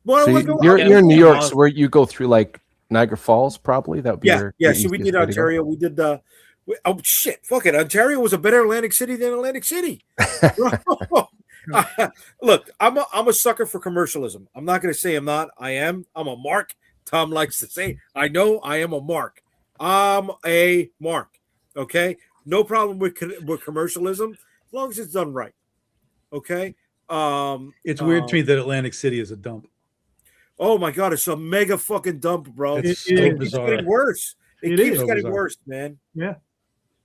Well, so you're in New York, so where you go through like Niagara Falls, probably? That would be So we did Ontario. We did oh shit! Fuck it. Ontario was a better Atlantic City than Atlantic City. Look, I'm a sucker for commercialism. I'm not going to say I'm not. I am. I'm a mark. Tom likes to say, I know I am a mark. I'm a mark. Okay, no problem with commercialism as long as it's done right. Okay. It's weird to me that Atlantic City is a dump. Oh my god, it's a mega fucking dump, bro. It's so bizarre. Getting worse. It keeps getting worse, man. Yeah.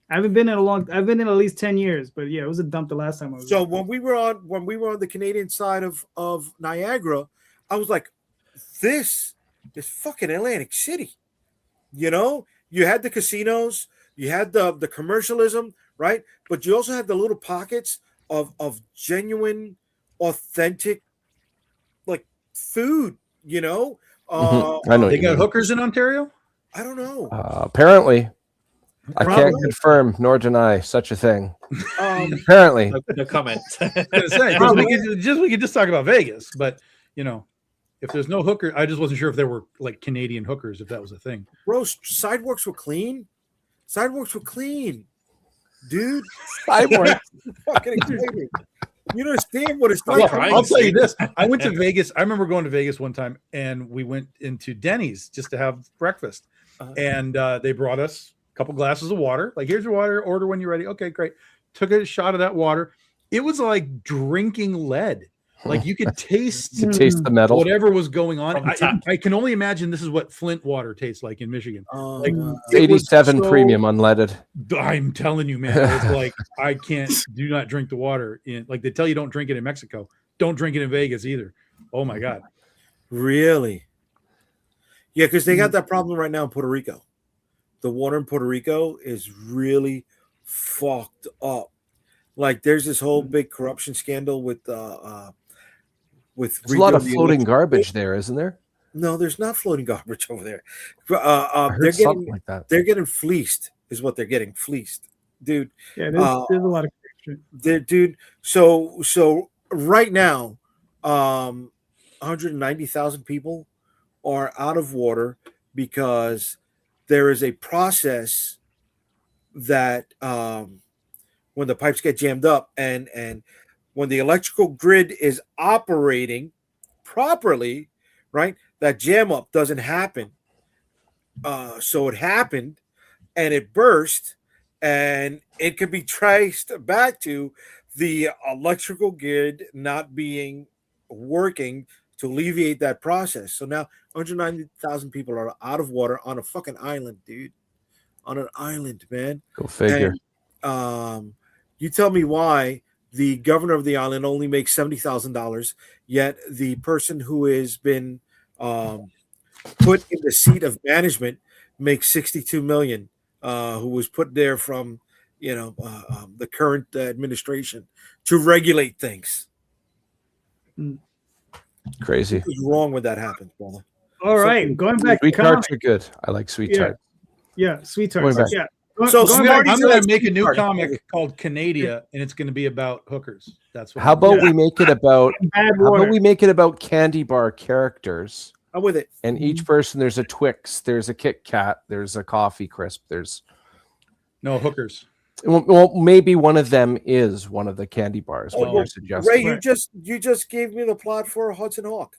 I haven't been in I've been in at least 10 years, but yeah, it was a dump the last time I was. So when we were on the Canadian side of Niagara, I was like, this is fucking Atlantic City. You had the casinos, you had the commercialism, right? But you also had the little pockets of genuine, authentic, like food, I know they got hookers in Ontario? I don't know. Apparently. I can't confirm nor deny such a thing. Apparently. No comment. We could just talk about Vegas, but if there's no hooker, I just wasn't sure if there were like Canadian hookers, if that was a thing. Bro, sidewalks were clean. Dude. Sidewalks. Fucking exciting. You understand what it's like? Well, I'll tell you this. I went to Vegas. I remember going to Vegas one time, and we went into Denny's just to have breakfast. And they brought us a couple glasses of water. Like, here's your water. Order when you're ready. Okay, great. Took a shot of that water. It was like drinking lead. Like you could taste To taste the metal. whatever was going on. From the tap. I can only imagine this is what Flint water tastes like in Michigan. Like, It's it was 87 so- premium unleaded. I'm telling you, man, it's like I can't do not drink the water in, like they tell you don't drink it in Mexico. Don't drink it in Vegas either. Oh my God. Really? Yeah, because they got that problem right now in Puerto Rico. The water in Puerto Rico is really fucked up. Like there's this whole big corruption scandal with There's a lot of redoing the floating electric- garbage there, isn't there? No, there's not floating garbage over there. I heard They're something getting like that. they're getting fleeced, is what they're getting fleeced, dude. Yeah, there's a lot of Dude. So right now, 190,000 people are out of water because there is a process that when the pipes get jammed up and when the electrical grid is operating properly, right, that jam up doesn't happen. So it happened and it burst, and it can be traced back to the electrical grid not being working to alleviate that process. So now 190,000 people are out of water on a fucking island, dude. On an island, man. Go figure. And, you tell me why the governor of the island only makes $70,000, yet the person who has been put in the seat of management makes 62 million, who was put there from the current administration to regulate things. Crazy. What's wrong when that happens, brother? All right, going back to Sweet tarts comics. are good. I like sweet Yeah. tarts. Yeah, sweet Going tarts. back. Yeah. So Going I'm back- gonna Smarties make a new Smarties. comic called Canadia, and it's gonna be about hookers. That's what How about we make it about bad how water. about we make it about candy bar characters? I'm with it. And each person, there's a Twix, there's a Kit Kat, there's a coffee crisp, there's no hookers. well, maybe one of them is one of the candy bars. What Oh, you're suggesting? Ray, Right. you just gave me the plot for Hudson Hawk.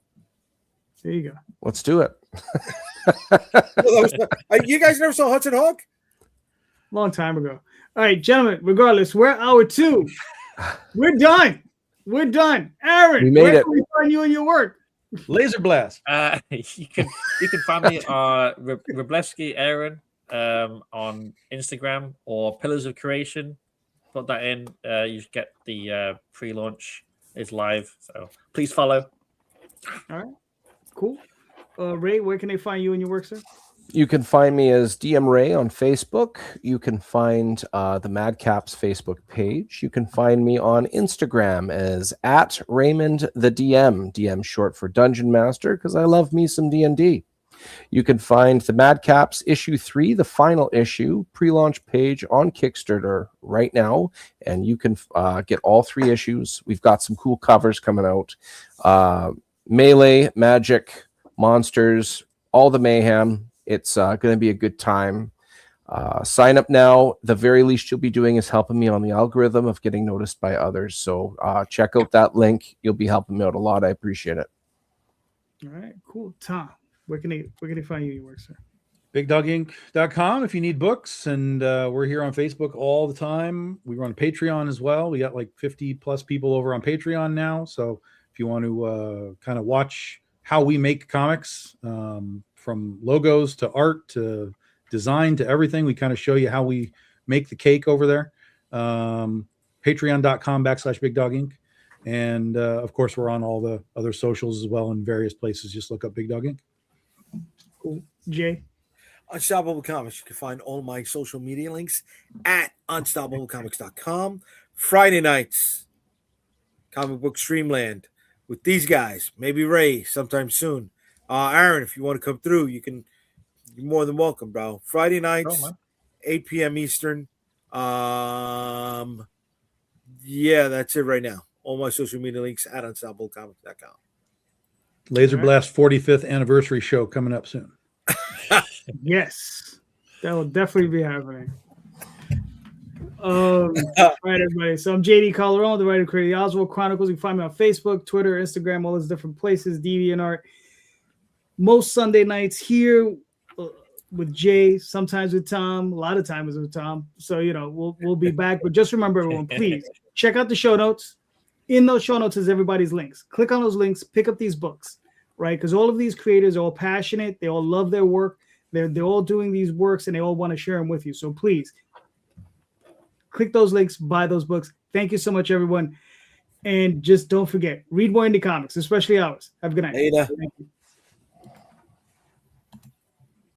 There you go. Let's do it. You guys never saw Hudson Hawk? Long time ago. All right, gentlemen, regardless, we're hour 2. We're done. We're done. Aaron, We made where it. can we find you and your work? Laser blast. You can find me on Wroblewski Aaron on Instagram or Pillars of Creation. Put that in. You get the pre-launch is live, so please follow. All right, cool. Ray, where can they find you and your work, sir? You can find me as DM Ray on Facebook. You can find the Madcaps Facebook page. You can find me on Instagram as @Raymond the DM. DM short for Dungeon Master because I love me some D&D. You can find the Madcaps issue 3, the final issue, pre-launch page on Kickstarter right now, and you can get all 3 issues. We've got some cool covers coming out. Melee, magic, monsters, all the mayhem. It's going to be a good time. Sign up now. The very least you'll be doing is helping me on the algorithm of getting noticed by others. So check out that link. You'll be helping me out a lot. I appreciate it. All right, cool. Tom, where can they find you and your work, sir? BigDogInc.com if you need books, and we're here on Facebook all the time. We run Patreon as well. We got like 50 plus people over on Patreon now. So if you want to kind of watch how we make comics, from logos to art to design to everything, we kind of show you how we make the cake over there. Patreon.com/BigDogInc. And of course, we're on all the other socials as well in various places. Just look up Big Dog Inc. Cool. Jay? Unstoppable Comics. You can find all my social media links at unstoppablecomics.com. Friday nights, Comic Book Streamland with these guys. Maybe Ray sometime soon. Aaron, if you want to come through, you're more than welcome, bro. Friday nights, 8 p.m. Eastern. Yeah, that's it right now. All my social media links at unstoppablecomics.com. Laser Blast 45th anniversary show coming up soon. Yes, that will definitely be happening. All right, everybody. So I'm JD Calderon, the writer of Creative Oswald Chronicles. You can find me on Facebook, Twitter, Instagram, all those different places. DeviantArt. Most Sunday nights here with Jay, sometimes with Tom, a lot of times with Tom. So we'll be back. But just remember, everyone, please check out the show notes. In those show notes is everybody's links. Click on those links, pick up these books, right? Because all of these creators are all passionate. They all love their work. They're all doing these works and they all want to share them with you. So please click those links, buy those books. Thank you so much, everyone. And just don't forget, read more indie comics, especially ours. Have a good night. Later. Thank you.